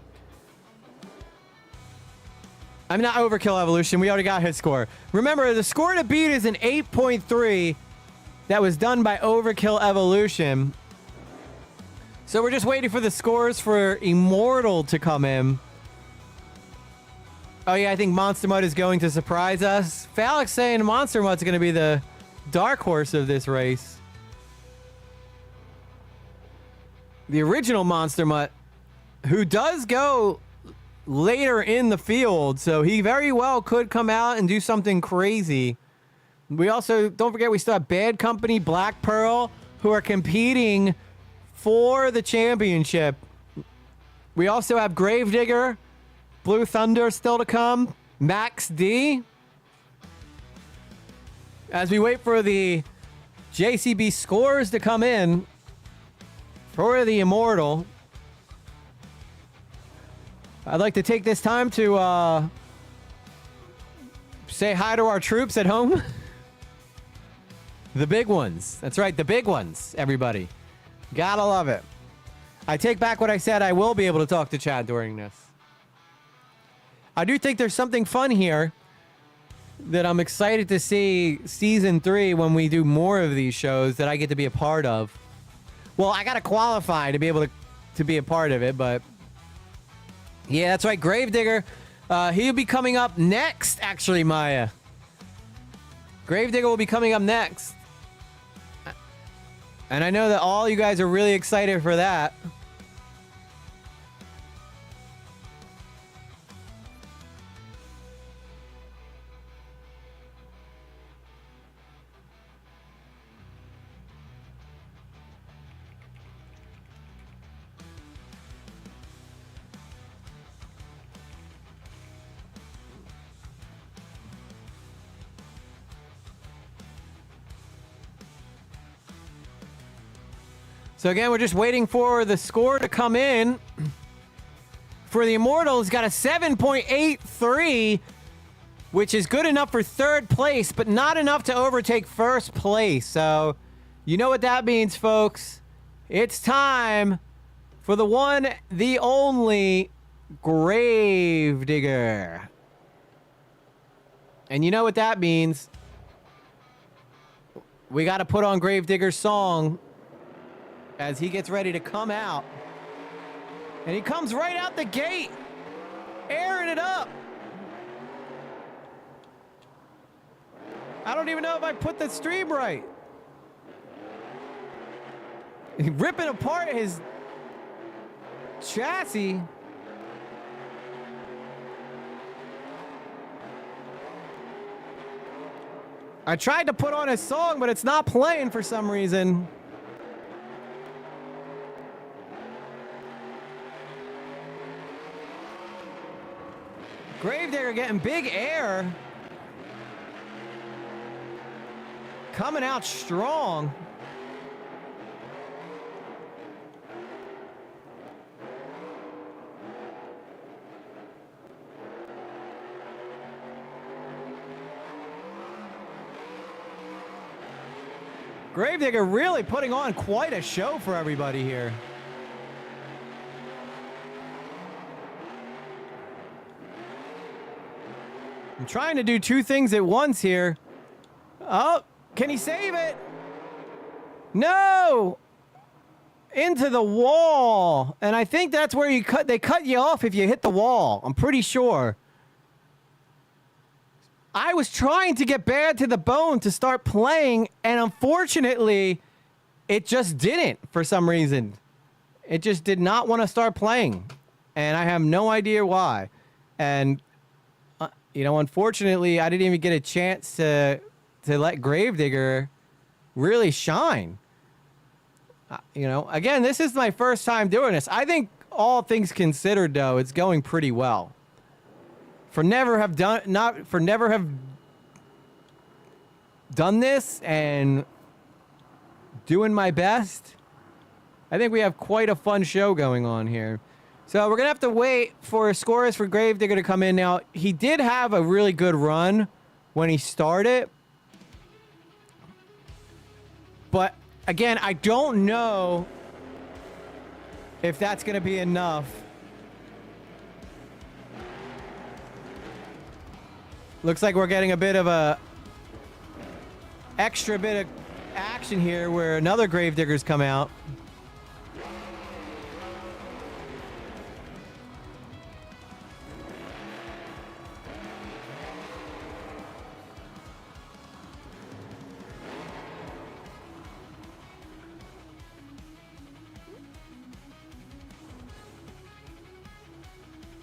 I'm not Overkill Evolution. We already got his score. Remember, the score to beat is an 8.3 that was done by Overkill Evolution. So we're just waiting for the scores for Immortal to come in. Oh, yeah, I think Monster Mud is going to surprise us. Phallic saying Monster Mud's going to be the dark horse of this race. The original Monster Mutt, who does go later in the field, so he very well could come out and do something crazy. We also, don't forget, we still have Bad Company, Black Pearl, who are competing for the championship. We also have Gravedigger, Blue Thunder still to come, Max D. As we wait for the JCB scores to come in for the Immortal, I'd like to take this time to say hi to our troops at home. The big ones. That's right, the big ones, everybody. Gotta love it. I take back what I said. I will be able to talk to Chad during this. I do think there's something fun here that I'm excited to see season 3 when we do more of these shows that I get to be a part of. Well, I gotta qualify to be able to be a part of it, but yeah, that's right. Gravedigger, he'll be coming up next, actually, Maya. Gravedigger will be coming up next. And I know that all you guys are really excited for that. So again, we're just waiting for the score to come in. For the Immortal, he's got a 7.83, which is good enough for third place, but not enough to overtake first place. So you know what that means, folks. It's time for the one, the only Gravedigger. And you know what that means. We got to put on Gravedigger's song as he gets ready to come out. And he comes right out the gate, airing it up. I don't even know if I put the stream right. Ripping apart his chassis. I tried to put on his song, but it's not playing for some reason. Gravedigger getting big air. Coming out strong. Gravedigger really putting on quite a show for everybody here. I'm trying to do two things at once here. Oh, can he save it? No! Into the wall. And I think that's where they cut you off if you hit the wall. I'm pretty sure. I was trying to get Bad to the Bone to start playing, and unfortunately, it just didn't for some reason. It just did not want to start playing. And I have no idea why. And you know, unfortunately, I didn't even get a chance to let Gravedigger really shine. You know, again, this is my first time doing this. I think all things considered, though, it's going pretty well. For never have done this and doing my best, I think we have quite a fun show going on here. So we're going to have to wait for scores for Gravedigger to come in. Now, he did have a really good run when he started. But, again, I don't know if that's going to be enough. Looks like we're getting a bit of a extra bit of action here where another Gravedigger's come out.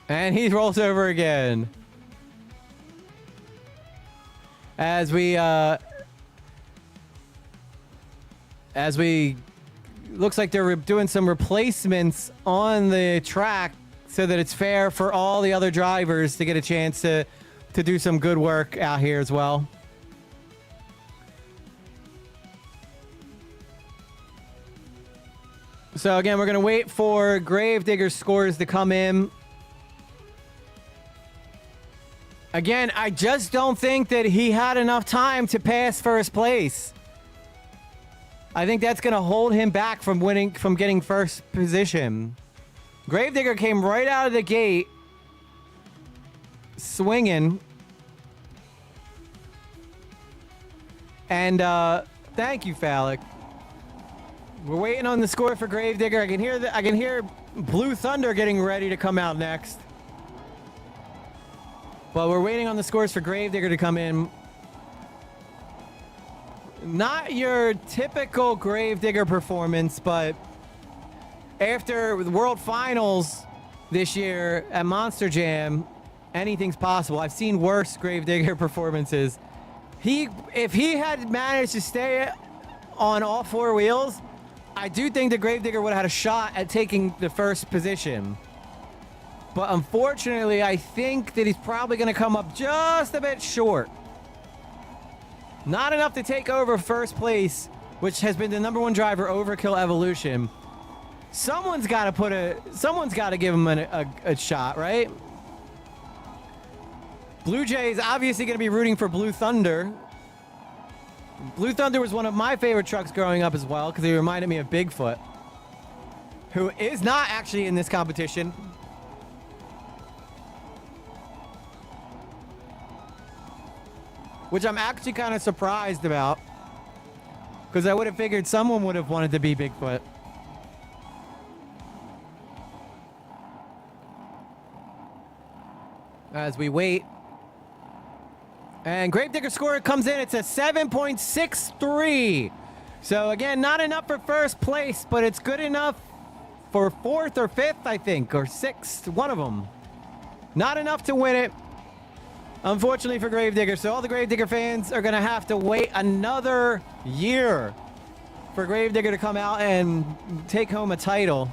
And he rolls over again. As we looks like they're doing some replacements on the track so that it's fair for all the other drivers to get a chance to do some good work out here as well. So again, we're going to wait for Gravedigger's scores to come in. Again, I just don't think that he had enough time to pass first place. I think that's going to hold him back from getting first position. Gravedigger came right out of the gate swinging. And thank you, Phallic. We're waiting on the score for Gravedigger. I can hear Blue Thunder getting ready to come out next. But we're waiting on the scores for Gravedigger to come in. Not your typical Gravedigger performance, but after the World Finals this year at Monster Jam, anything's possible. I've seen worse Gravedigger performances. If he had managed to stay on all four wheels, I do think the Gravedigger would have had a shot at taking the first position. But unfortunately, I think that he's probably going to come up just a bit short. Not enough to take over first place, which has been the #1 driver, Overkill Evolution. Someone's got to give him a shot, right? Blue Jay is obviously going to be rooting for Blue Thunder. Blue Thunder was one of my favorite trucks growing up as well, because he reminded me of Bigfoot, who is not actually in this competition. Which I'm actually kind of surprised about, because I would have figured someone would have wanted to be Bigfoot. As we wait. And Gravedigger score comes in. It's a 7.63. So again, not enough for first place, but it's good enough for fourth or fifth, I think, or sixth, one of them. Not enough to win it, unfortunately, for Gravedigger. So all the Gravedigger fans are going to have to wait another year for Gravedigger to come out and take home a title.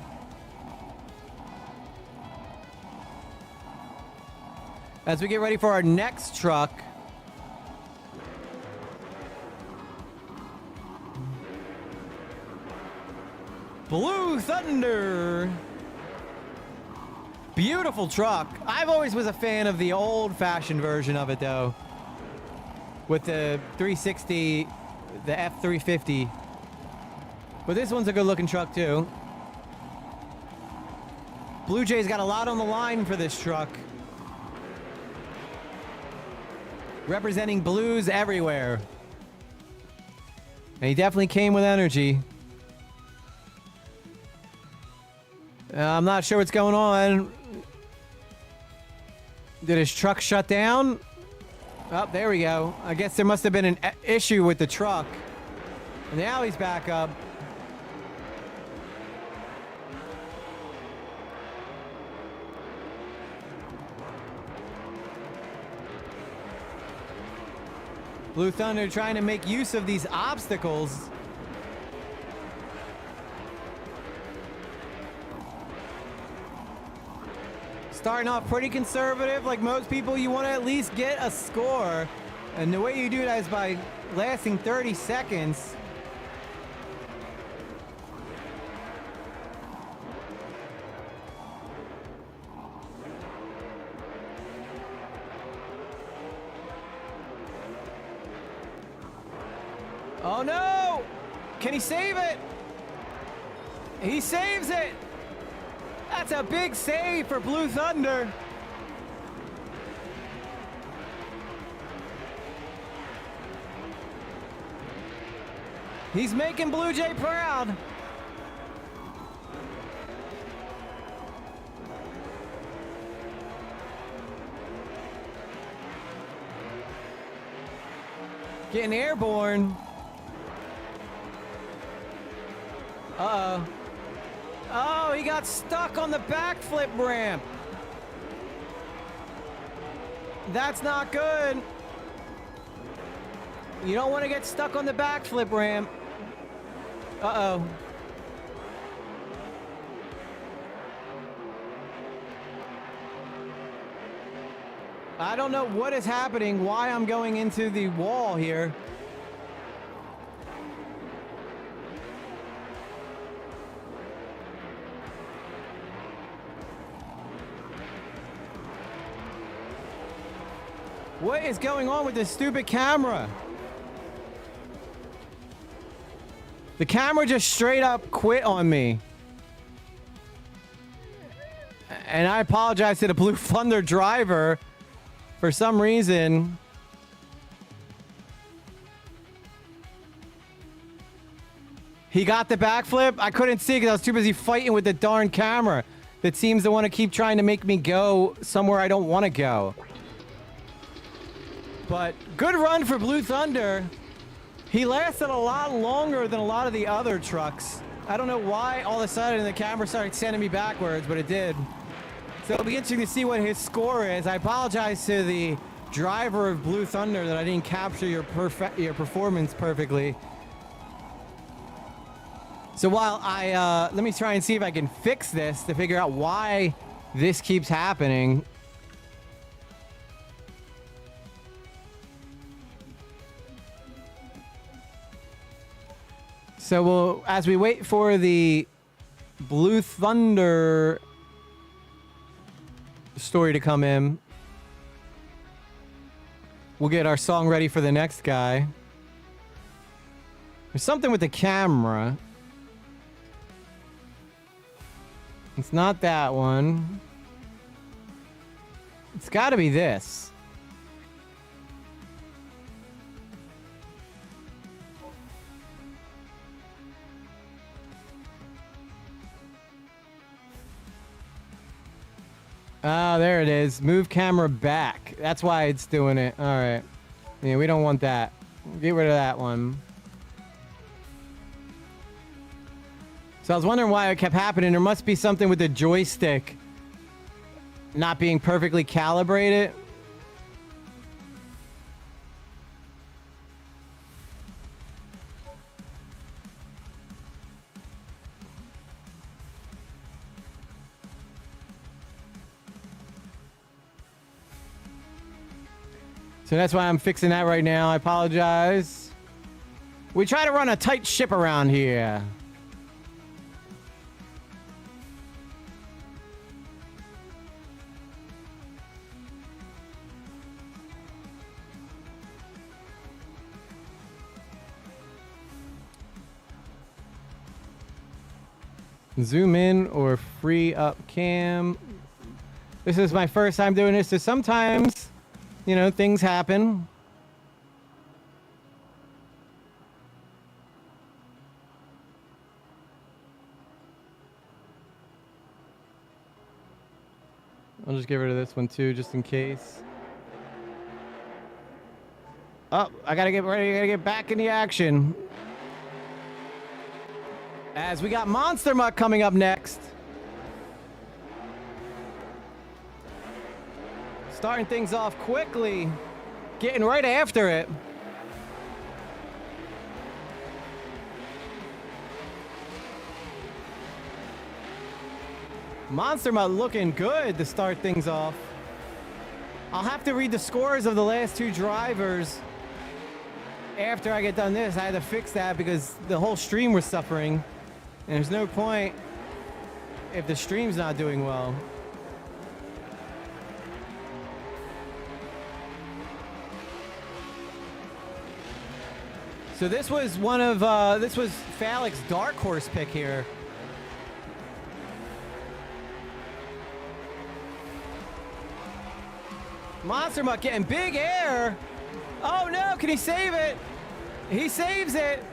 As we get ready for our next truck. Blue Thunder. Beautiful truck. I've always was a fan of the old-fashioned version of it, though. With the 360, the F350. But this one's a good-looking truck, too. Blue Jay's got a lot on the line for this truck. Representing blues everywhere. And he definitely came with energy. I'm not sure what's going on. Did his truck shut down? Oh, there we go. I guess there must have been an issue with the truck. And now he's back up. Blue Thunder trying to make use of these obstacles. Starting off pretty conservative, like most people, you want to at least get a score. And the way you do that is by lasting 30 seconds. Oh no! Can he save it? He saves it! That's a big save for Blue Thunder. He's making Blue Jay proud. Getting airborne. Uh-oh. Oh, he got stuck on the backflip ramp. That's not good. You don't want to get stuck on the backflip ramp. Uh-oh. I don't know what is happening, why I'm going into the wall here. What is going on with this stupid camera? The camera just straight up quit on me. And I apologize to the Blue Thunder driver. For some reason, he got the backflip. I couldn't see because I was too busy fighting with the darn camera that seems to want to keep trying to make me go somewhere I don't want to go. But good run for Blue Thunder. He lasted a lot longer than a lot of the other trucks. I don't know why all of a sudden the camera started sending me backwards, but it did. So it'll be interesting to see what his score is. I apologize to the driver of Blue Thunder that I didn't capture your performance perfectly. So while I, let me try and see if I can fix this to figure out why this keeps happening. So we'll, as we wait for the Blue Thunder story to come in, we'll get our song ready for the next guy. There's something with the camera. It's not that one. It's got to be this. Oh, there it is. Move camera back. That's why it's doing it. All right. Yeah, we don't want that. Get rid of that one. So I was wondering why it kept happening. There must be something with the joystick not being perfectly calibrated. So that's why I'm fixing that right now. I apologize. We try to run a tight ship around here. Zoom in or free up cam. This is my first time doing this, so sometimes, you know, things happen. I'll just get rid of this one too, just in case. Oh, I gotta get ready, I gotta get back in the action. As we got Monster Muck coming up next. Starting things off quickly. Getting right after it. Monster Muck looking good to start things off. I'll have to read the scores of the last two drivers after I get done this. I had to fix that because the whole stream was suffering. And there's no point if the stream's not doing well. So this was one of, this was Phallic's dark horse pick here. Monster Mutt getting big air. Oh no, can he save it? He saves it.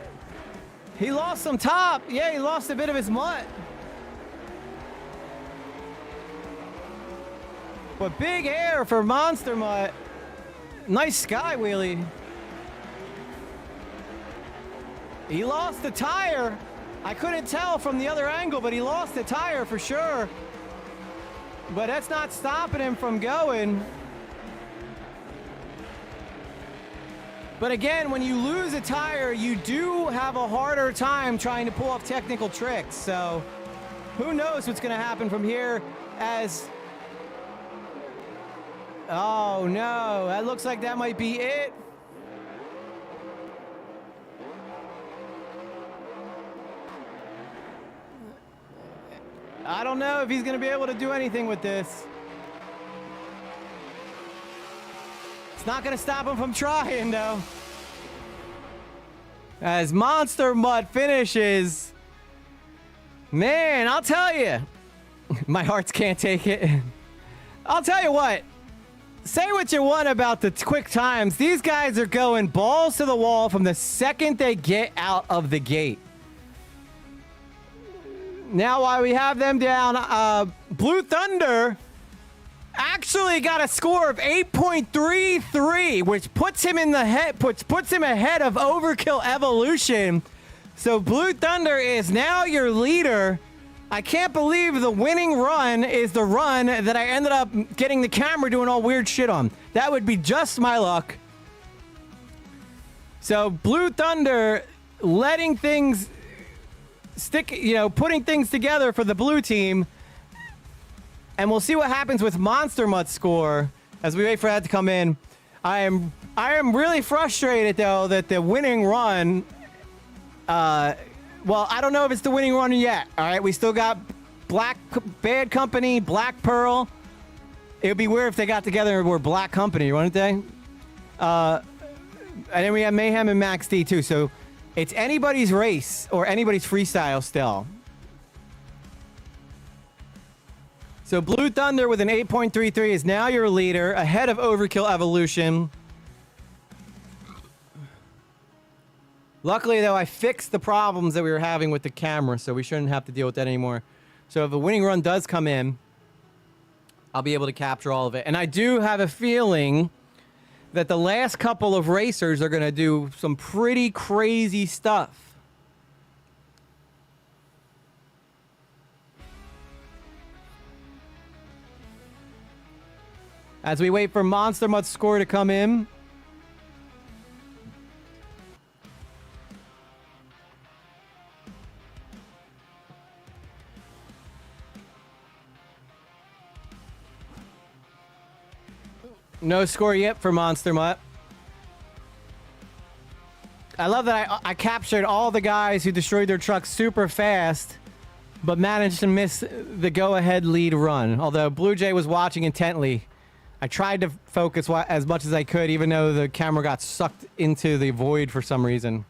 He lost some top. Yeah, he lost a bit of his mutt. But big air for Monster Mutt. Nice sky wheelie. He lost the tire. I couldn't tell from the other angle, but he lost the tire for sure. But that's not stopping him from going. But again, when you lose a tire, you do have a harder time trying to pull off technical tricks. So who knows what's going to happen from here as... Oh no, that looks like that might be it. I don't know if he's going to be able to do anything with this. It's not going to stop him from trying, though. As Monster Mutt finishes. Man, I'll tell you. My hearts can't take it. I'll tell you what. Say what you want about the quick times. These guys are going balls to the wall from the second they get out of the gate. Now, while we have them down, Blue Thunder actually got a score of 8.33, which puts him in the head, puts him ahead of Overkill Evolution. So Blue Thunder is now your leader. I can't believe the winning run is the run that I ended up getting the camera doing all weird shit on. That would be just my luck. So Blue Thunder letting things stick, putting things together for the blue team. And we'll see what happens with Monster Mutt's score as we wait for that to come in. I am really frustrated though that the winning run, well, I don't know if it's the winning run yet. All right, we still got Bad Company, Black Pearl. It would be weird if they got together and were Black Company, wouldn't they? And then we have Mayhem and Max D too. So it's anybody's race or anybody's freestyle still. So Blue Thunder with an 8.33 is now your leader, ahead of Overkill Evolution. Luckily, though, I fixed the problems that we were having with the camera, so we shouldn't have to deal with that anymore. So if a winning run does come in, I'll be able to capture all of it. And I do have a feeling that the last couple of racers are going to do some pretty crazy stuff. As we wait for Monster Mutt's score to come in. No score yet for Monster Mutt. I love that I captured all the guys who destroyed their trucks super fast, but managed to miss the go-ahead lead run. Although Blue Jay was watching intently, I tried to focus as much as I could, even though the camera got sucked into the void for some reason.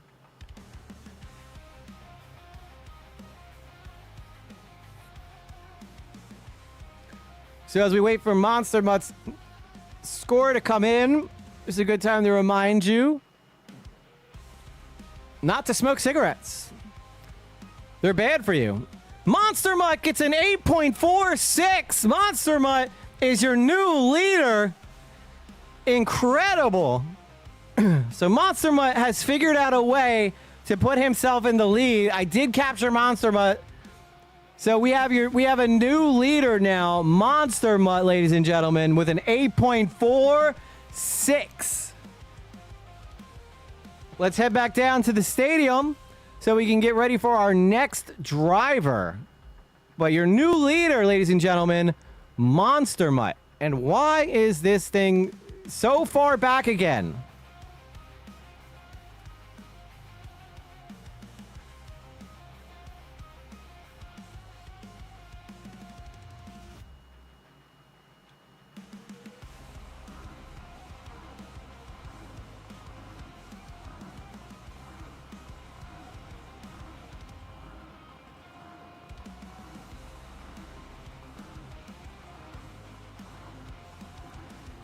So as we wait for Monster Mutt's score to come in, this is a good time to remind you not to smoke cigarettes. They're bad for you. Monster Mutt gets an 8.46. Monster Mutt is your new leader. Incredible. So Monster Mutt has figured out a way to put himself in the lead. I did capture Monster Mutt. So we have a new leader now, Monster Mutt, ladies and gentlemen, with an 8.46. Let's head back down to the stadium so we can get ready for our next driver. But your new leader, ladies and gentlemen, Monster Mutt. And why is this thing so far back again?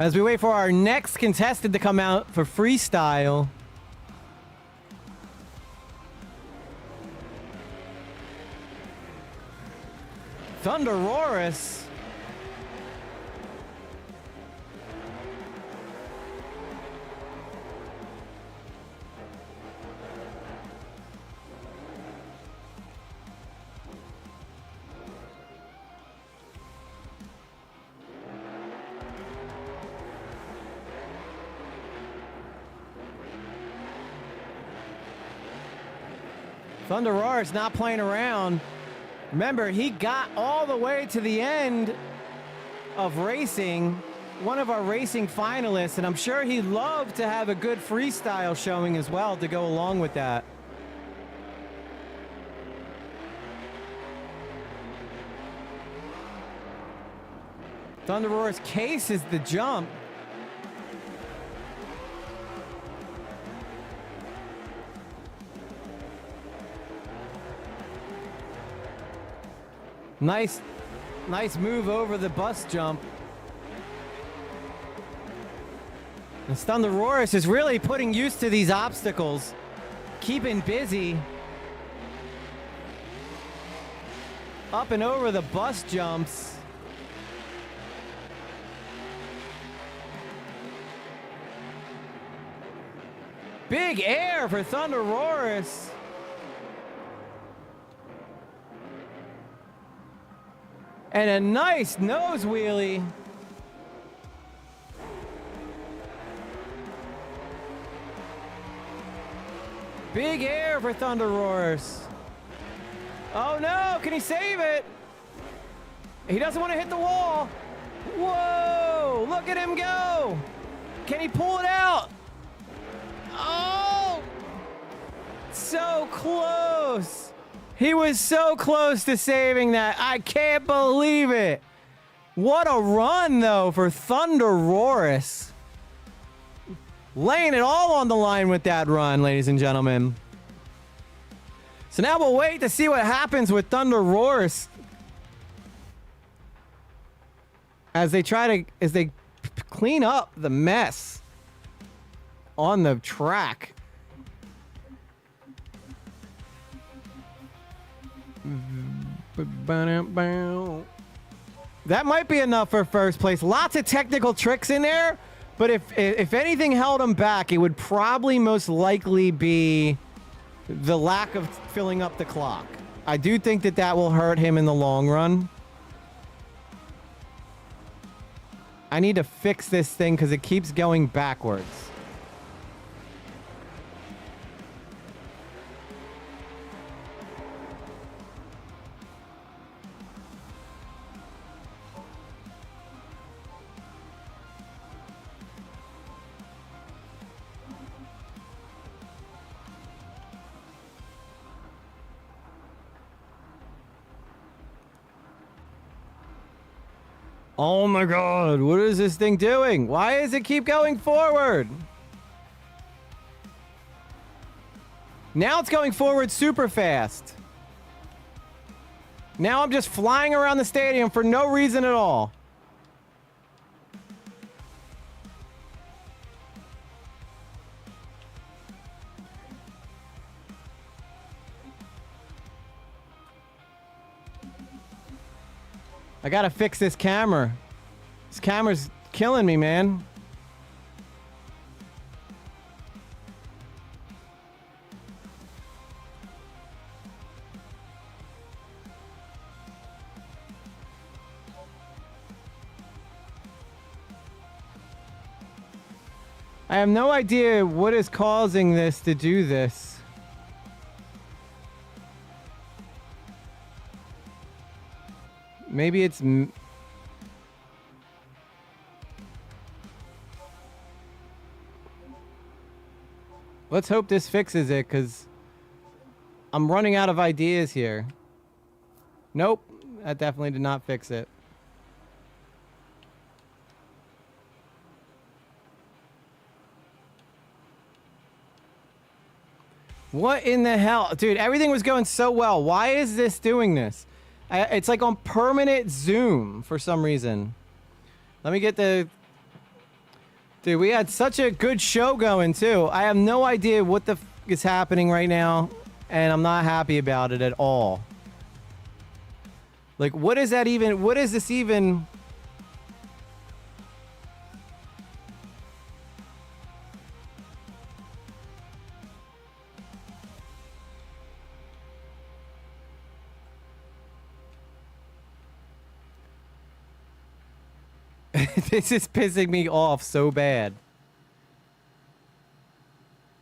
As we wait for our next contestant to come out for freestyle. Thunderoris. Thunderoris not playing around. Remember, he got all the way to the end of racing, one of our racing finalists, and I'm sure he'd love to have a good freestyle showing as well to go along with that. Thunderoris cases the jump. Nice move over the bus jump. And Thunderoris is really putting use to these obstacles, keeping busy. Up and over the bus jumps. Big air for Thunderoris. And a nice nose wheelie. Big air for Thunderoris. Oh no, can he save it? He doesn't want to hit the wall. Whoa, look at him go. Can he pull it out? Oh, so close. He was so close to saving that. I can't believe it. What a run, though, for Thunderoris. Laying it all on the line with that run, ladies and gentlemen. So now we'll wait to see what happens with Thunderoris as they clean up the mess on the track. That might be enough for first place. Lots of technical tricks in there, but if anything held him back, it would probably most likely be the lack of filling up the clock. I do think that will hurt him in the long run. I need to fix this thing because it keeps going backwards. Oh my God, what is this thing doing? Why does it keep going forward? Now it's going forward super fast. Now I'm just flying around the stadium for no reason at all. I gotta fix this camera. This camera's killing me, man. I have no idea what is causing this to do this. Maybe it's... Let's hope this fixes it, because I'm running out of ideas here. Nope, that definitely did not fix it. What in the hell? Dude, everything was going so well. Why is this doing this? It's like on permanent zoom for some reason. Let me get the Dude, we had such a good show going too. I have no idea what the is happening right now, and I'm not happy about it at all. Like, what is that even? What is this even? This is pissing me off so bad.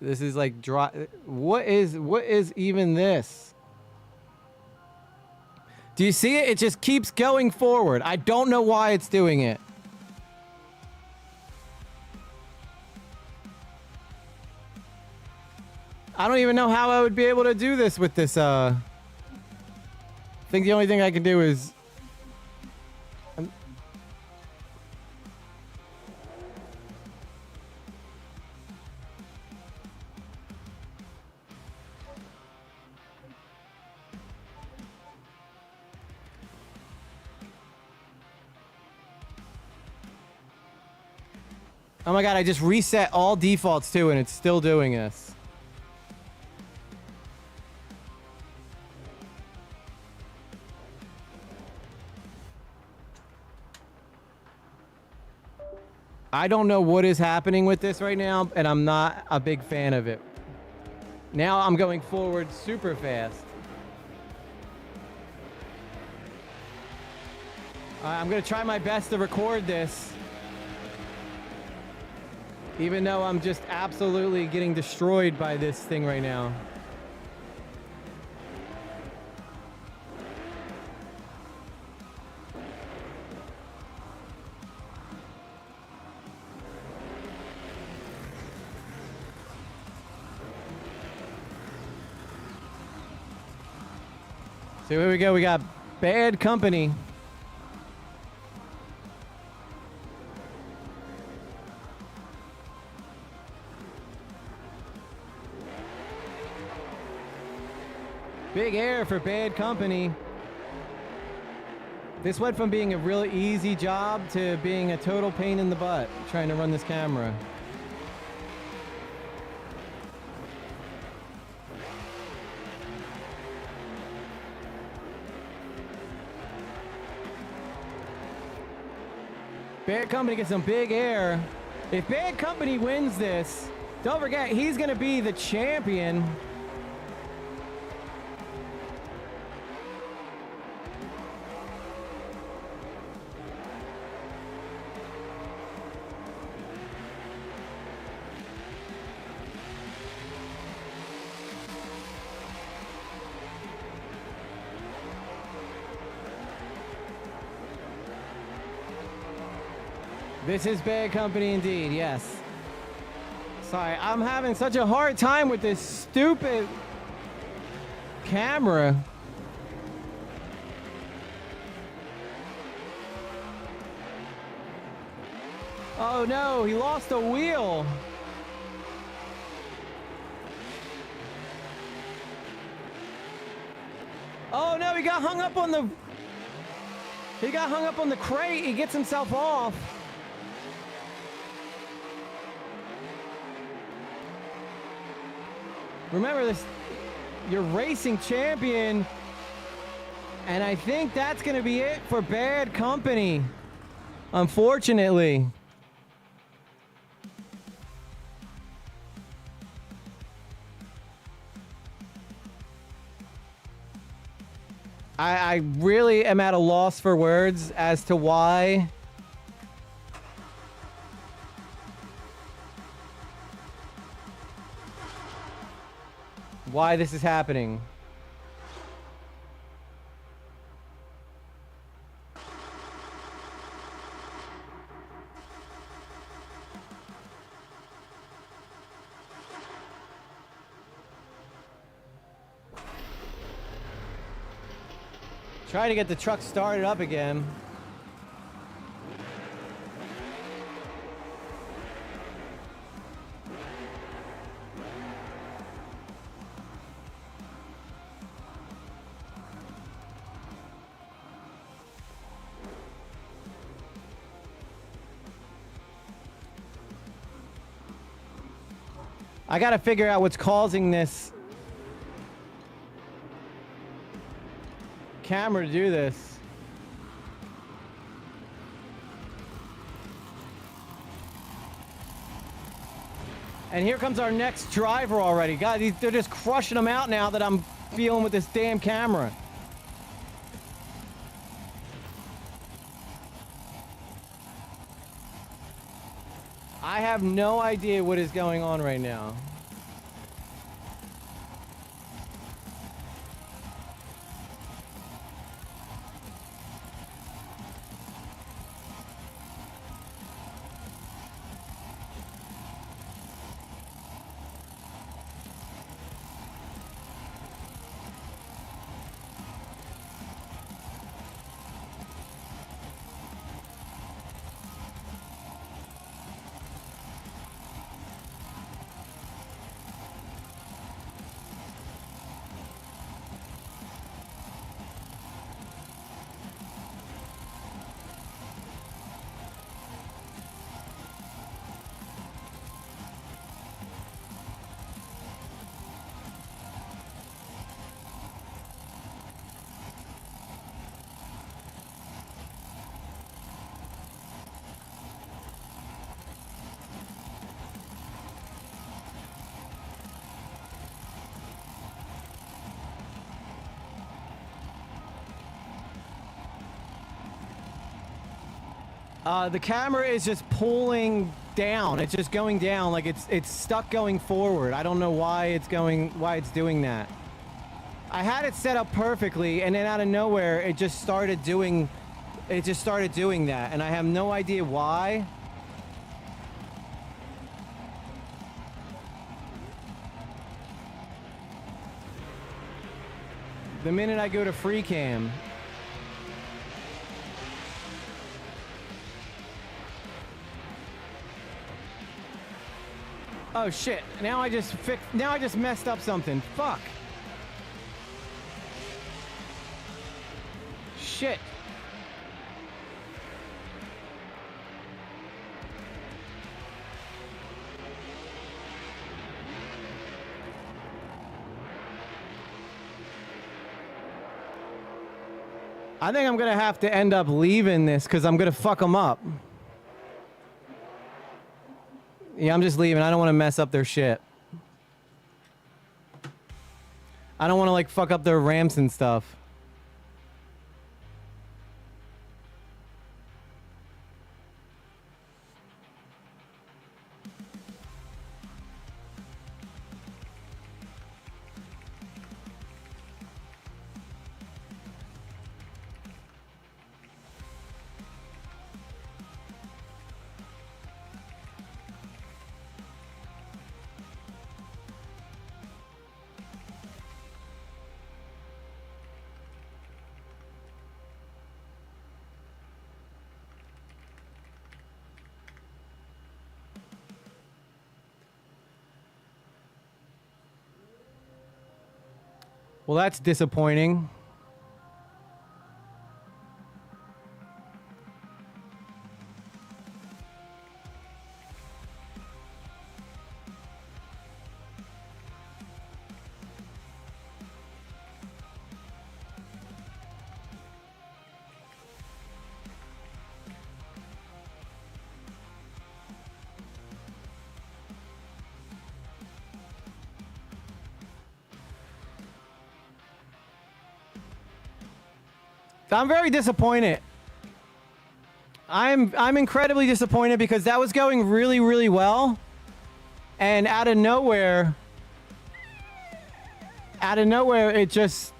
This is like dry. What is even this? Do you see it? It just keeps going forward. I don't know why it's doing it. I don't even know how I would be able to do this with this. I think the only thing I can do is. Oh my god, I just reset all defaults too, and it's still doing this. I don't know what is happening with this right now, and I'm not a big fan of it. Now I'm going forward super fast. I'm gonna try my best to record this. Even though I'm just absolutely getting destroyed by this thing right now. So here we go. We got Bad Company. Big air for Bad Company. This went from being a really easy job to being a total pain in the butt trying to run this camera. Bad Company gets some big air. If Bad Company wins this, don't forget, he's going to be the champion. This is Bad Company indeed, yes. Sorry, I'm having such a hard time with this stupid camera. Oh no, he lost a wheel. Oh no, he got hung up on the... He got hung up on the crate. He gets himself off. Remember this, you're racing champion, and I think that's going to be it for Bad Company, unfortunately. I really am at a loss for words as to why this is happening. Try to get the truck started up again. I gotta figure out what's causing this camera to do this. And here comes our next driver already. God, they're just crushing them out now that I'm feeling with this damn camera. I have no idea what is going on right now. The camera is just pulling down. It's just going down, like it's stuck going forward. I don't know why it's doing that. I had it set up perfectly, and then out of nowhere, it just started doing that, and I have no idea why. The minute I go to free cam. Oh shit, now I just messed up something. Fuck. Shit. I think I'm gonna have to end up leaving this because I'm gonna fuck them up. Yeah, I'm just leaving. I don't want to mess up their shit. I don't want to, like, fuck up their ramps and stuff. Well, that's disappointing. I'm very disappointed. I'm incredibly disappointed because that was going really, really well. And out of nowhere, it just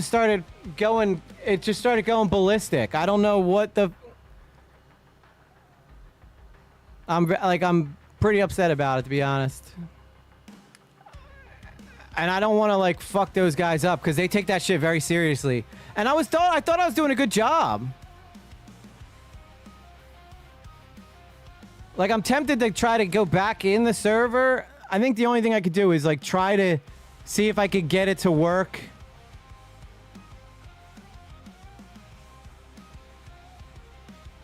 started going ballistic. I don't know what the I'm pretty upset about it, to be honest. And I don't want to, like, fuck those guys up because they take that shit very seriously. And I thought I was doing a good job. Like, I'm tempted to try to go back in the server. I think the only thing I could do is, like, try to see if I could get it to work.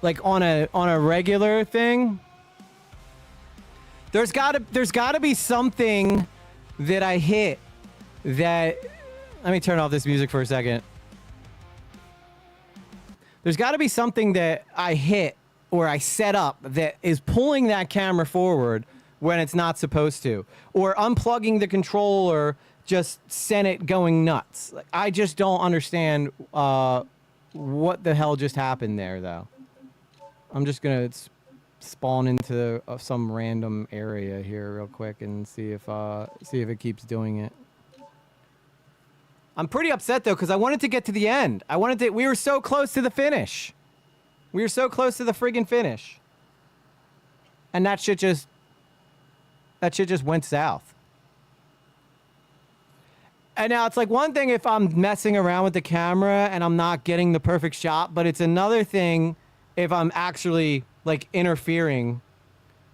Like, on a regular thing. There's gotta be something that I hit that. Let me turn off this music for a second. There's got to be something that I hit or I set up that is pulling that camera forward when it's not supposed to, or unplugging the controller just sent it going nuts. Like, I just don't understand what the hell just happened there, though. I'm just gonna spawn into some random area here real quick and see if it keeps doing it. I'm pretty upset though, because I wanted to get to the end. We were so close to the finish. We were so close to the friggin' finish. And that shit just went south. And now it's like one thing if I'm messing around with the camera and I'm not getting the perfect shot, but it's another thing if I'm actually like interfering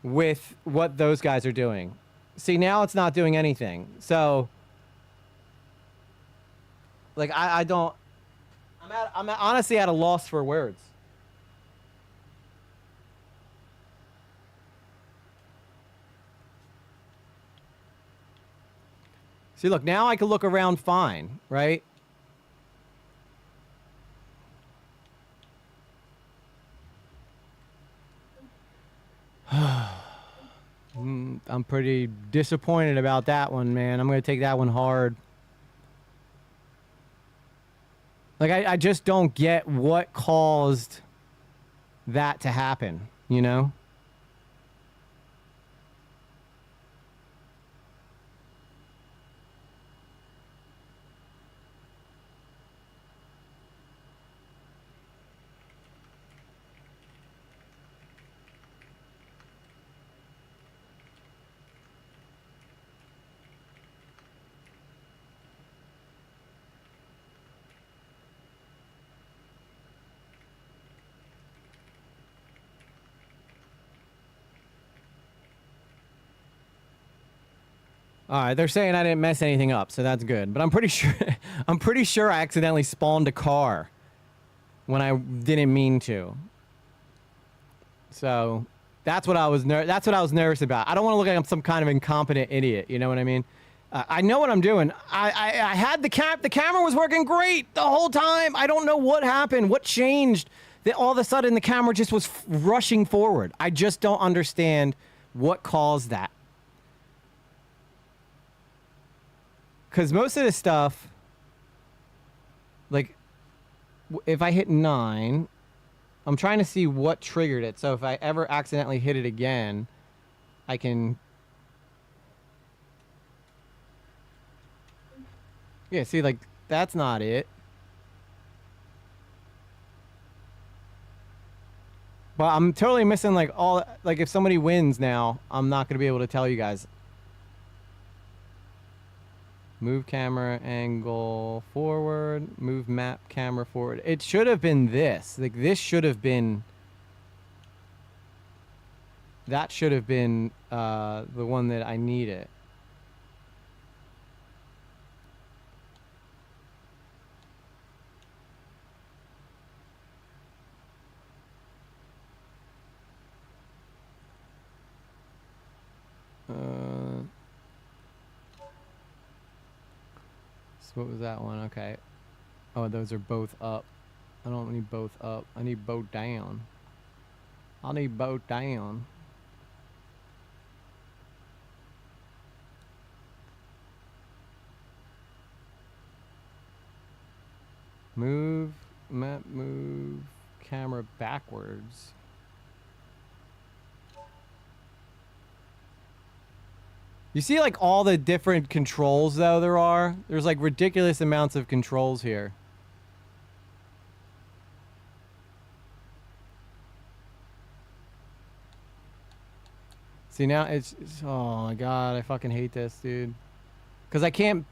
with what those guys are doing. See, now it's not doing anything. So like I don't. I'm honestly at a loss for words. See, look, now I can look around fine, right? I'm pretty disappointed about that one, man. I'm going to take that one hard. Like, I just don't get what caused that to happen, you know? All right, they're saying I didn't mess anything up, so that's good. But I'm pretty sure I accidentally spawned a car when I didn't mean to. So that's what I was nervous about. I don't want to look like I'm some kind of incompetent idiot. You know what I mean? I know what I'm doing. I had the camera was working great the whole time. I don't know what happened, what changed that all of a sudden the camera just was rushing forward. I just don't understand what caused that. Because most of this stuff, like, if I hit 9, I'm trying to see what triggered it. So if I ever accidentally hit it again, I can... Yeah, see, like, that's not it. But I'm totally missing, like, all... Like, if somebody wins now, I'm not going to be able to tell you guys. Move camera angle forward. Move map camera forward. It should have been this. Like, this should have been... That should have been the one that I needed. What was that one? Okay. Oh, those are both up. I don't need both up. I need both down. I need both down. Move, map, move, camera backwards. You see, like, all the different controls, though, there are? There's, like, ridiculous amounts of controls here. See, now it's oh, my God. I fucking hate this, dude. Because I can't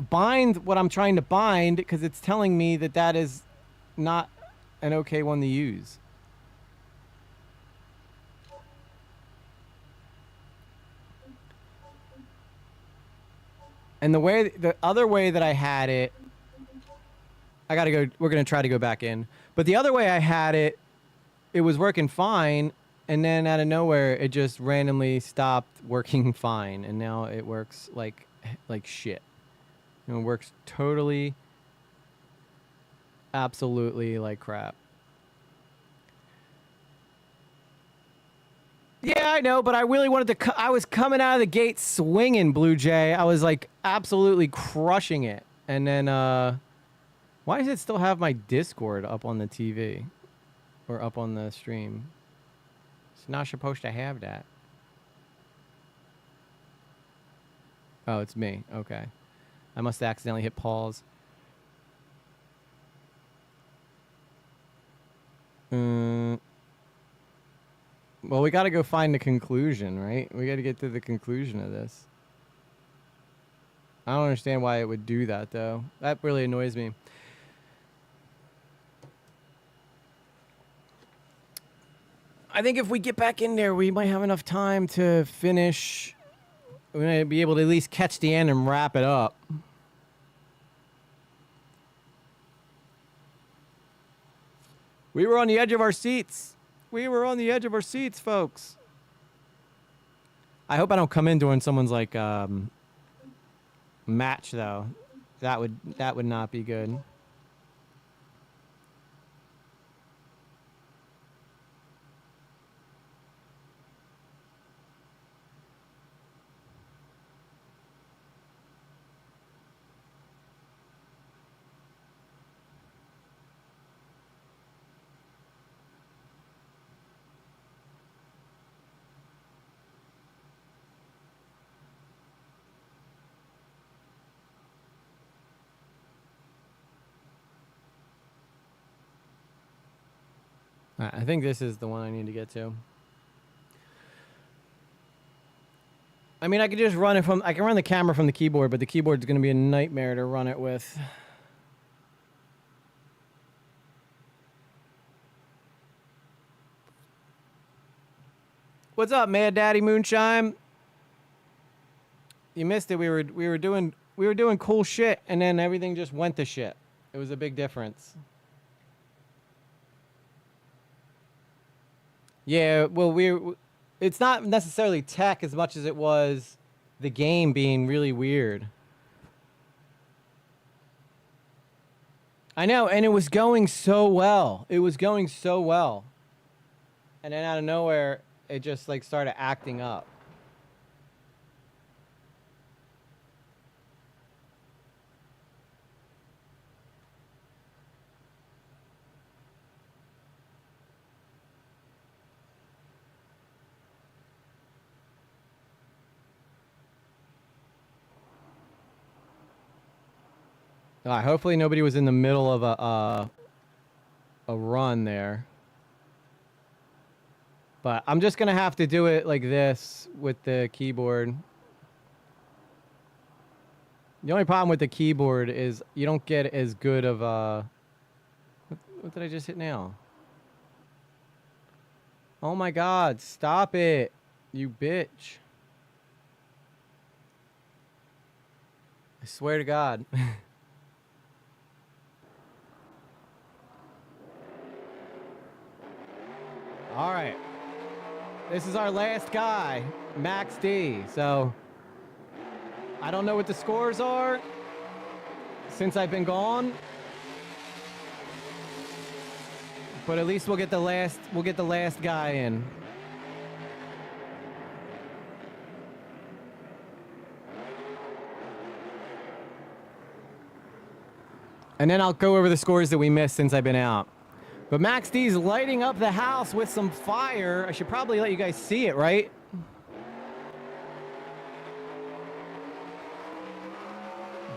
bind what I'm trying to bind because it's telling me that that is not an okay one to use. And the other way that I had it, I gotta go, we're gonna try to go back in. But the other way I had it, it was working fine. and then out of nowhere, it just randomly stopped working fine, and now it works like shit. It works totally, absolutely like crap. Yeah, I know, but I really wanted to. I was coming out of the gate swinging, Blue Jay. I was like absolutely crushing it, and then why does it still have my Discord up on the TV or up on the stream? It's not supposed to have that. Oh, it's me. Okay, I must have accidentally hit pause. Well, we got to go find the conclusion, right? We got to get to the conclusion of this. I don't understand why it would do that, though. That really annoys me. I think if we get back in there, we might have enough time to finish. We might be able to at least catch the end and wrap it up. We were on the edge of our seats. We were on the edge of our seats, folks. I hope I don't come in during someone's like match though. That would not be good. I think this is the one I need to get to. I mean, I could just run it from... I can run the camera from the keyboard, but the keyboard's going to be a nightmare to run it with. What's up, Mad Daddy Moonshine? You missed it. We were doing cool shit, and then everything just went to shit. It was a big difference. Yeah, well, it's not necessarily tech as much as it was the game being really weird. I know, and it was going so well. It was going so well. And then out of nowhere, it just like started acting up. Hopefully nobody was in the middle of a run there. But I'm just going to have to do it like this with the keyboard. The only problem with the keyboard is you don't get as good of a... What did I just hit now? Oh my God, stop it, you bitch. I swear to God. All right. This is our last guy, Max D. So, I don't know what the scores are since I've been gone. But at least we'll get the last guy in. And then I'll go over the scores that we missed since I've been out. But Max D's lighting up the house with some fire. I should probably let you guys see it, right?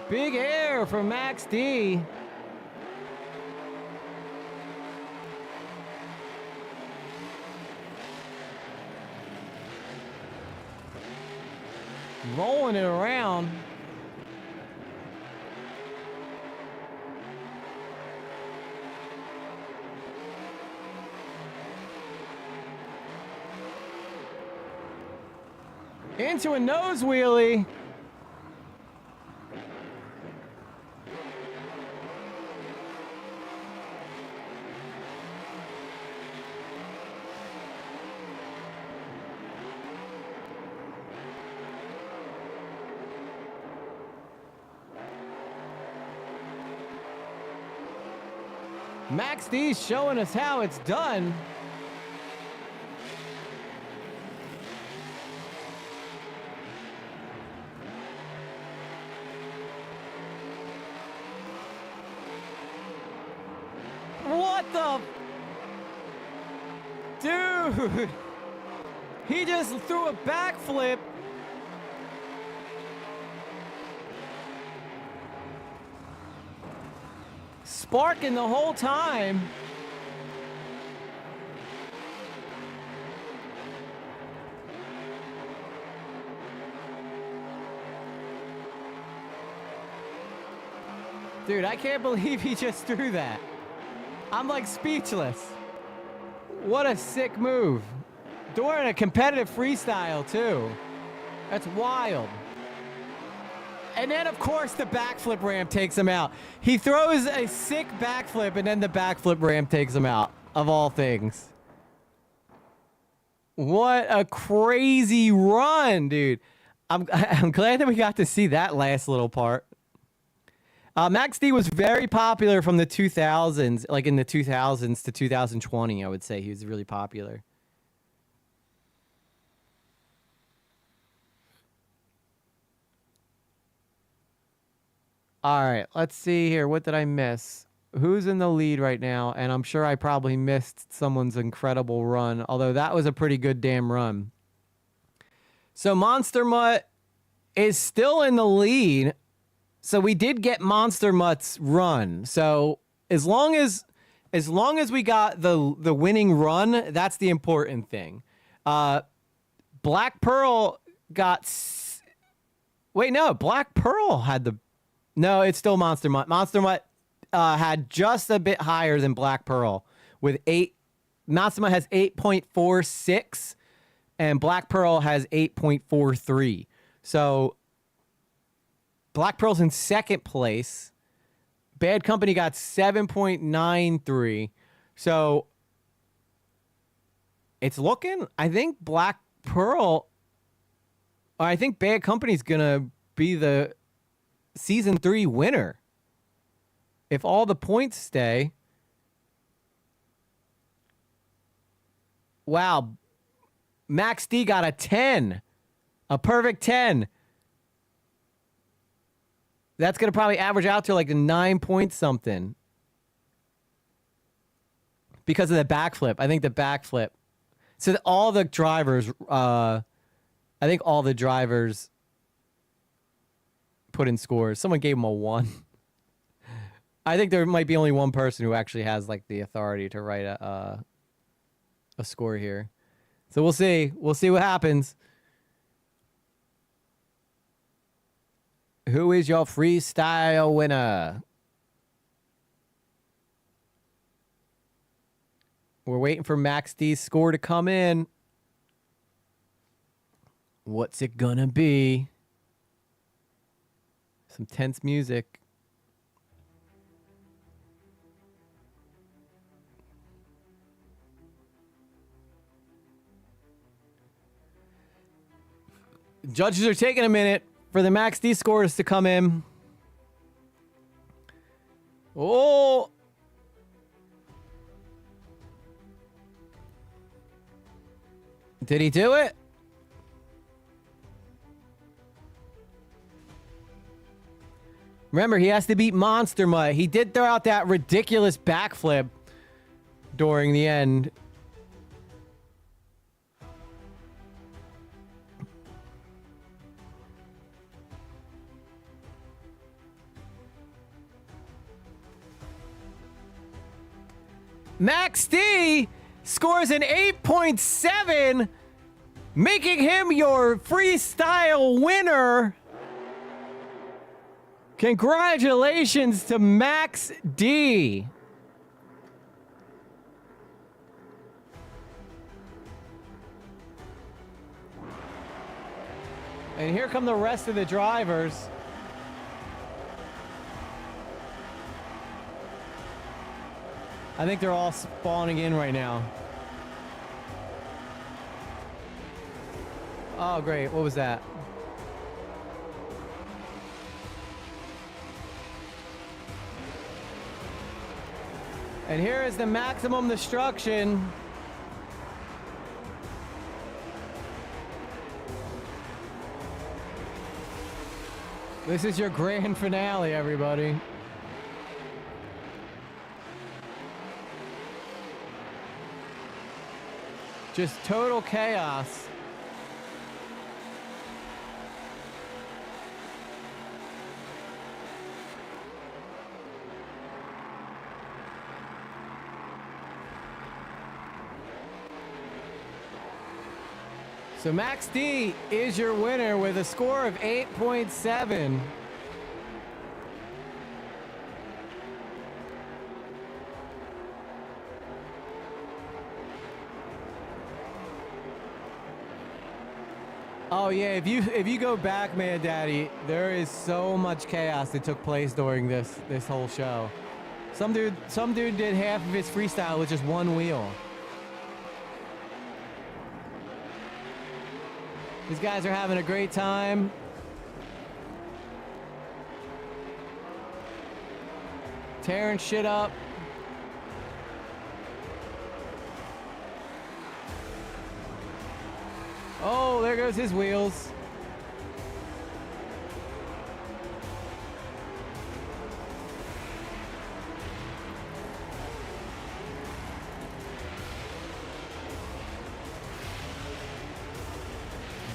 Big air for Max D. Rolling it around. Into a nose wheelie. Max D's showing us how it's done. What the? Dude! He just threw a backflip. Sparking the whole time. Dude, I can't believe he just threw that. I'm like speechless. What a sick move. During a competitive freestyle too. That's wild. And then of course the backflip ramp takes him out. He throws a sick backflip and then the backflip ramp takes him out, of all things. What a crazy run, dude. I'm glad that we got to see that last little part. Max D was very popular from the 2000s, like in the 2000s to 2020, I would say. He was really popular. All right, let's see here. What did I miss? Who's in the lead right now? And I'm sure I probably missed someone's incredible run, although that was a pretty good damn run. So Monster Mutt is still in the lead. So we did get Monster Mutt's run. So as long as we got the winning run, that's the important thing. Black Pearl got... Wait, no. Black Pearl had the... No, it's still Monster Mutt. Monster Mutt had just a bit higher than Black Pearl with 8. Monster Mutt has 8.46 and Black Pearl has 8.43. So Black Pearl's in second place. Bad Company got 7.93. So it's looking, I think Black Pearl, I think Bad Company's going to be the Season 3 winner. If all the points stay. Wow. Max D got a 10. A perfect 10. That's going to probably average out to like a 9 point something. Because of the backflip. I think the backflip. So all the drivers, I think all the drivers put in scores. Someone gave him a 1. I think there might be only one person who actually has like the authority to write a score here. So we'll see. We'll see what happens. Who is your freestyle winner? We're waiting for Max D's score to come in. What's it gonna be? Some tense music. Judges are taking a minute for the Max D scores to come in. Oh! Did he do it? Remember, he has to beat Monster Mutt. He did throw out that ridiculous backflip during the end. Max D scores an 8.7, making him your freestyle winner. Congratulations to Max D. And here come the rest of the drivers. I think they're all spawning in right now. Oh, great. What was that? And here is the maximum destruction. This is your grand finale, everybody. Just total chaos. So Max D is your winner with a score of 8.7. Oh yeah, if you go back, man, Daddy, there is so much chaos that took place during this whole show. Some dude did half of his freestyle with just one wheel. These guys are having a great time. Tearing shit up. Oh, there goes his wheels.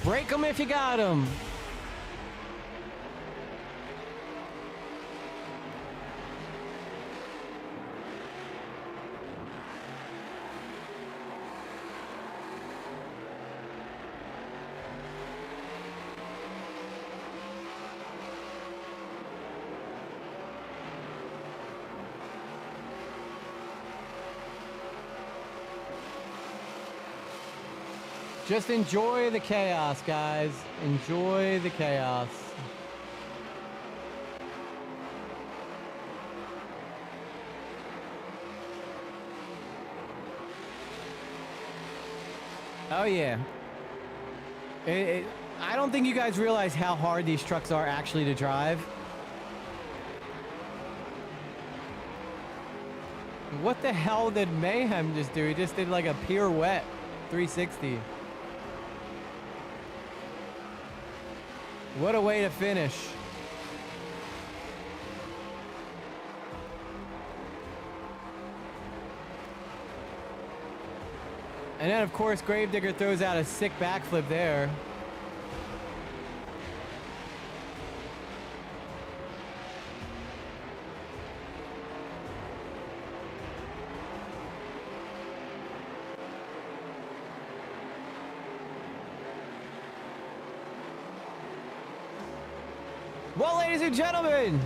Break them if you got them. Just enjoy the chaos, guys. Enjoy the chaos. Oh, yeah. I don't think you guys realize how hard these trucks are actually to drive. What the hell did Mayhem just do? He just did like a pirouette 360. What a way to finish. And then, of course, Gravedigger throws out a sick backflip there. Well, ladies and gentlemen,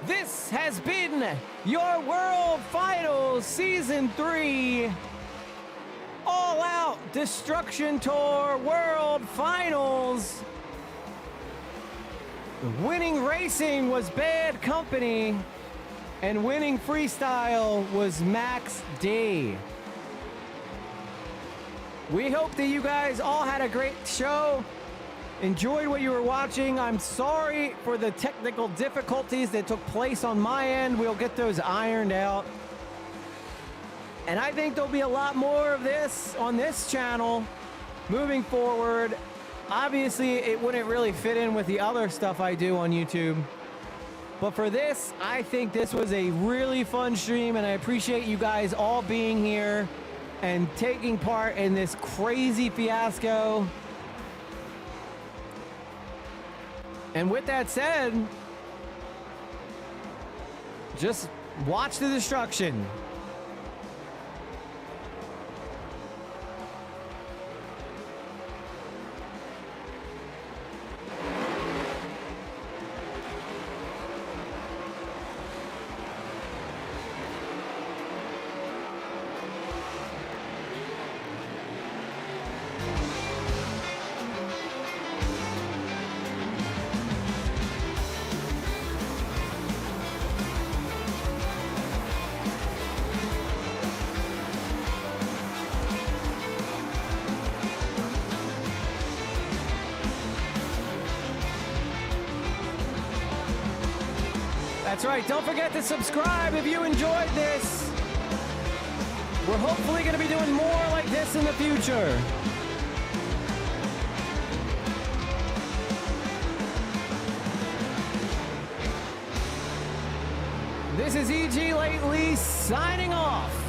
this has been your World Finals Season 3 All Out Destruction Tour World Finals. Winning racing was Bad Company, and winning freestyle was Max D. We hope that you guys all had a great show. Enjoyed what you were watching. I'm sorry for the technical difficulties that took place on my end. We'll get those ironed out. And I think there'll be a lot more of this on this channel moving forward. Obviously, it wouldn't really fit in with the other stuff I do on YouTube. But for this, I think this was a really fun stream, and I appreciate you guys all being here and taking part in this crazy fiasco. And with that said, just watch the destruction. That's right. Don't forget to subscribe if you enjoyed this. We're hopefully going to be doing more like this in the future. This is E.G. Lately signing off.